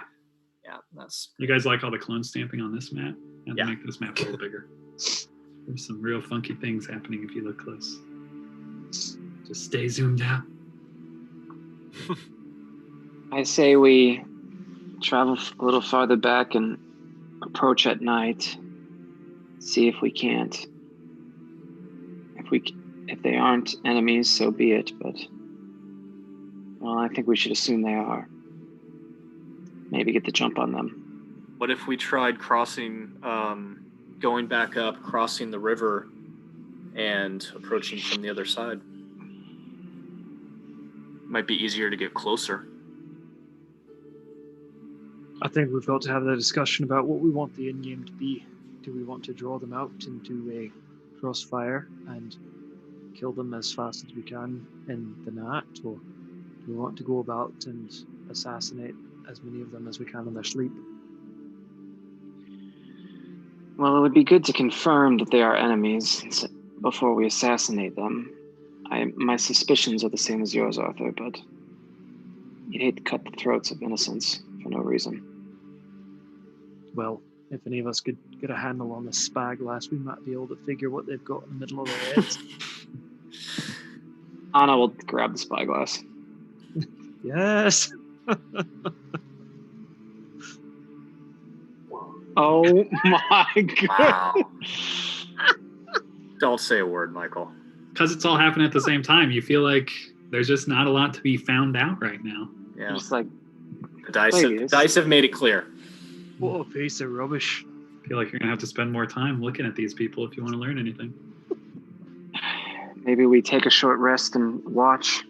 Yeah, that's. You guys like all the clone stamping on this map? And Yeah. make this map a little bigger. There's some real funky things happening if you look close. Just stay zoomed out. I say we travel a little farther back and approach at night. See if we can't. If they aren't enemies, so be it. But well, I think we should assume they are. Maybe get the jump on them. What if we tried crossing, going back up, crossing the river, and approaching from the other side? Might be easier to get closer. I think we've got to have the discussion about what we want the in-game to be. Do we want to draw them out into a crossfire and kill them as fast as we can in the night, or do we want to go about and assassinate as many of them as we can in their sleep? Well, it would be good to confirm that they are enemies before we assassinate them. My suspicions are the same as yours, Arthur, but you'd hate to cut the throats of innocents for no reason. Well, if any of us could get a handle on the spyglass, we might be able to figure what they've got in the middle of their heads. Anna will grab the spyglass. Yes! Oh my god! Wow. Don't say a word, Michael. Because it's all happening at the same time, you feel like there's just not a lot to be found out right now. Yeah. I'm just like, The dice have made it clear. What a piece of rubbish. feel like you're gonna have to spend more time looking at these people if you want to learn anything. Maybe we take a short rest and watch.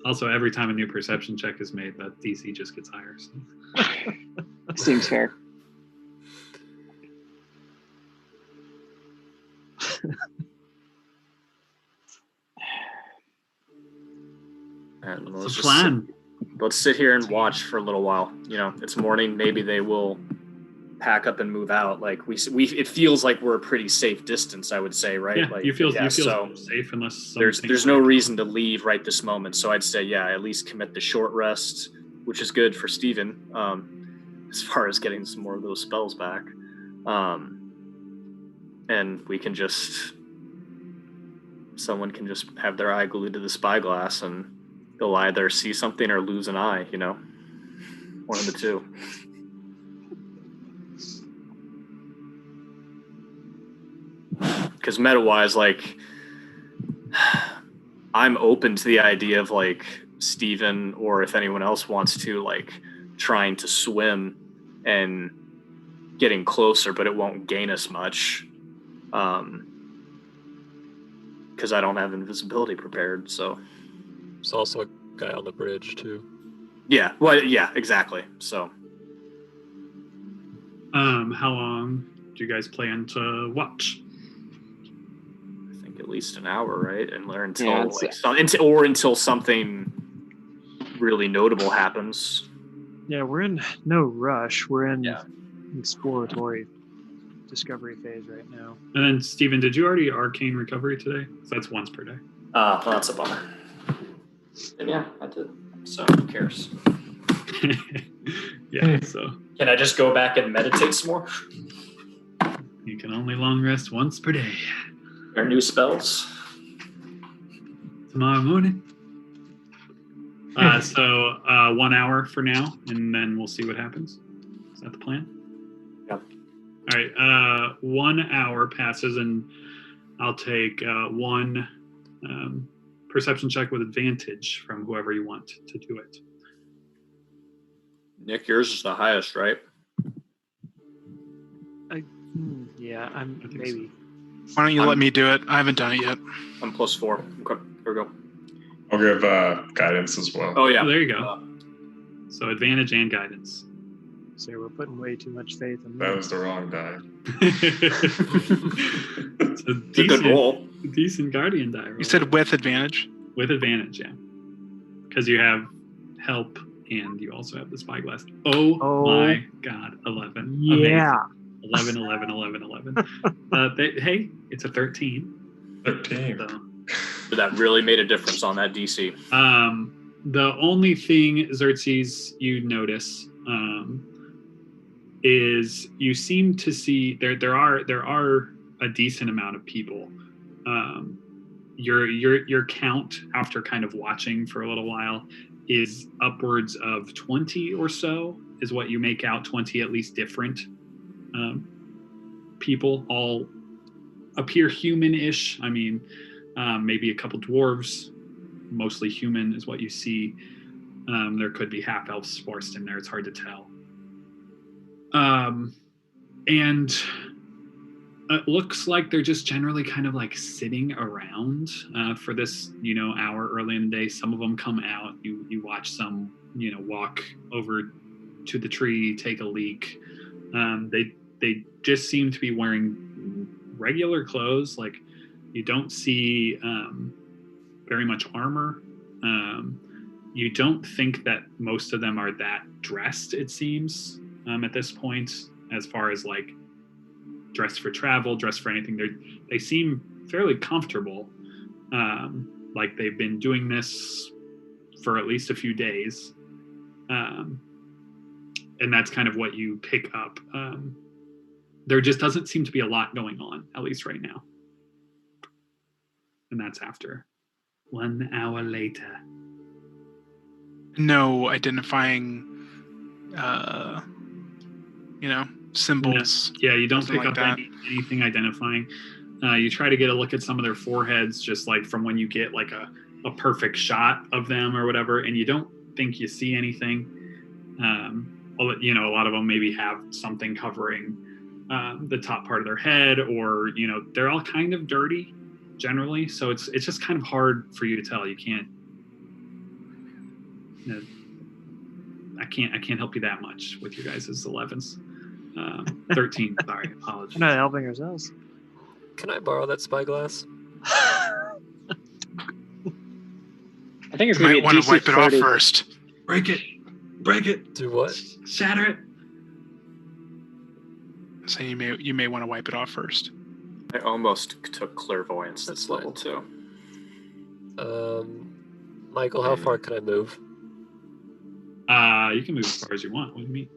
Also, every time a new perception check is made, that DC just gets higher. So. Seems fair. And It's a plan. Let's sit here and watch for a little while. You know, it's morning. Maybe they will pack up and move out. Like it feels like we're a pretty safe distance, I would say, right? Yeah, like, you feel so safe unless there's no reason to leave right this moment. So I'd say, yeah, at least commit the short rest, which is good for Steven, as far as getting some more of those spells back. And we can someone can just have their eye glued to the spyglass and they'll either see something or lose an eye, you know, one of the two. Because meta-wise, like, I'm open to the idea of, like, Steven, or if anyone else wants to, like, trying to swim and getting closer, but it won't gain us much. Because I don't have invisibility prepared, so. There's also a guy on the bridge, too. Yeah, well, yeah, exactly, so. How long do you guys plan to watch? At least an hour, right? And learn until Yeah, until something really notable happens. Yeah, we're in no rush. We're in Yeah. exploratory discovery phase right now. And then, Steven, did you already arcane recovery today? So that's once per day. Well, that's a bummer. And yeah, I did. So who cares? Yeah, so Can I just go back and meditate some more? you can only long rest once per day. Or new spells? Tomorrow morning. So 1 hour for now, and then we'll see what happens. Is that the plan? Yep. All right. 1 hour passes, and I'll take one perception check with advantage from whoever you want to do it. Nick, yours is the highest, right? Yeah, I'm I think maybe. Why don't you let me do it? I haven't done it yet. I'm +4. Okay, here we go. I'll give guidance as well. Oh yeah. Oh, there you go. So advantage and guidance. So we're putting way too much faith in That me. was the wrong die. It's a It's a good roll. decent guardian die roll. You said with advantage? With advantage, yeah. Because you have help and you also have the spyglass. Oh my god, 11. Yeah. Amazing. 11. Hey, it's a 13. 13. So, But that really made a difference on that DC. the only thing, Xerxes, you notice is you seem to see there are a decent amount of people. Your count after kind of watching for a little while is upwards of 20 or so is what you make out. 20 at least different people, all appear human-ish. I mean, maybe a couple dwarves, mostly human is what you see. There could be half elves spliced in there. It's hard to tell. And it looks like they're just generally kind of like sitting around for this, hour early in the day. Some of them come out. You watch some, walk over to the tree, take a leak. They just seem to be wearing regular clothes. Like you don't see very much armor. You don't think that most of them are that dressed, it seems, at this point, as far as like dressed for travel, dressed for anything. They seem fairly comfortable. Like they've been doing this for at least a few days. And that's kind of what you pick up. There just doesn't seem to be a lot going on, at least right now. And that's after 1 hour later. No identifying, symbols. Yeah, you don't Something pick like up that. anything identifying. You try to get a look at some of their foreheads, just like from when you get like a perfect shot of them or whatever, and you don't think you see anything. A lot of them maybe have something covering the top part of their head, or they're all kind of dirty generally. So it's just kind of hard for you to tell. You can't. I can't help you that much with your guys' 11s. 13. Sorry, apologies. We're not helping ourselves. Can I borrow that spyglass? I think it's You going to might be a want to wipe DC it off 30. first. Break it, Do what? shatter it. So you may want to wipe it off first. I almost took clairvoyance That's this level fine. too. Michael, how far can I move? You can move as far as you want. What do you mean?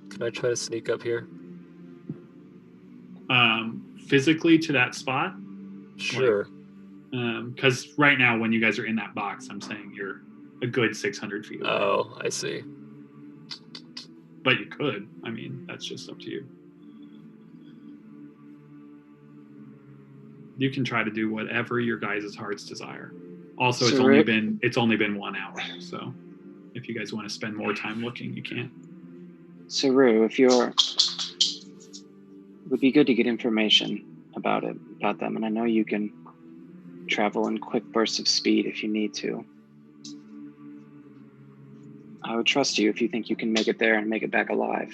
Can I try to sneak up here? Physically to that spot? Sure. Because right now, when you guys are in that box, I'm saying you're a good 600 feet away. Oh, I see. But you could. I mean, that's just up to you. You can try to do whatever your guys' hearts desire. Also, it's So only Rick- been 1 hour, so if you guys want to spend more time looking, you can. Saru, it would be good to get information about them, and I know you can travel in quick bursts of speed if you need to. I would trust you if you think you can make it there and make it back alive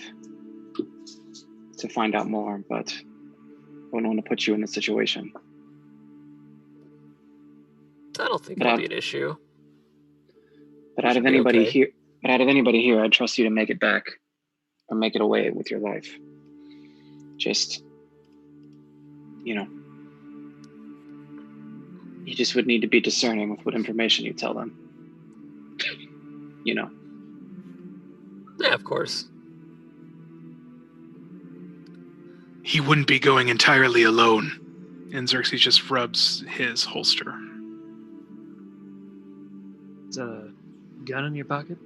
to find out more, but I wouldn't want to put you in this situation. I don't think But that'd be an issue. But You out should of be anybody okay. here, I'd trust you to make it back or make it away with your life. Just, you just would need to be discerning with what information you tell them. Yeah, of course. He wouldn't be going entirely alone. And Xerxes just rubs his holster. Is that a gun in your pocket?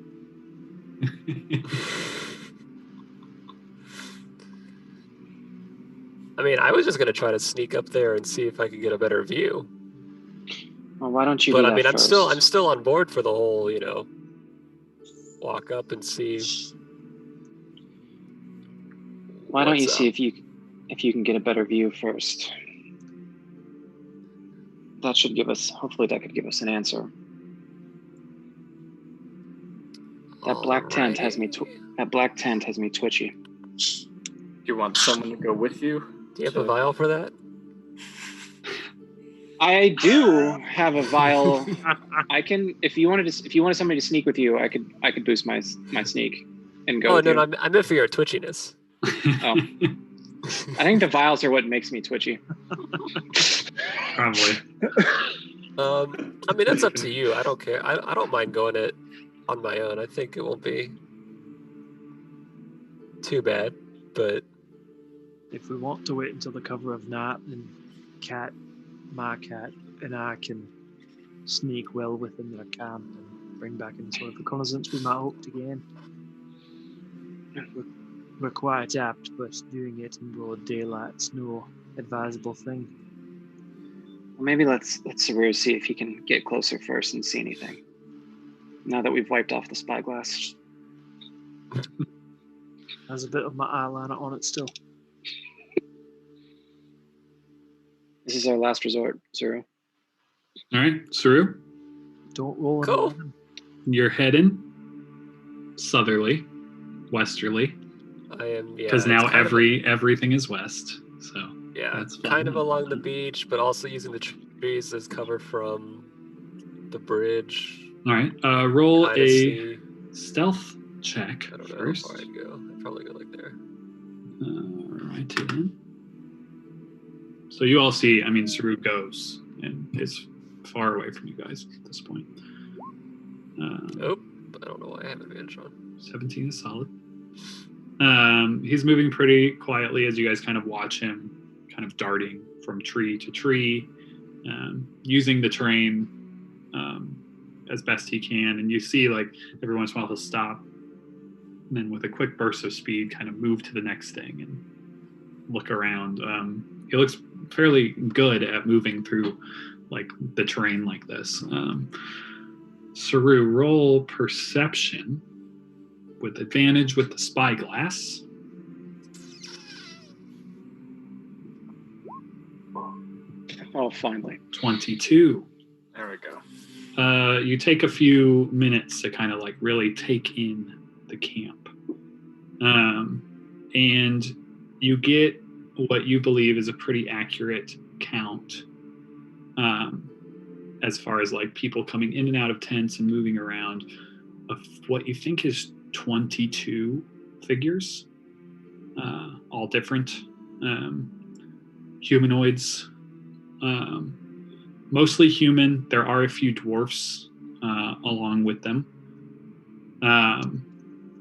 I mean, I was just gonna try to sneak up there and see if I could get a better view. Well, why don't you But do I that mean, first? I'm still on board for the whole, walk up and see. Why don't you what's see up. if you can get a better view first? Hopefully that could give us an answer. That black tent has me twitchy. You want someone to go with you? Do you have a vial for that? I do have a vial. I can, if you wanted somebody to sneak with you, I could boost my sneak and go. Oh with no, you. no, I meant for your twitchiness. Oh. I think the vials are what makes me twitchy. Probably. I mean, that's up to you. I don't care. I don't mind going it on my own. I think it won't be too bad. But If we want to wait until the cover of Nat and my cat, and I can sneak well within their camp and bring back any sort of reconnaissance we might hope to gain. We're quite apt, but doing it in broad daylight's no advisable thing. Well, maybe let's Saru see if he can get closer first and see anything. Now that we've wiped off the spyglass. Has a bit of my eyeliner on it still. This is our last resort, Saru. All right, Saru, Don't roll an Cool. 11. you're heading southerly, westerly, I am, yeah. because it's now kind of everything is west. So yeah, that's fun. kind of along the beach, but also using the trees as cover from the bridge. all right, roll Kinda a see. stealth check I don't know first. how far I'd go. I'd probably go like there. Right then. So you all see, I mean, Saru goes and is far away from you guys at this point. Nope. I don't know why I have advantage on. 17 is solid. He's moving pretty quietly as you guys kind of watch him kind of darting from tree to tree, using the terrain as best he can. And you see, like, every once in a while he'll stop and then with a quick burst of speed kind of move to the next thing and look around. He looks fairly good at moving through like the terrain like this. Saru, roll perception with advantage with the spyglass. Oh, finally. 22. There we go. You take a few minutes to kind of like really take in the camp. And you get what you believe is a pretty accurate count as far as like people coming in and out of tents and moving around of what you think is 22 figures, all different humanoids, mostly human. There are a few dwarfs along with them.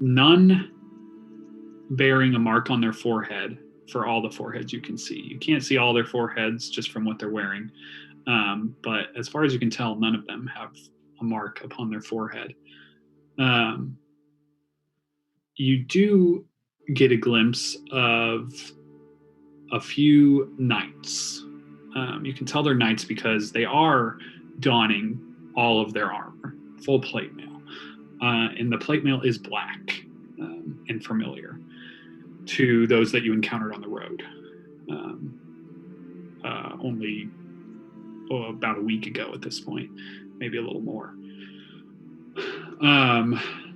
None bearing a mark on their forehead for all the foreheads you can see. You can't see all their foreheads just from what they're wearing. But as far as you can tell, none of them have a mark upon their forehead. You do get a glimpse of a few knights. You can tell they're knights because they are donning all of their armor, full plate mail. And the plate mail is black and familiar to those that you encountered on the road only about a week ago at this point, maybe a little more.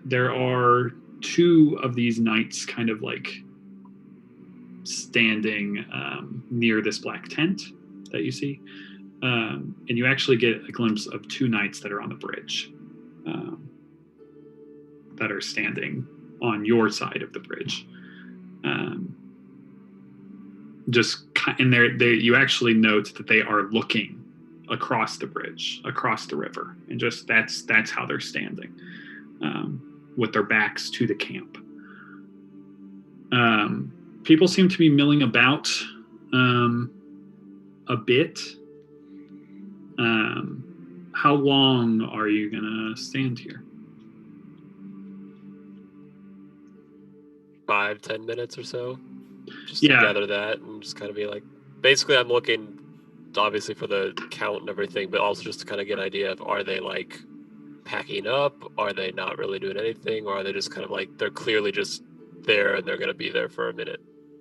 There are two of these knights kind of like standing near this black tent that you see. And you actually get a glimpse of two knights that are on the bridge that are standing on your side of the bridge. You actually note that they are looking across the bridge, across the river, and just that's how they're standing, with their backs to the camp. People seem to be milling about a bit. How long are you gonna stand here? 5-10 minutes or so, just Yeah. to gather that and just kind of be like, basically I'm looking obviously for the count and everything, but also just to kind of get an idea of, are they like packing up, are they not really doing anything, or are they just kind of like they're clearly just there and they're going to be there for a minute?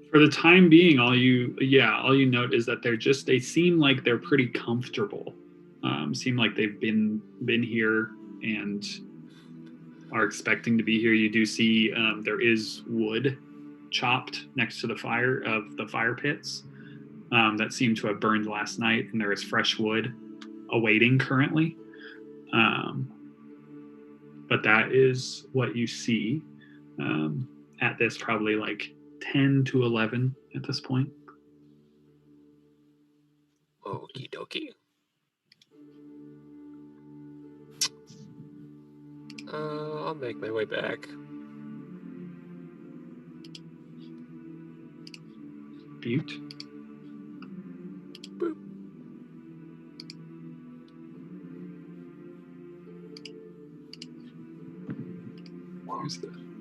For the time being, all you note is that they seem like they're pretty comfortable. Seem like they've been here and are expecting to be here. You do see there is wood chopped next to the fire pits that seem to have burned last night, and there is fresh wood awaiting currently. But that is what you see at this probably like 10 to 11 at this point. Okie dokie. I'll make my way back. Butte. Boop.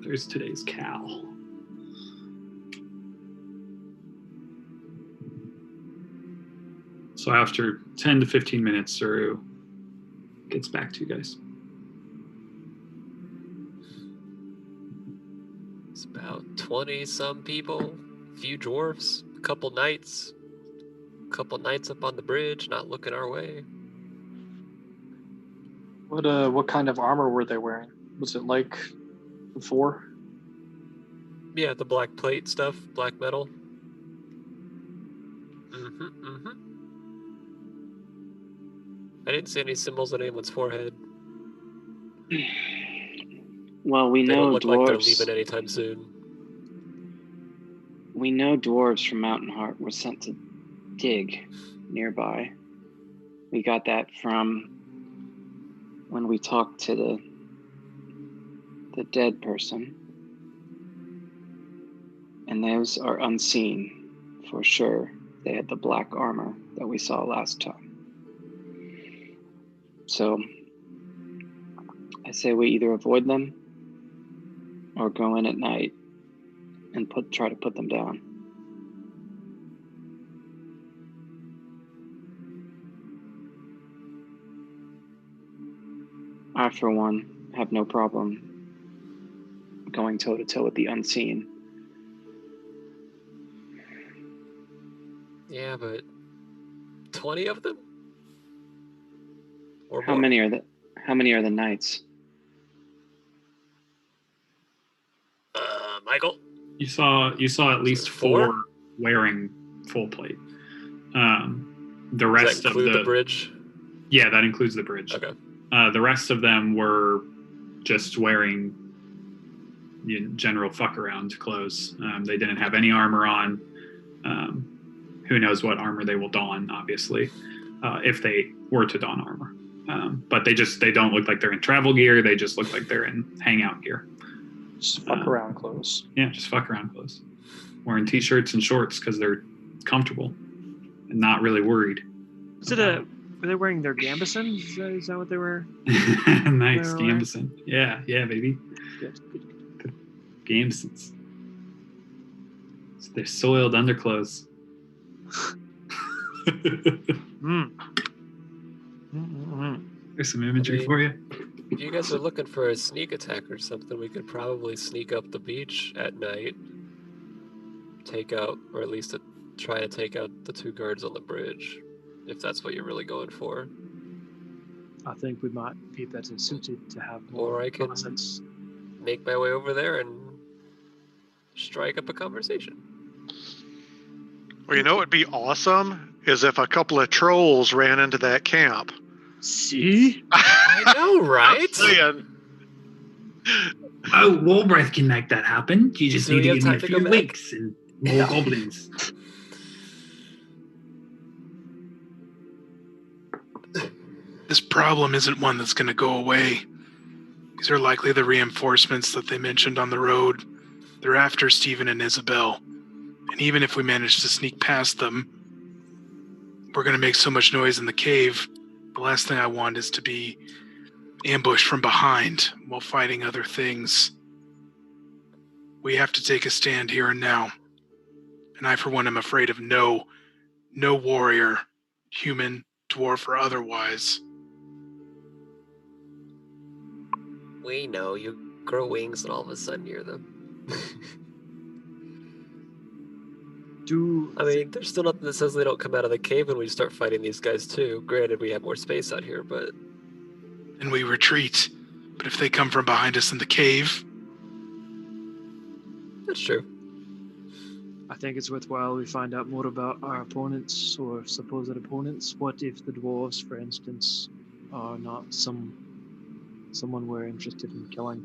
There's today's Cal. So after 10 to 15 minutes, Saru gets back to you guys. It's about 20 some people, a few dwarfs, a couple knights up on the bridge, not looking our way. What kind of armor were they wearing? Was it like before? Yeah, the black plate stuff, black metal. I didn't see any symbols on anyone's forehead. Well, we They know don't look like they're dwarves. leaving anytime soon. We know dwarves from Mountain Heart were sent to dig nearby. We got that from when we talked to the dead person. And those are unseen for sure. They had the black armor that we saw last time. So I say we either avoid them or go in at night and try to put them down. I, for one, have no problem going toe-to-toe with the unseen. Yeah, but 20 of them? Or How more? many are the knights? Michael? You saw at least Four? four wearing full plate. The Does rest that of include the bridge? Yeah, that includes the bridge. Okay. The rest of them were just wearing general fuck around clothes. They didn't have any armor on. Who knows what armor they will don, obviously, if they were to don armor. But they don't look like they're in travel gear. They just look like they're in hangout gear. Just fuck around clothes. Yeah, just fuck around clothes. Wearing t-shirts and shorts because they're comfortable and not really worried. Were they wearing their gambesons? Is that what they were? Nice, They were Gambeson. Yeah, baby. Good. Gambesons. They're soiled underclothes. There's some imagery for you. If you guys are looking for a sneak attack or something, we could probably sneak up the beach at night, take out, or at least try to take out the 2 guards on the bridge, if that's what you're really going for. I think we might be better suited to have more Or I can reconnaissance. make my way over there and strike up a conversation. Well, you know what would be awesome is if a couple of trolls ran into that camp. See? I know, right? Saying, Oh, Warbreath can make that happen. You just So need you to have give me a time to few go back? winks and more goblins. This problem isn't one that's going to go away. These are likely the reinforcements that they mentioned on the road. They're after Stephen and Isabel. And even if we manage to sneak past them, we're going to make so much noise in the cave. The last thing I want is to be ambushed from behind while fighting other things. We have to take a stand here and now. And I, for one, am afraid of no warrior, human, dwarf, or otherwise. We know you grow wings and all of a sudden you're them. I mean, there's still nothing that says they don't come out of the cave when we start fighting these guys too. Granted, we have more space out here, but... And we retreat. But if they come from behind us in the cave... That's true. I think it's worthwhile we find out more about our opponents or supposed opponents. What if the dwarves, for instance, are not someone we're interested in killing?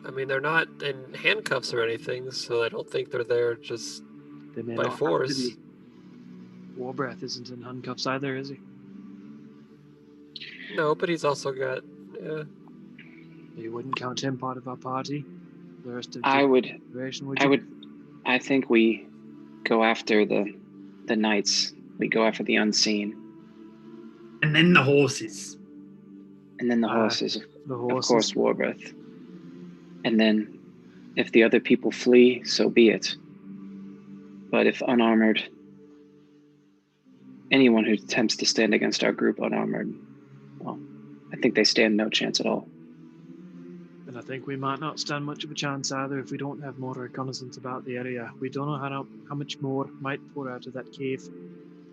I mean, they're not in handcuffs or anything, so I don't think they're there just They may by not have to force. be. Warbreath isn't in handcuffs either, is he? No, but he's also got... Yeah. You wouldn't count him part of our party? The rest of I the would. duration, would you? I think we go after the knights. We go after the unseen, And then the horses. and then the horses. The Of horses. course, Warbreath. And then, if the other people flee, so be it. But if unarmored, anyone who attempts to stand against our group unarmored, well, I think they stand no chance at all. And I think we might not stand much of a chance either if we don't have more reconnaissance about the area. We don't know how much more might pour out of that cave.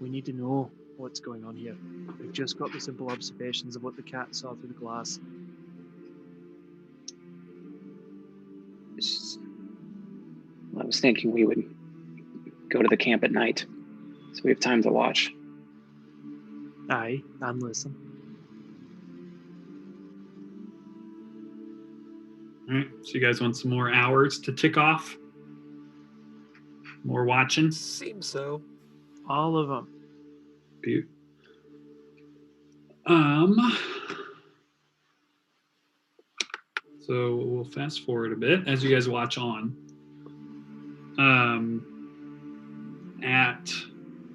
We need to know what's going on here. We've just got the simple observations of what the cat saw through the glass. Well, I was thinking we would go to the camp at night, so we have time to watch. Aye, and listen. All right, so you guys want some more hours to tick off? More watching? Seems so. All of them. Beaut. So we'll fast forward a bit as you guys watch on. At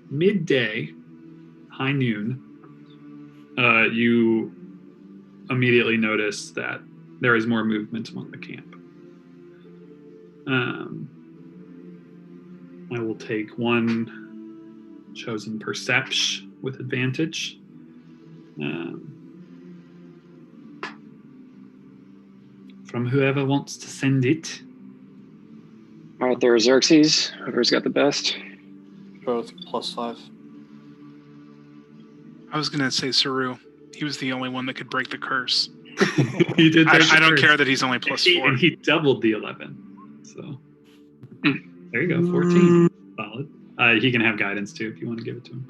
midday, high noon, you immediately notice that there is more movement among the camp. I will take one chosen perception with advantage. From whoever wants to send it. Arthur or Xerxes, whoever's got the best. both +5. I was gonna say Saru. He was the only one that could break the curse. He did. I don't care that he's only +4. And he doubled the 11. So there you go, 14. Solid. He can have guidance too if you want to give it to him.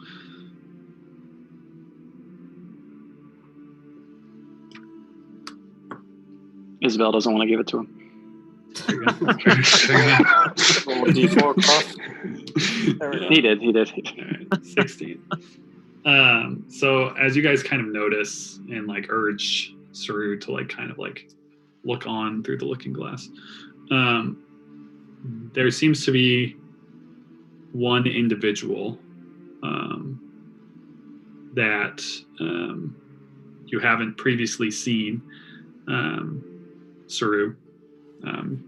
Isabel doesn't want to give it to him. There you go. Roll a D4 off. He did. All right, 16. So as you guys kind of notice and like urge Saru to like kind of like look on through the looking glass, there seems to be one individual that you haven't previously seen. Saru,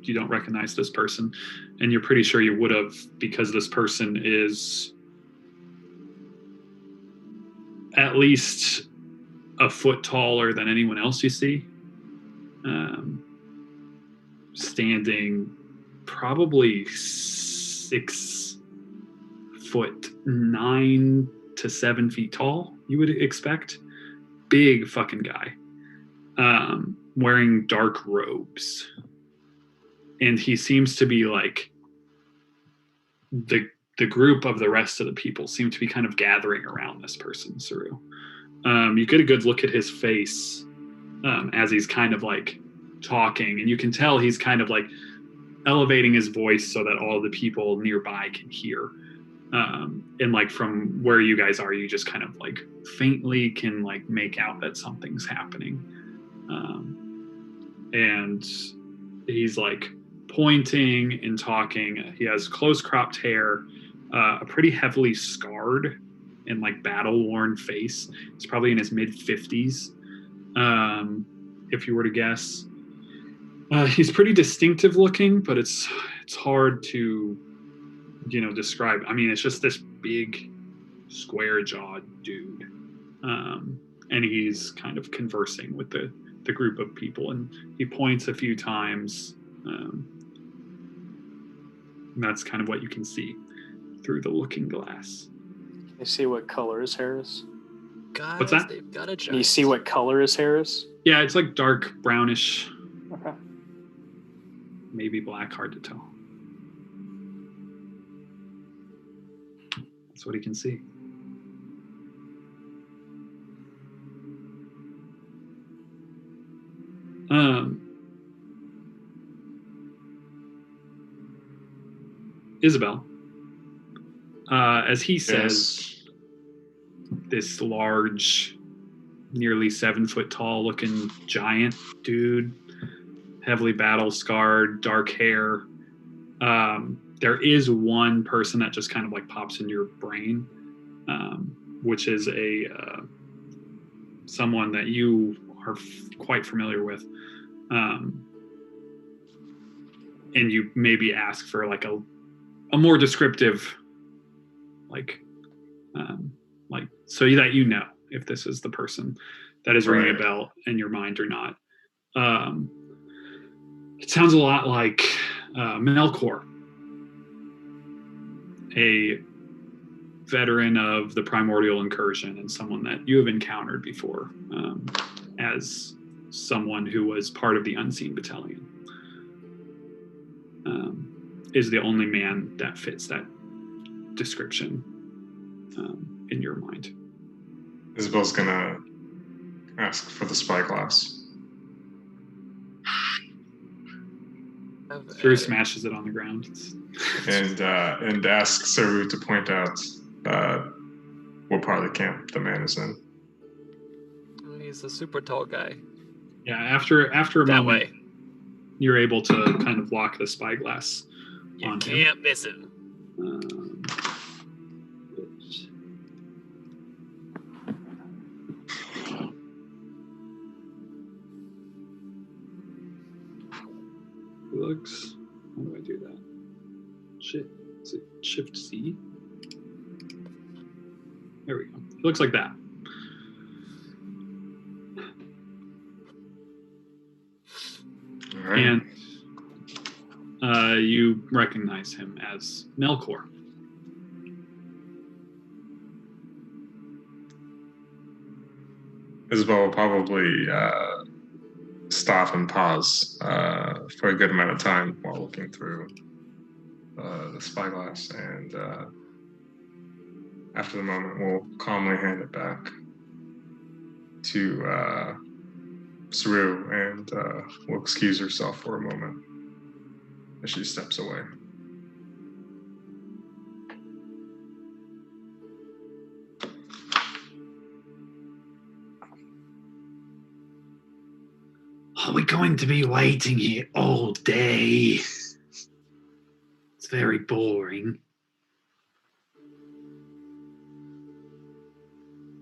you don't recognize this person, and you're pretty sure you would have because this person is at least a foot taller than anyone else you see. Standing probably 6'9" to 7 feet tall, you would expect. Big fucking guy. Wearing dark robes. And he seems to be like the group of the rest of the people seem to be kind of gathering around this person, Saru. You get a good look at his face as he's kind of like talking, and you can tell he's kind of like elevating his voice so that all the people nearby can hear. And like from where you guys are, you just kind of like faintly can like make out that something's happening. And he's like pointing and talking. He has close cropped hair, a pretty heavily scarred and like battle worn face. He's probably in his mid 50s, if you were to guess. He's pretty distinctive looking, but it's hard to, describe. I mean, it's just this big, square-jawed dude, and he's kind of conversing with the group of people, and he points a few times. And that's kind of what you can see through the looking glass. Can you see what color his hair is? Guys, What's that? they've got a Can you see what color his hair is? Yeah, it's like dark brownish, Okay. maybe black, hard to tell. That's what he can see. Isabel, as he says, this large, nearly 7 foot tall looking giant dude, heavily battle scarred, dark hair. There is one person that just kind of like pops into your brain, which is someone that you are quite familiar with. And you maybe ask for like a more descriptive, so that you know if this is the person that is ringing a bell in your mind or not. It sounds a lot like Melkor, a veteran of the Primordial Incursion and someone that you have encountered before as someone who was part of the Unseen Battalion. Is the only man that fits that description in your mind. Isabel's gonna ask for the spyglass. Drew smashes it on the ground. and ask Saru to point out what part of the camp the man is in. He's a super tall guy. Yeah, after a That moment, way. you're able to kind of lock the spyglass You on him. can't miss him. Looks. How do I do that? Shit. Is it Shift C? There we go. It looks like that. All right. And you recognize him as Melkor. Isabel will probably stop and pause for a good amount of time while looking through the spyglass, and after the moment, we'll calmly hand it back to Saru, and will excuse herself for a moment as she steps away. Are we going to be waiting here all day? It's very boring.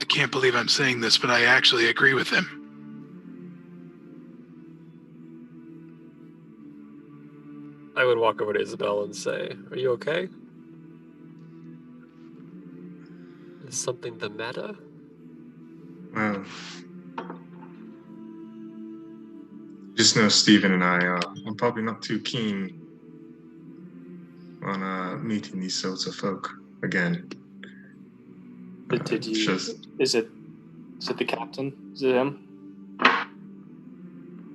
I can't believe I'm saying this, but I actually agree with him. I would walk over to Isabel and say, "Are you okay? Is something the matter?" Well, just know Stephen and I are probably not too keen on meeting these sorts of folk again. Did you? Is it the captain? Is it him?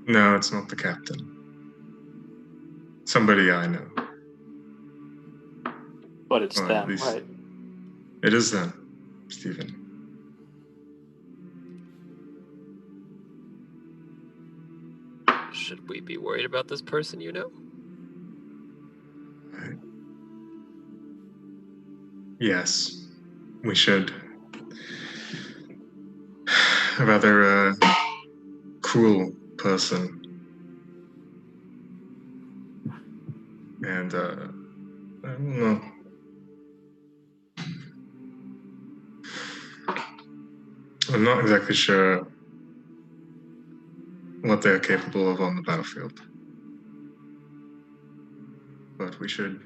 No, it's not the captain. Somebody I know. But it's Well, them, right? It is them, Stephen. Should we be worried about this person, you know? Yes, we should. A rather cruel person. And I don't know. I'm not exactly sure what they're capable of on the battlefield. But we should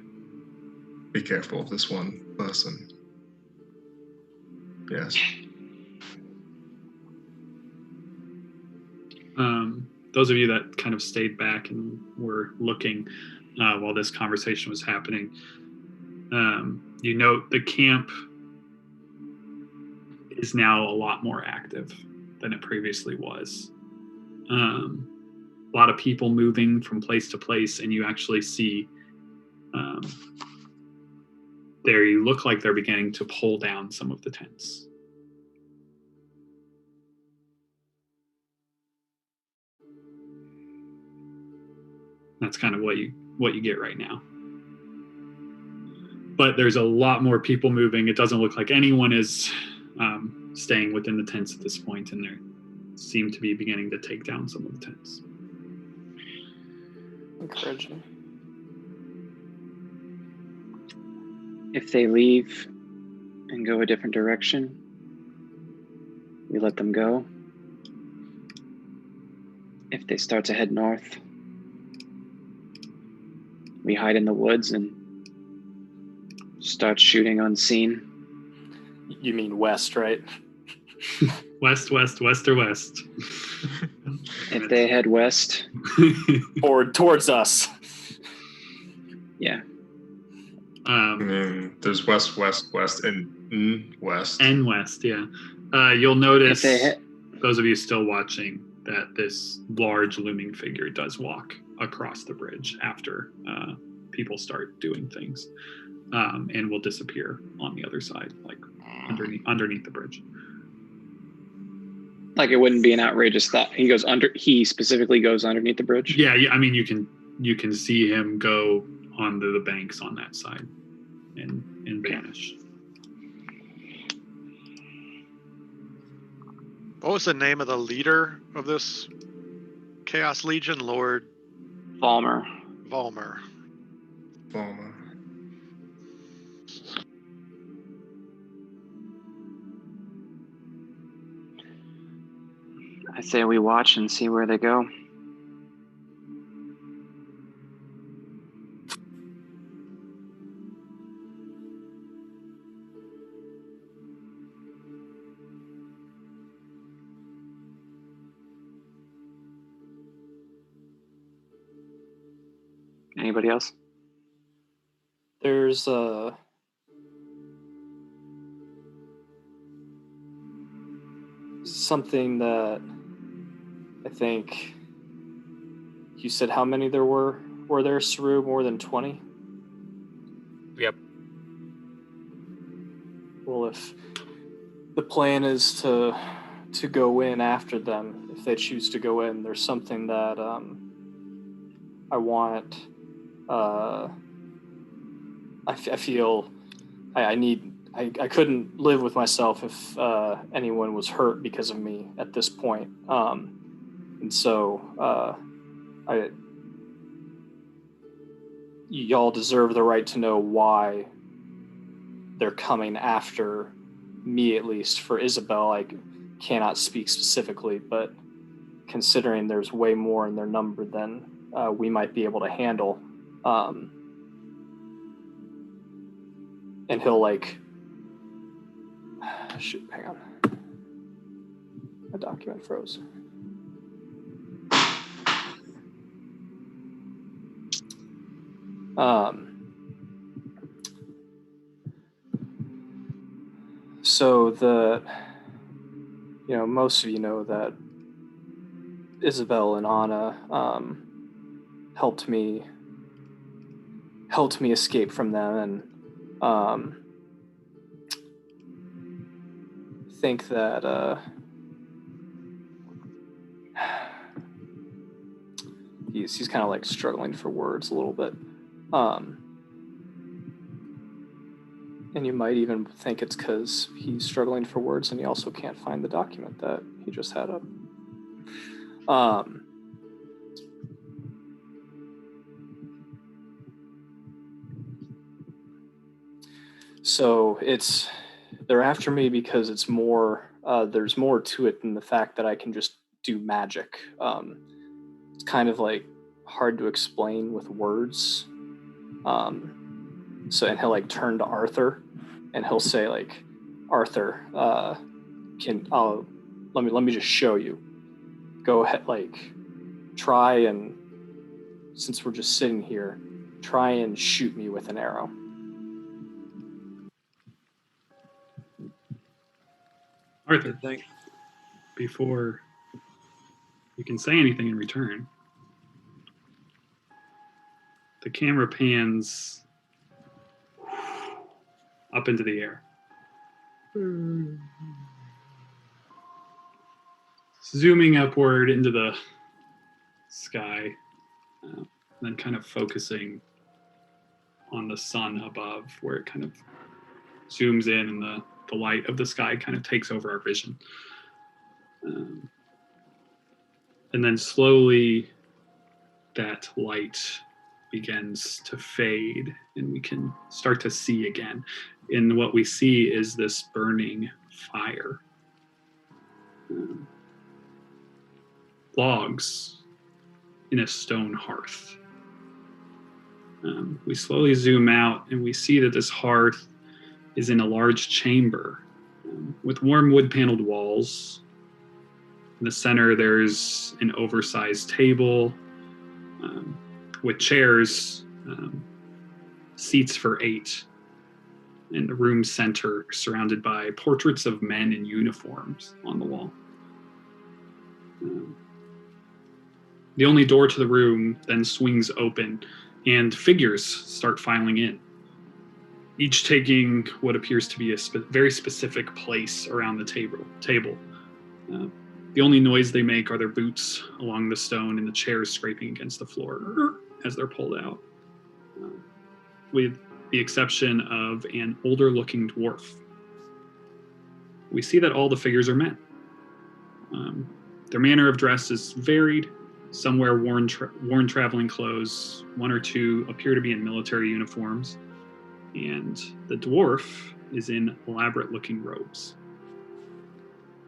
be careful of this one person. Yes. Those of you that kind of stayed back and were looking while this conversation was happening, you note the camp is now a lot more active than it previously was. A lot of people moving from place to place, and you actually see they look like they're beginning to pull down some of the tents. That's kind of what you get right now. But there's a lot more people moving. It doesn't look like anyone is staying within the tents at this point, and they seem to be beginning to take down some of the tents. Encouraging. If they leave and go a different direction, we let them go. If they start to head north, we hide in the woods and start shooting unseen. You mean west, right? West or west? If they head west, Or towards us. yeah. I mean, there's west, and west. And west, yeah. You'll notice, If they those of you still watching, that this large looming figure does walk across the bridge after people start doing things, and will disappear on the other side, like underneath the bridge. Like it wouldn't be an outrageous thought. He specifically goes underneath the bridge. Yeah, I mean you can see him go onto the banks on that side and vanish. What was the name of the leader of this Chaos Legion? Lord Valmer. Valmer. I say we watch and see where they go. Anybody else? There's something that I think you said how many there were there, Saru? More than 20? Yep. Well, if the plan is to go in after them, if they choose to go in, there's something that I want. I feel I need. I couldn't live with myself if anyone was hurt because of me at this point. And so y'all deserve the right to know why they're coming after me, at least for Isabel. I cannot speak specifically, but considering there's way more in their number than we might be able to handle. And he'll like, shoot, hang on. My document froze. So most of you know that Isabel and Anna helped me escape from them, and think that he's kind of like struggling for words a little bit, and you might even think it's because he's struggling for words and he also can't find the document that he just had up. So they're after me because it's more, there's more to it than the fact that I can just do magic. It's kind of like hard to explain with words. So, and he'll like turn to Arthur and he'll say like, Arthur, let me just show you. Go ahead, like try and, since we're just sitting here, try and shoot me with an arrow. Arthur, before you can say anything in return, the camera pans up into the air. Zooming upward into the sky, then kind of focusing on the sun above, where it kind of zooms in and the light of the sky kind of takes over our vision. And then slowly that light begins to fade and we can start to see again. And what we see is this burning fire. Logs in a stone hearth. We slowly zoom out and we see that this hearth is in a large chamber with warm wood paneled walls. In the center, there's an oversized table with chairs, seats for 8, and the room center surrounded by portraits of men in uniforms on the wall. The only door to the room then swings open and figures start filing in, each taking what appears to be a very specific place around the table. The only noise they make are their boots along the stone and the chairs scraping against the floor as they're pulled out, with the exception of an older-looking dwarf. We see that all the figures are men. Their manner of dress is varied. Some wear worn traveling clothes. 1 or 2 appear to be in military uniforms. And the dwarf is in elaborate-looking robes.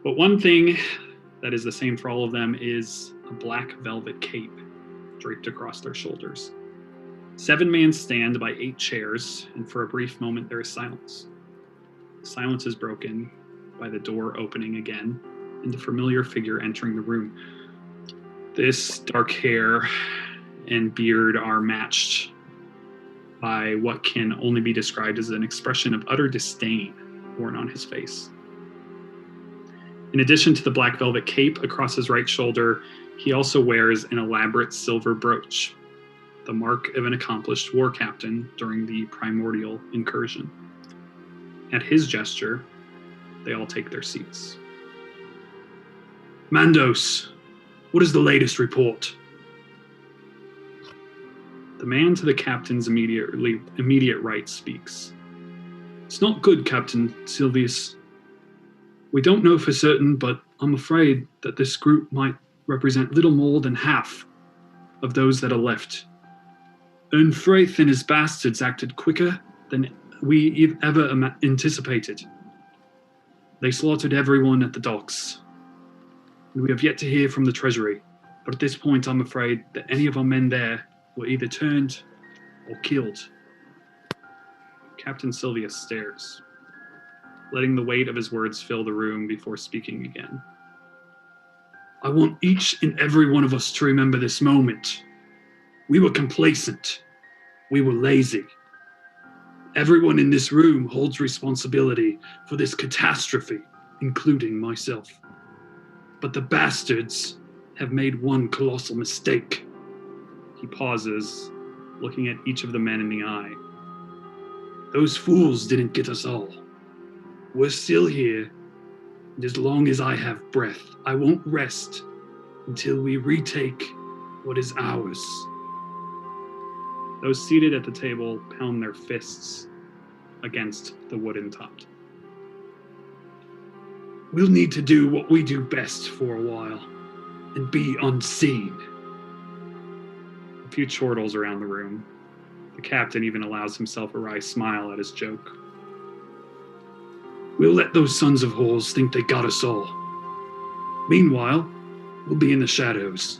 But one thing that is the same for all of them is a black velvet cape draped across their shoulders. 7 men stand by 8 chairs, and for a brief moment there is silence. The silence is broken by the door opening again and the familiar figure entering the room. This dark hair and beard are matched by what can only be described as an expression of utter disdain worn on his face. In addition to the black velvet cape across his right shoulder, he also wears an elaborate silver brooch, the mark of an accomplished war captain during the primordial incursion. At his gesture, they all take their seats. Mandos, what is the latest report? The man to the captain's immediate right speaks. It's not good, Captain Silvius. We don't know for certain, but I'm afraid that this group might represent little more than half of those that are left. Ernfraith and his bastards acted quicker than we ever anticipated. They slaughtered everyone at the docks. And we have yet to hear from the Treasury, but at this point I'm afraid that any of our men there were either turned or killed. Captain Silvius stares, letting the weight of his words fill the room before speaking again. I want each and every one of us to remember this moment. We were complacent. We were lazy. Everyone in this room holds responsibility for this catastrophe, including myself. But the bastards have made one colossal mistake. He pauses, looking at each of the men in the eye. Those fools didn't get us all. We're still here, and as long as I have breath, I won't rest until we retake what is ours. Those seated at the table pound their fists against the wooden top. We'll need to do what we do best for a while, and be unseen. A few chortles around the room. The captain even allows himself a wry smile at his joke. We'll let those sons of whores think they got us all. Meanwhile, we'll be in the shadows,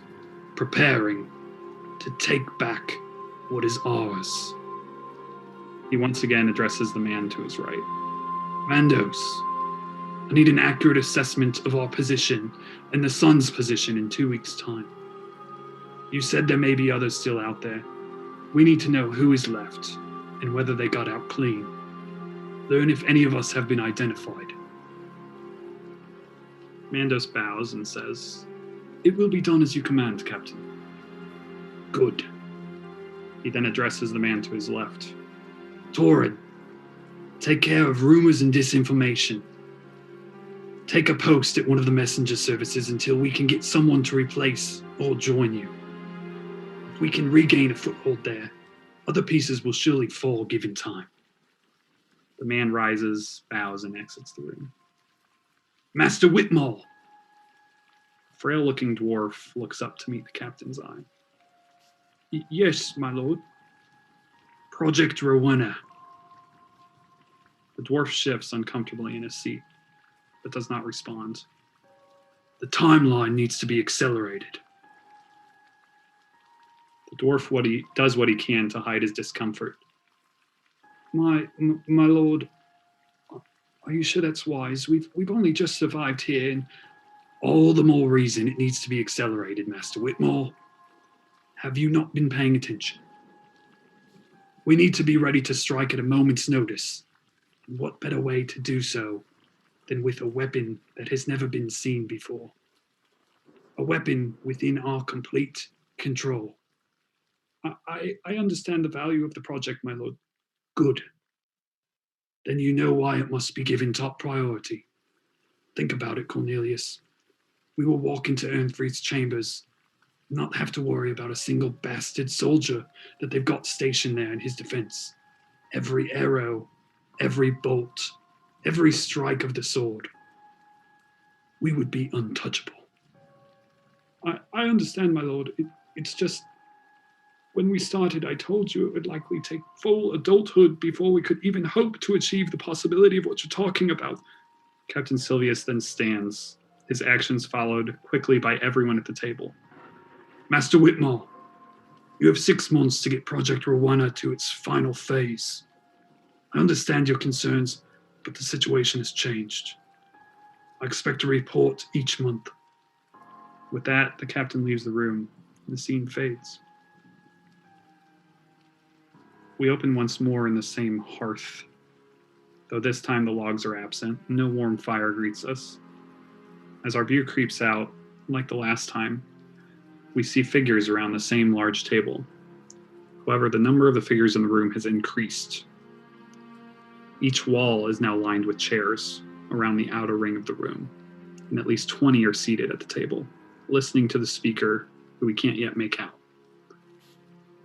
preparing to take back what is ours. He once again addresses the man to his right. Mandos, I need an accurate assessment of our position and the sun's position in 2 weeks' time. You said there may be others still out there. We need to know who is left and whether they got out clean. Learn if any of us have been identified. Mandos bows and says, It will be done as you command, Captain. Good. He then addresses the man to his left. Torin, take care of rumors and disinformation. Take a post at one of the messenger services until we can get someone to replace or join you. If we can regain a foothold there, other pieces will surely fall given time. The man rises, bows, and exits the room. Master Whitmore! A frail-looking dwarf looks up to meet the captain's eye. Yes, my lord. Project Rowena. The dwarf shifts uncomfortably in his seat, but does not respond. The timeline needs to be accelerated. The dwarf does what he can to hide his discomfort. My lord, are you sure that's wise? We've only just survived here, and all the more reason it needs to be accelerated, Master Whitmore. Have you not been paying attention? We need to be ready to strike at a moment's notice. And what better way to do so than with a weapon that has never been seen before? A weapon within our complete control. I understand the value of the project, my lord. Good. Then you know why it must be given top priority. Think about it, Cornelius. We will walk into Ernfried's chambers, not have to worry about a single bastard soldier that they've got stationed there in his defense. Every arrow, every bolt, every strike of the sword. We would be untouchable. I understand, my lord. It's just, when we started, I told you it would likely take full adulthood before we could even hope to achieve the possibility of what you're talking about. Captain Silvius then stands, his actions followed quickly by everyone at the table. Master Whitmore, you have 6 months to get Project Rowena to its final phase. I understand your concerns, but the situation has changed. I expect a report each month. With that, the captain leaves the room, and the scene fades. We open once more in the same hearth, though this time the logs are absent. No warm fire greets us. As our view creeps out, like the last time, we see figures around the same large table. However, the number of the figures in the room has increased. Each wall is now lined with chairs around the outer ring of the room, and at least 20 are seated at the table, listening to the speaker, who we can't yet make out.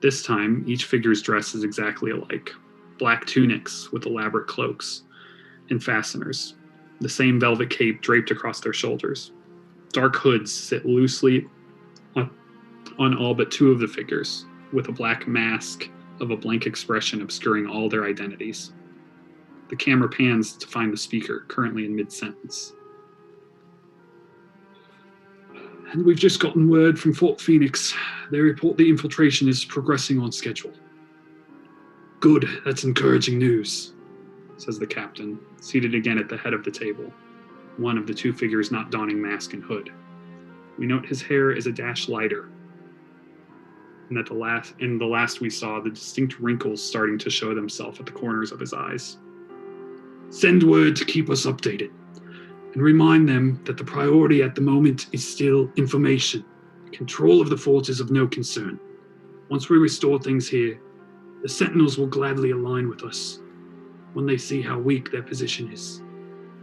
This time, each figure's dress is exactly alike. Black tunics with elaborate cloaks and fasteners, the same velvet cape draped across their shoulders. Dark hoods sit loosely on all but two of the figures, with a black mask of a blank expression obscuring all their identities. The camera pans to find the speaker, currently in mid-sentence. And we've just gotten word from Fort Phoenix. They report the infiltration is progressing on schedule. Good, that's encouraging news, says the captain, seated again at the head of the table, one of the two figures not donning mask and hood. We note his hair is a dash lighter, and that the last we saw, the distinct wrinkles starting to show themselves at the corners of his eyes. Send word to keep us updated, and remind them that the priority at the moment is still information. Control of the fort is of no concern. Once we restore things here, the Sentinels will gladly align with us when they see how weak their position is.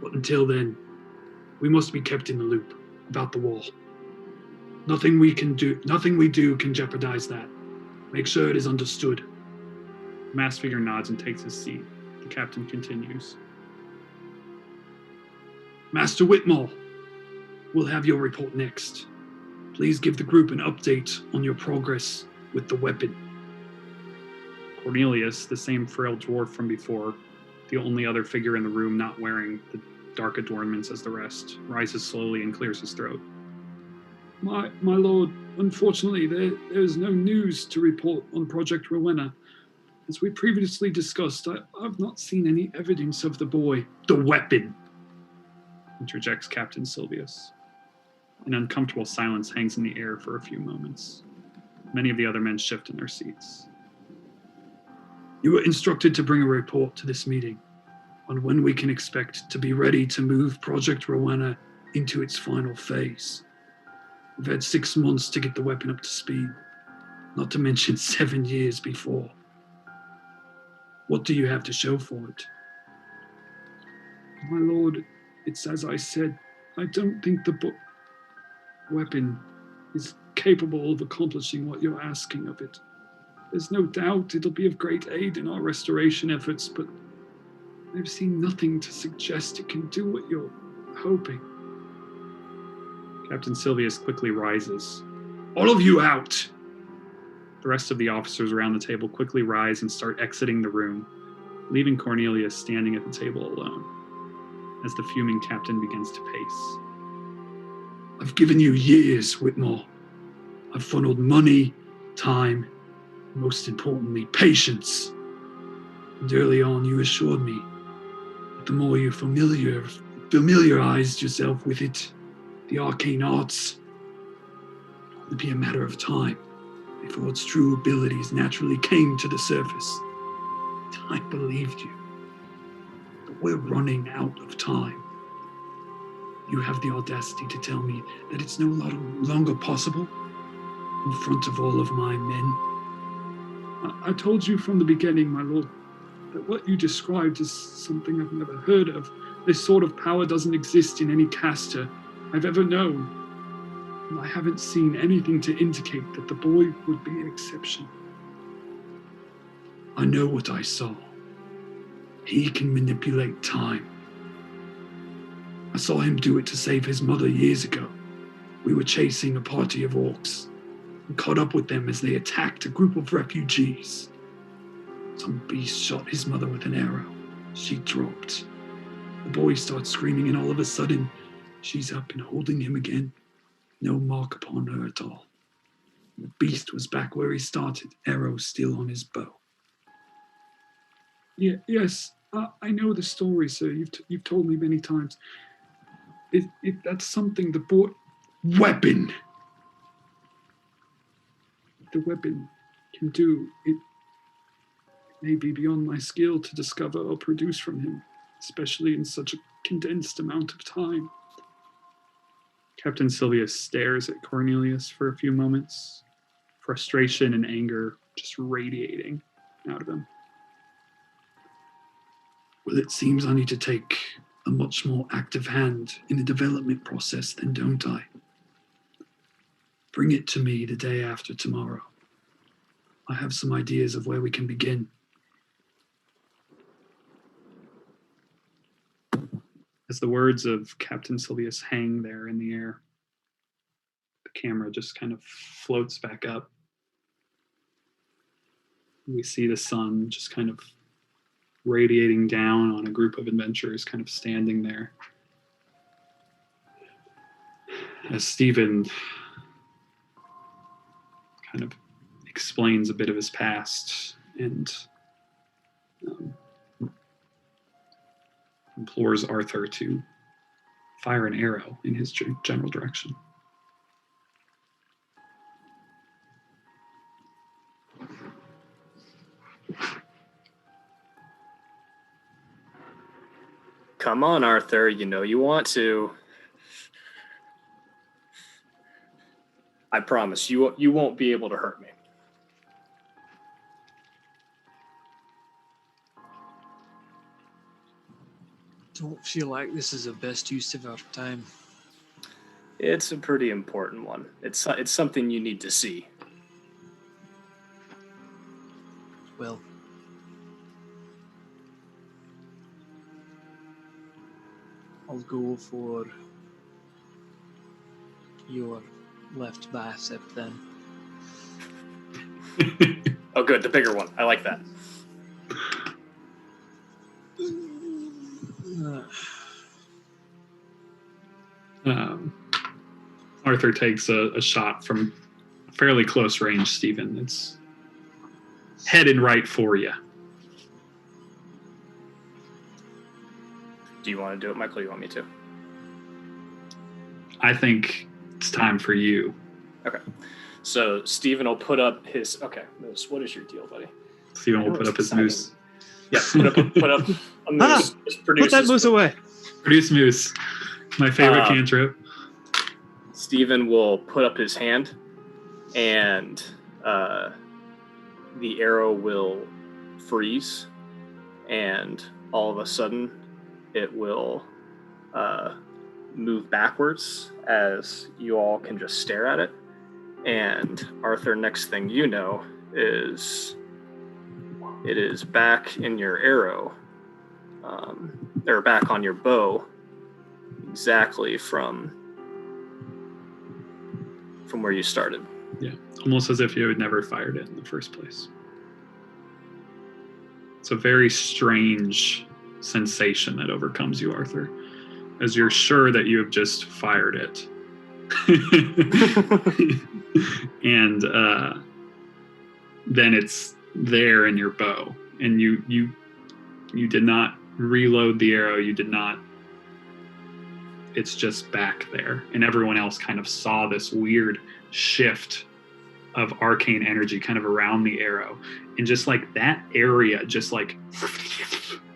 But until then, we must be kept in the loop about the wall. Nothing we do can jeopardize that. Make sure it is understood. The masked figure nods and takes his seat. The captain continues. Master Whitmore, we'll have your report next. Please give the group an update on your progress with the weapon. Cornelius, the same frail dwarf from before, the only other figure in the room not wearing the dark adornments as the rest, rises slowly and clears his throat. My lord, unfortunately, there is no news to report on Project Rowena. As we previously discussed, I've not seen any evidence of the boy. The weapon, interjects Captain Silvius. An uncomfortable silence hangs in the air for a few moments. Many of the other men shift in their seats. You were instructed to bring a report to this meeting on when we can expect to be ready to move Project Rowena into its final phase. We've had 6 months to get the weapon up to speed, not to mention 7 years before. What do you have to show for it? My lord, it's as I said, I don't think the weapon is capable of accomplishing what you're asking of it. There's no doubt it'll be of great aid in our restoration efforts, but I've seen nothing to suggest it can do what you're hoping. Captain Silvius quickly rises. All of you out! The rest of the officers around the table quickly rise and start exiting the room, leaving Cornelius standing at the table alone, as the fuming captain begins to pace. I've given you years, Whitmore. I've funneled money, time, and most importantly, patience. And early on, you assured me that the more you familiarized yourself with it, the arcane arts, it would be a matter of time before its true abilities naturally came to the surface. I believed you. But we're running out of time. You have the audacity to tell me that it's no longer possible in front of all of my men. I told you from the beginning, my lord, that what you described is something I've never heard of. This sort of power doesn't exist in any caster I've ever known. And I haven't seen anything to indicate that the boy would be an exception. I know what I saw. He can manipulate time. I saw him do it to save his mother years ago. We were chasing a party of orcs and caught up with them as they attacked a group of refugees. Some beast shot his mother with an arrow. She dropped. The boy starts screaming, and all of a sudden, she's up and holding him again. No mark upon her at all. The beast was back where he started, arrow still on his bow. Yes, I know the story, sir. You've told me many times. If that's something the boy... Weapon! The weapon can do, it may be beyond my skill to discover or produce from him, especially in such a condensed amount of time. Captain Sylvius stares at Cornelius for a few moments, frustration and anger just radiating out of him. Well, it seems I need to take a much more active hand in the development process then, don't I? Bring it to me the day after tomorrow. I have some ideas of where we can begin. As the words of Captain Sylvius hang there in the air, the camera just kind of floats back up. We see the sun just kind of radiating down on a group of adventurers kind of standing there. As Stephen kind of explains a bit of his past and implores Arthur to fire an arrow in his general direction. Come on, Arthur. You know you want to. I promise you won't be able to hurt me. Don't feel like this is the best use of our time. It's a pretty important one. It's something you need to see. Well, I'll go for your left bicep then. Oh, good. The bigger one. I like that. Arthur takes a shot from fairly close range, Stephen. It's heading right for you. Do you want to do it, Michael? Or you want me to? I think it's time for you. Okay. So Stephen will put up his. Okay, Moose, what is your deal, buddy? Stephen will put up his moose. Yeah, put up a moose. Just Put that moose away. Produce moose. My favorite cantrip. Stephen will put up his hand, and the arrow will freeze, and all of a sudden, it will move backwards as you all can just stare at it. And Arthur, next thing you know is it is back in your arrow, or back on your bow, exactly from where you started. Yeah, almost as if you had never fired it in the first place. It's a very strange sensation that overcomes you, Arthur, as you're sure that you have just fired it. And then it's there in your bow, and you did not reload the arrow. You did not. It's just back there, and everyone else kind of saw this weird shift of arcane energy kind of around the arrow, and just like that area just like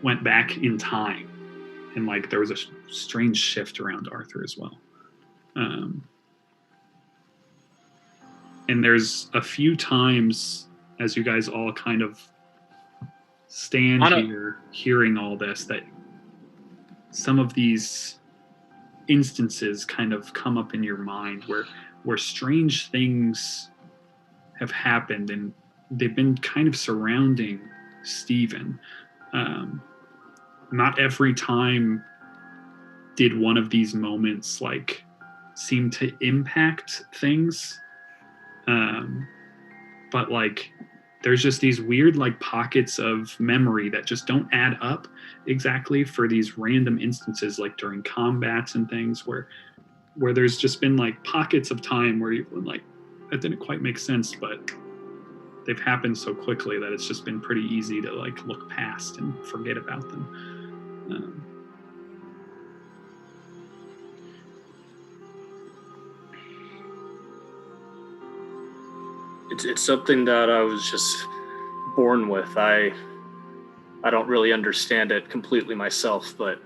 went back in time, and like there was a strange shift around Arthur as well. And there's a few times as you guys all kind of stand here hearing all this that some of these instances kind of come up in your mind where strange things have happened, and they've been kind of surrounding Stephen. Not every time did one of these moments like seem to impact things, but like there's just these weird like pockets of memory that just don't add up exactly for these random instances, like during combats and things where there's just been like pockets of time where you like that didn't quite make sense, but they've happened so quickly that it's just been pretty easy to like look past and forget about them. It's something that I was just born with. I don't really understand it completely myself, but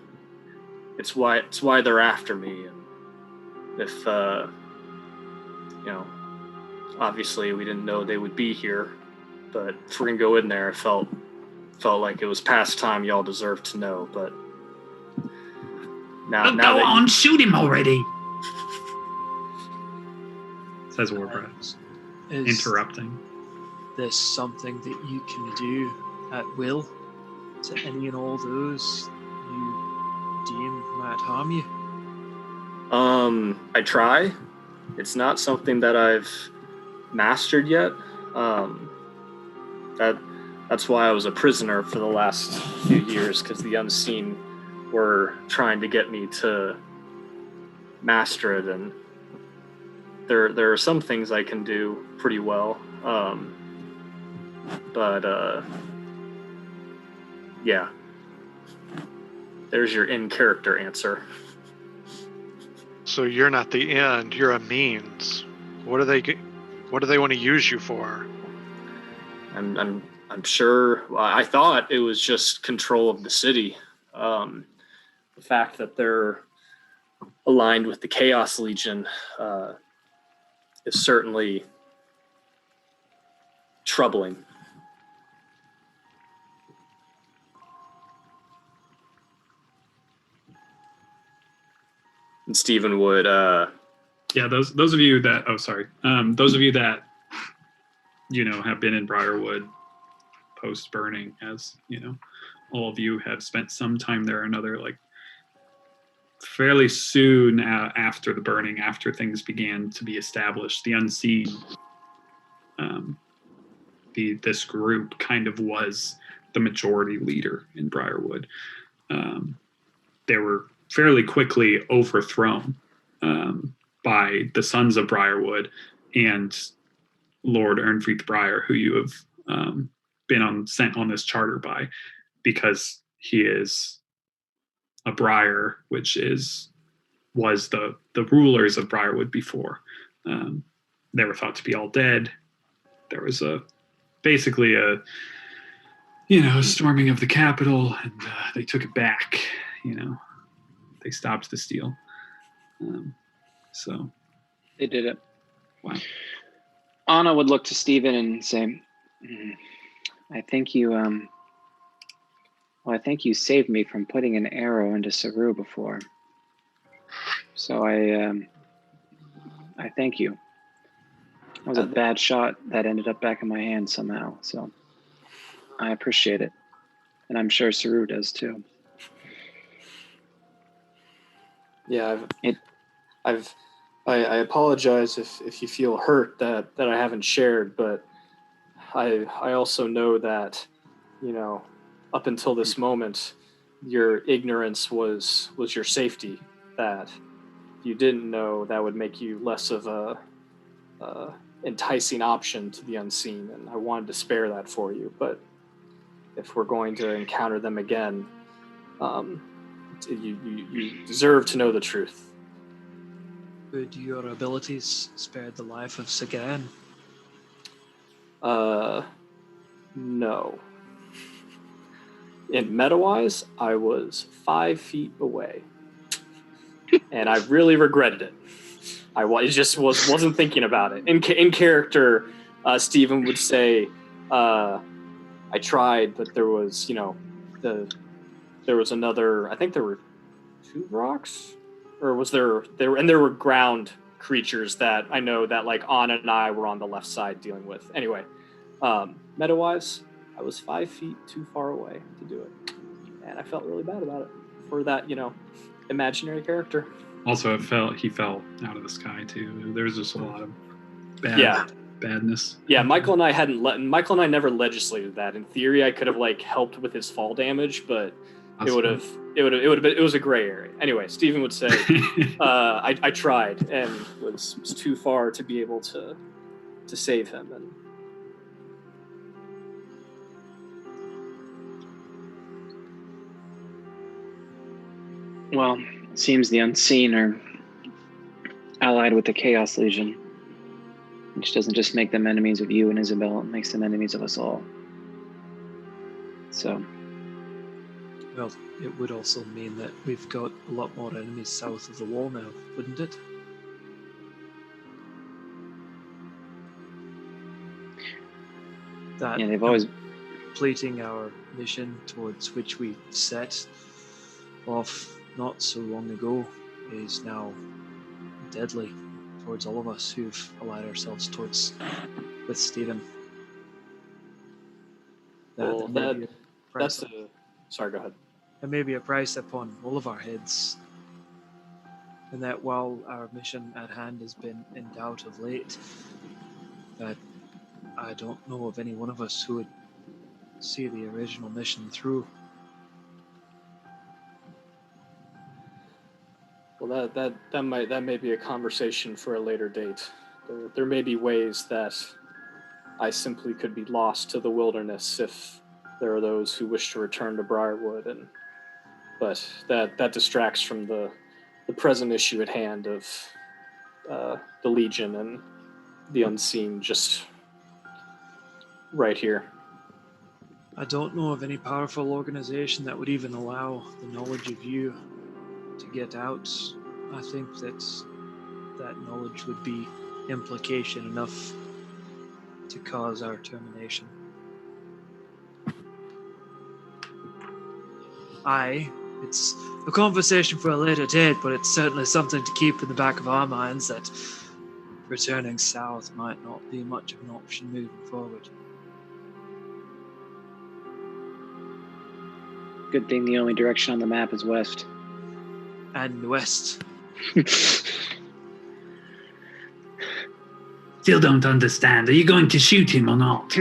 it's why they're after me. And if obviously we didn't know they would be here, but if we're gonna go in there, it felt like it was past time. Y'all deserve to know, but now Go on, shoot him already. Says Warbreath, Is interrupting. this something that you can do at will to any and all those you deem might harm you? I try. It's not something that I've mastered yet. That's why I was a prisoner for the last few years, because the unseen were trying to get me to master it, and there are some things I can do pretty well. But yeah. There's your in-character answer. So you're not the end, you're a means. What do they want to use you for? I'm sure. I thought it was just control of the city. The fact that they're aligned with the Chaos Legion is certainly troubling. And Stephen would. Yeah, those of you that. Oh, sorry. Those of you that have been in Briarwood post burning, as all of you have spent some time there or another, like fairly soon after the burning, after things began to be established, the unseen, this group kind of was the majority leader in Briarwood. They were fairly quickly overthrown by the Sons of Briarwood and Lord Ernfrith Briar, who you have been sent on this charter by, because he is a Briar, which was the rulers of Briarwood before. They were thought to be all dead. There was basically a storming of the capital, and they took it back. They stopped the steal. So They did it. Wow. Anna would look to Stephen and say, I think you saved me from putting an arrow into Saru before. So I thank you. It was a bad shot that ended up back in my hand somehow, so I appreciate it. And I'm sure Saru does too. Yeah, I apologize if you feel hurt that I haven't shared, but I also know that, up until this moment, your ignorance was your safety. That if you didn't know, that would make you less of a enticing option to the unseen, and I wanted to spare that for you. But if we're going to encounter them again, you deserve to know the truth. Would your abilities spare the life of Sagaran? No. In meta-wise, I was 5 feet away, and I really regretted it. I just wasn't thinking about it. In character, Stephen would say, "I tried, but there was, there was another. I think there were 2 rocks, or was there were ground creatures that I know that like Anna and I were on the left side dealing with. Anyway, meta-wise, I was 5 feet too far away to do it, and I felt really bad about it for that, imaginary character. Also, he fell out of the sky too. There was just a lot of badness. Yeah, Michael and I never legislated that. In theory, I could have helped with his fall damage, but it was a gray area. Anyway, Stephen would say, I tried and was too far to be able to save him. And Well, it seems the unseen are allied with the Chaos Legion, which doesn't just make them enemies of you and Isabel, it makes them enemies of us all. So, Well, it would also mean that we've got a lot more enemies south of the wall now, wouldn't it? that Yeah, they've always. completing our mission towards which we set off not so long ago is now deadly towards all of us who've allied ourselves towards with Stephen. Well, there may be a that's price- a. Sorry, go ahead. there may be a price upon all of our heads, and that while our mission at hand has been in doubt of late, that I don't know of any one of us who would see the original mission through. Well, that may be a conversation for a later date. There may be ways that I simply could be lost to the wilderness if there are those who wish to return to Briarwood, but that distracts from the present issue at hand of the Legion and the Unseen just right here. I don't know of any powerful organization that would even allow the knowledge of you to get out. I think that knowledge would be implication enough to cause our termination. It's a conversation for a later date, but it's certainly something to keep in the back of our minds that returning south might not be much of an option moving forward. Good thing the only direction on the map is west. And west. Still don't understand. Are you going to shoot him or not?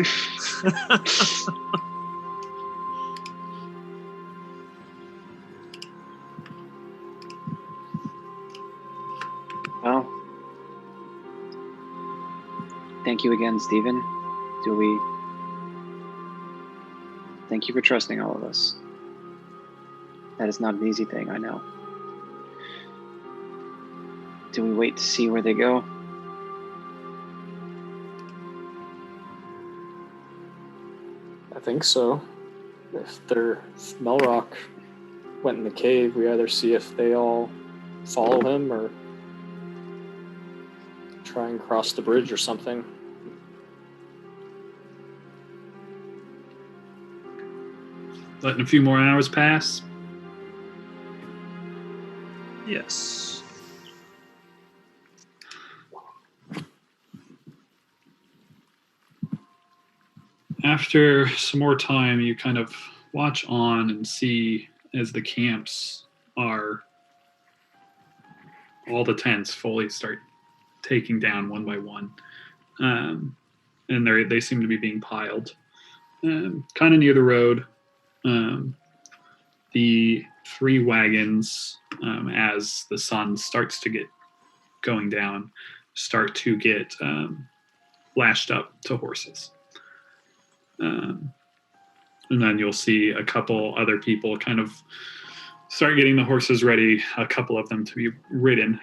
Well, thank you again, Stephen. Thank you for trusting all of us. That is not an easy thing, I know. Do we wait to see where they go? I think so. If Melrock went in the cave, we either see if they all follow him or try and cross the bridge or something. Letting a few more hours pass. Yes. After some more time, you kind of watch on and see as the camps are, all the tents fully start taking down one by one. And they seem to be being piled. Kind of near the road, the 3 wagons, as the sun starts to get going down, start to get lashed up to horses. And then you'll see a couple other people kind of start getting the horses ready, a couple of them to be ridden.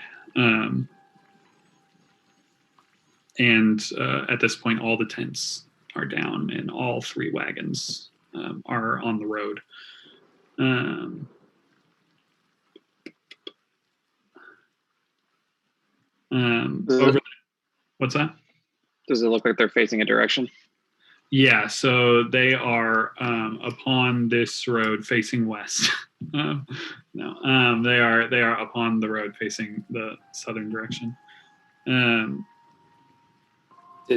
And at this point, all the tents are down and all 3 wagons are on the road. What's that? Does it look like they're facing a direction? Yeah, so they are upon this road facing west. No, they are upon the road facing the southern direction. Did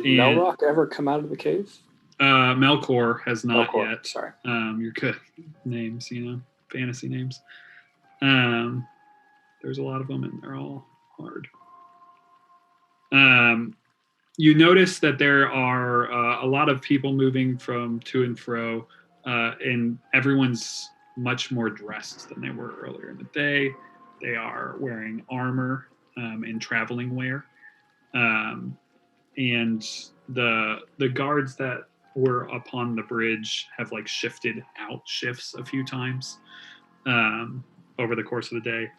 Melrock ever come out of the cave? Melkor has not yet. Sorry. You're good. Names, fantasy names. There's a lot of them, and they're all hard. You notice that there are a lot of people moving from to and fro, and everyone's much more dressed than they were earlier in the day. They are wearing armor and traveling wear. And the guards that were upon the bridge have shifted out shifts a few times over the course of the day.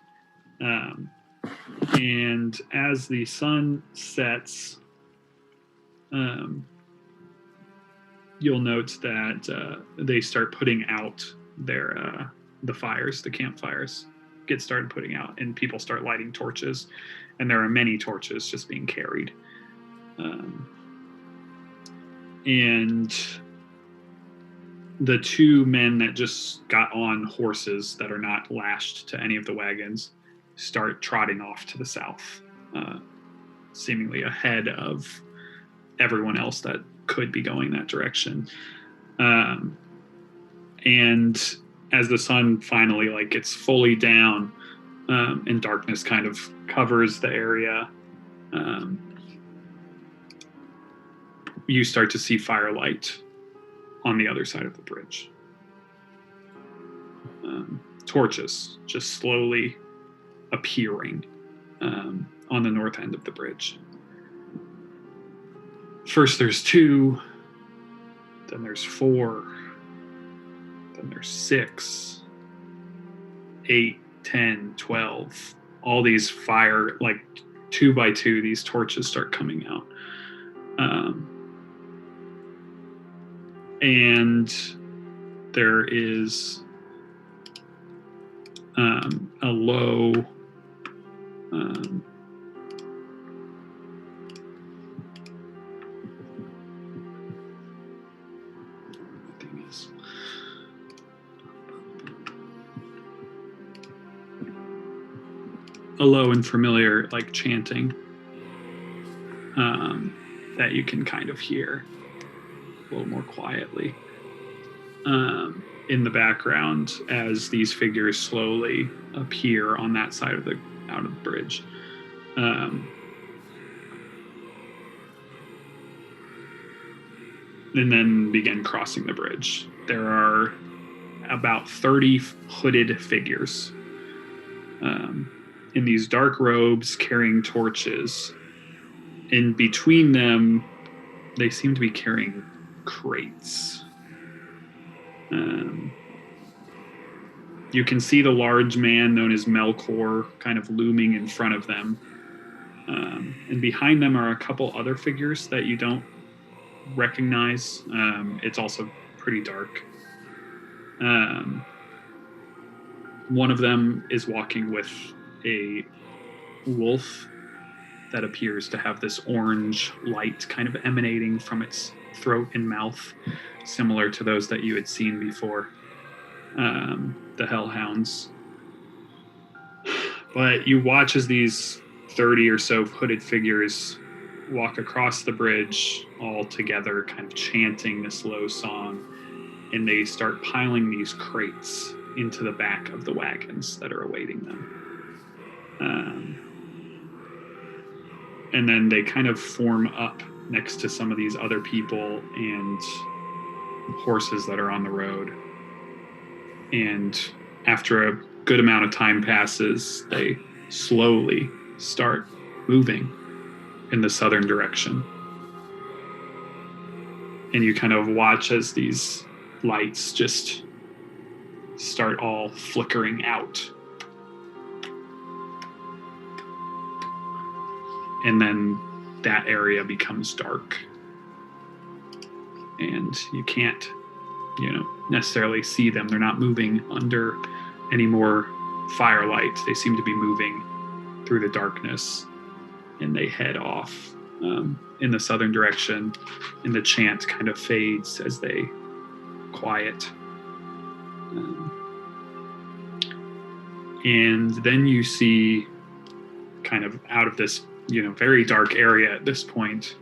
And as the sun sets, you'll note that they start putting out the fires, the campfires get started putting out, and people start lighting torches, and there are many torches just being carried. And the two men that just got on horses that are not lashed to any of the wagons start trotting off to the south, seemingly ahead of everyone else that could be going that direction. And as the sun finally gets fully down, and darkness kind of covers the area, you start to see firelight on the other side of the bridge. Torches just slowly appearing on the north end of the bridge. First there's 2, then there's 4, then there's 6, 8, 10, 12. All these fire, 2 by 2, these torches start coming out. And there is a low and familiar chanting that you can kind of hear a little more quietly in the background as these figures slowly appear on that side of out of the bridge. And then begin crossing the bridge. There are about 30 hooded figures in these dark robes carrying torches. In between them, they seem to be carrying crates. You can see the large man known as Melkor kind of looming in front of them. And behind them are a couple other figures that you don't recognize. It's also pretty dark. One of them is walking with a wolf that appears to have this orange light kind of emanating from its throat and mouth, similar to those that you had seen before, the hellhounds. But you watch as these 30 or so hooded figures walk across the bridge all together, kind of chanting this low song, and they start piling these crates into the back of the wagons that are awaiting them. And then they kind of form up next to some of these other people and horses that are on the road. And after a good amount of time passes, they slowly start moving in the southern direction. And you kind of watch as these lights just start all flickering out. And then that area becomes dark. And you can't, necessarily see them. They're not moving under any more firelight. They seem to be moving through the darkness. And they head off in the southern direction. And the chant kind of fades as they quiet. And then you see kind of out of this very dark area at this point,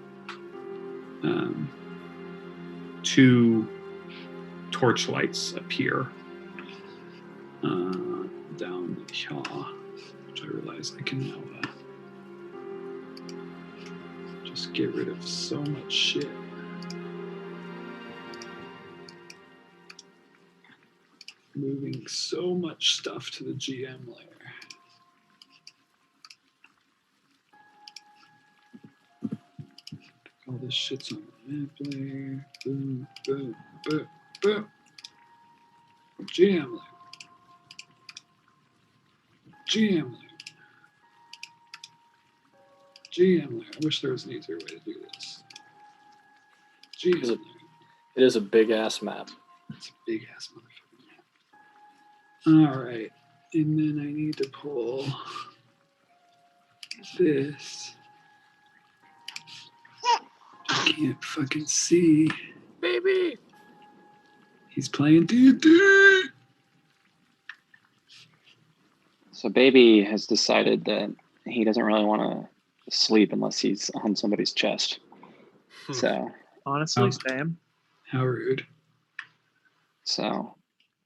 2 torchlights appear down here, which I realize I can now just get rid of so much shit. Moving so much stuff to the GM layer. All this shit's on the map layer. Boom, boom, boom, boom. GM layer. GM layer. GM layer. I wish there was an easier way to do this. GM layer. It is a big ass map. It's a big ass motherfucking map. All right. And then I need to pull this. I can't fucking see. Baby! He's playing D&D. So Baby has decided that he doesn't really want to sleep unless he's on somebody's chest. So Honestly, Oh. same. How rude. So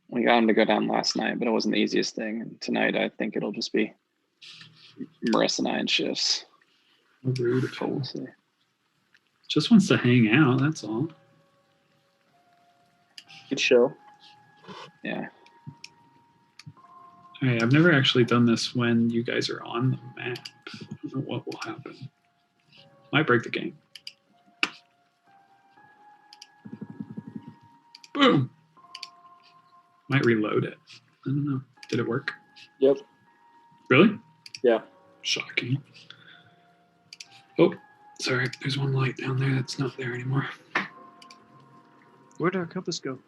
we got him to go down last night, but it wasn't the easiest thing. And tonight, I think it'll just be Marissa and I in shifts. How rude of So we'll him. see. Just wants to hang out, that's all. Good show. Yeah. All right, I've never actually done this when you guys are on the map. I don't know what will happen. Might break the game. Boom. Might reload it. I don't know. Did it work? Yep. Really? Yeah. Shocking. Oh, sorry. There's one light down there that's not there anymore. Where'd our compass go?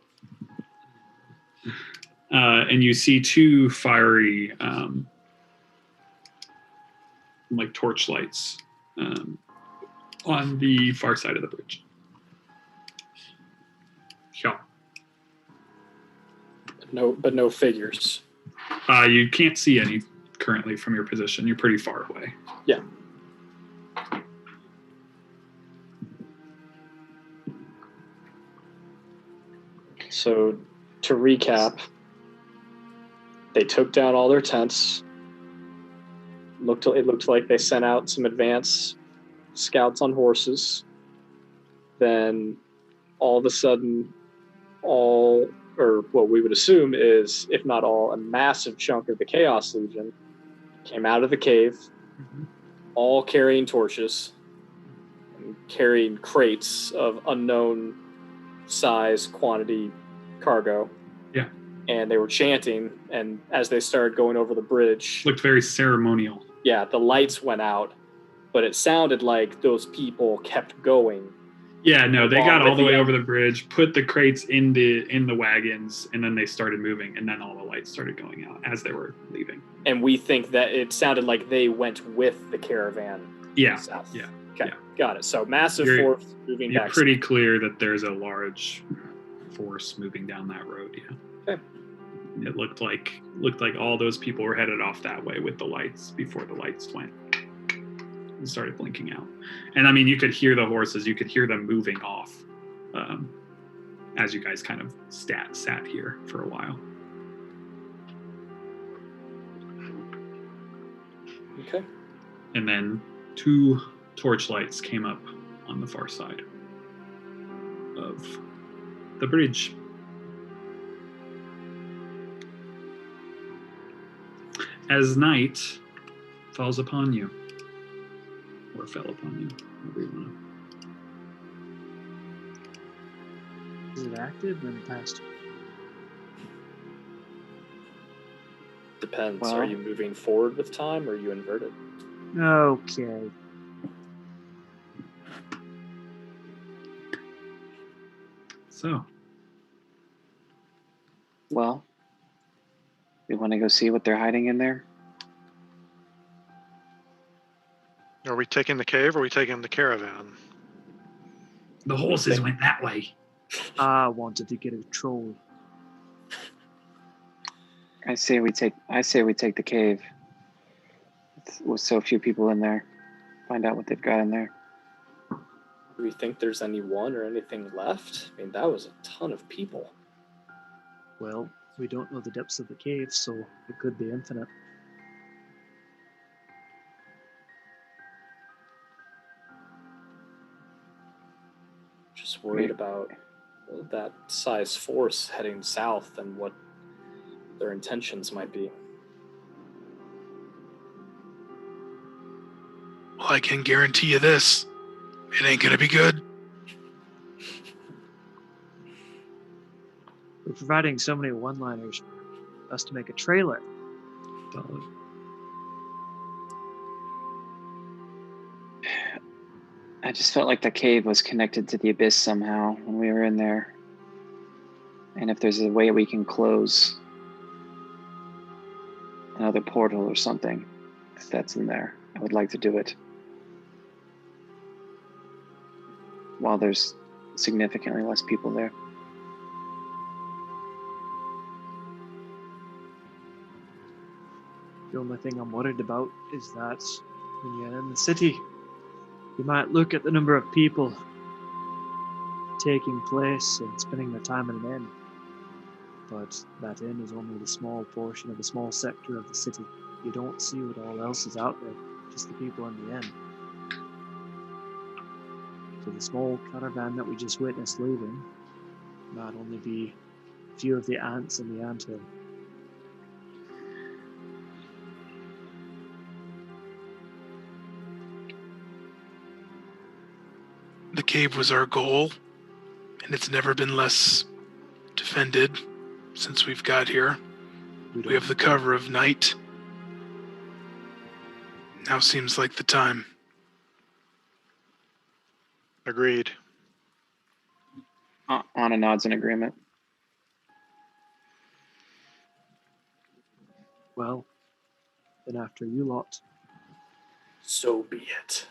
And you see two fiery, like torch lights on the far side of the bridge. Yeah. But no figures. You can't see any currently from your position. You're pretty far away. Yeah. So to recap, they took down all their tents. It looked like they sent out some advance scouts on horses. Then all of a sudden, or what we would assume is, if not all, a massive chunk of the Chaos Legion came out of the cave, all carrying torches and carrying crates of unknown size, quantity cargo. Yeah. And they were chanting, and as they started going over the bridge, Looked very ceremonial. yeah, the lights went out, but it sounded like those people kept going. Yeah, no, they Along got all with the way the- over the bridge, put the crates in the wagons, and then they started moving, and then all the lights started going out as they were leaving. And we think that it sounded like they went with the caravan Yeah, south. yeah. Okay, yeah. got it. So massive You're- force moving You're back. pretty clear that there's a large force moving down that road. Yeah. Okay. It looked like all those people were headed off that way with the lights before the lights went and started blinking out. And I mean, you could hear the horses. You could hear them moving off as you guys kind of sat here for a while. Okay. And then two torchlights came up on the far side of the bridge. As night falls upon you, or fell upon you, however you want Is it active or past? Depends. Well- Are you moving forward with time, or are you inverted? Okay. So, Well, we want to go see what they're hiding in there. Are we taking the cave or are we taking the caravan? the horses went that way. I wanted to get a troll. I say we take the cave. With so few people in there. Find out what they've got in there. Do we think there's anyone or anything left? I mean, that was a ton of people. Well, we don't know the depths of the cave, so it could be infinite. Just worried Right. about that size force heading south and what their intentions might be. Well, I can guarantee you this. It ain't gonna be good. We're providing so many one-liners for us to make a trailer. Solid. I just felt like the cave was connected to the abyss somehow when we were in there. And if there's a way we can close another portal or something, if that's in there, I would like to do it. While there's significantly less people there. The only thing I'm worried about is that when you're in the city, you might look at the number of people taking place and spending their time in an inn. But that inn is only the small portion of a small sector of the city. You don't see what all else is out there, just the people in the inn. So the small caravan that we just witnessed leaving might only be a few of the ants in the anthill. The cave was our goal, and it's never been less defended since we've got here. We have the cover of night. Now seems like the time. Agreed. Anna nods in agreement. Well, then after you lot. So be it.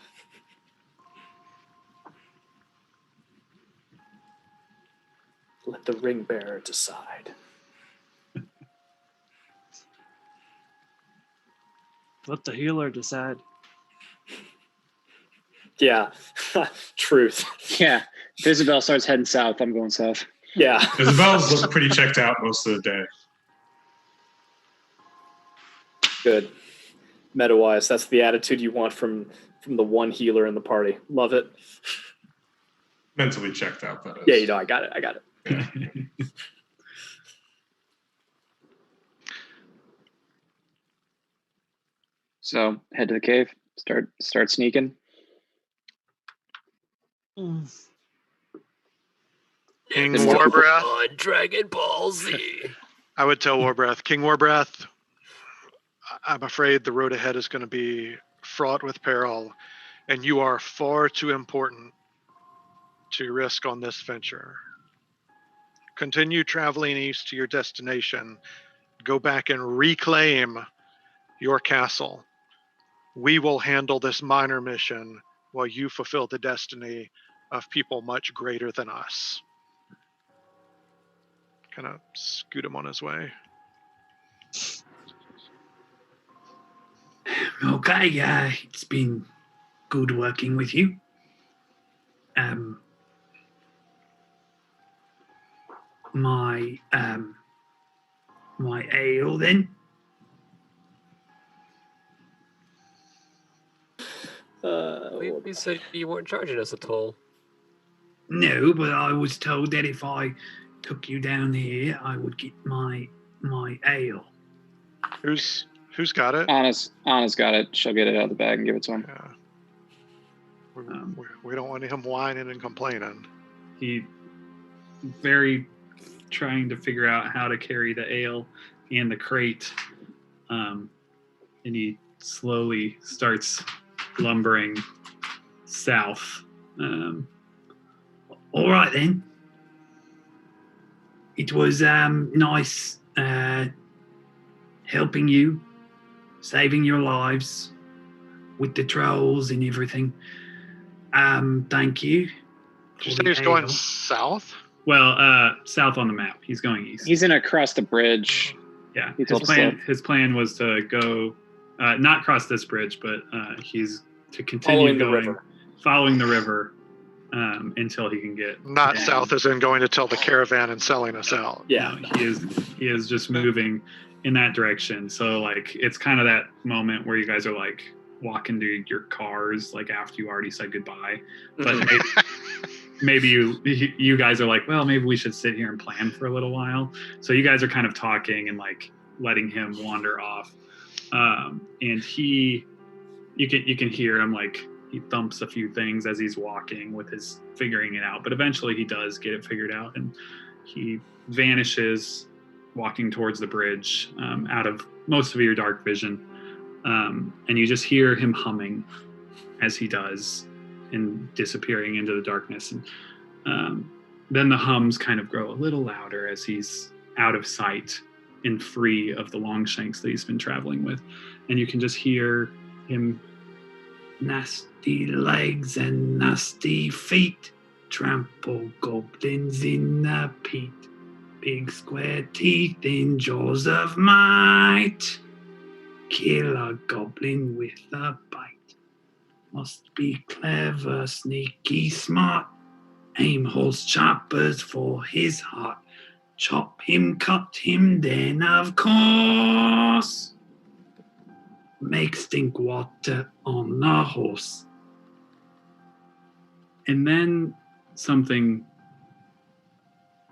Let the ring bearer decide. Let the healer decide. Yeah, truth. Yeah, if Isabel starts heading south, I'm going south. Yeah. Isabel's looked pretty checked out most of the day. Good. Meta-wise, that's the attitude you want from the one healer in the party. Love it. Mentally checked out, that is. Yeah, you know, I got it. Yeah. So head to the cave. Start sneaking. King Is it- Warbreath. On Dragon Ball Z. I would tell Warbreath, King Warbreath, I'm afraid the road ahead is going to be fraught with peril, and you are far too important to risk on this venture. Continue traveling east to your destination. Go back and reclaim your castle. We will handle this minor mission while you fulfill the destiny of people much greater than us. Kind of scoot him on his way. Okay, it's been good working with you. My ale then. You said you weren't charging us a toll. No, but I was told that if I took you down here, I would get my ale. Who's got it? Anna's got it. She'll get it out of the bag and give it to him. Yeah. We don't want him whining and complaining. He very trying to figure out how to carry the ale and the crate, and he slowly starts lumbering south. All right then. It was nice helping you, saving your lives with the trolls and everything. Thank you. Did you say he's going south? Well, south on the map. He's going east. He's in across the bridge. Yeah. He told us His plan was to go, not cross this bridge, but he's to continue following the river until he can get Not down. south as in going to tell the caravan and selling us out. Yeah. No, he is just moving in that direction. So like it's kind of that moment where you guys are like walking to your cars like after you already said goodbye, but maybe you guys are like, well, maybe we should sit here and plan for a little while. So you guys are kind of talking and like letting him wander off, and you can hear him like he thumps a few things as he's walking with his figuring it out, but eventually he does get it figured out and he vanishes walking towards the bridge, out of most of your dark vision, and you just hear him humming as he does and disappearing into the darkness, and then the hums kind of grow a little louder as he's out of sight and free of the Longshanks that he's been traveling with, and you can just hear him: nasty legs and nasty feet, trample goblins in the peat, big square teeth in jaws of might. kill a goblin with a bite. Must be clever, sneaky, smart. Aim holds choppers for his heart. Chop him, cut him, then of course make stink water on a horse. And then something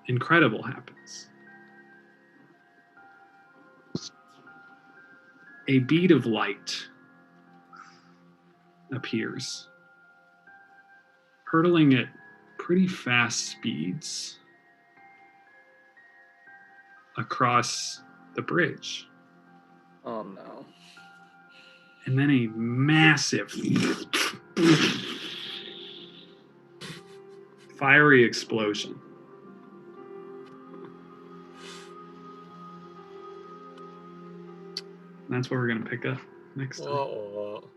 incredible happens. A bead of light appears, hurtling at pretty fast speeds across the bridge. Oh no. And then a massive fiery explosion. And that's where we're going to pick up next time. Whoa.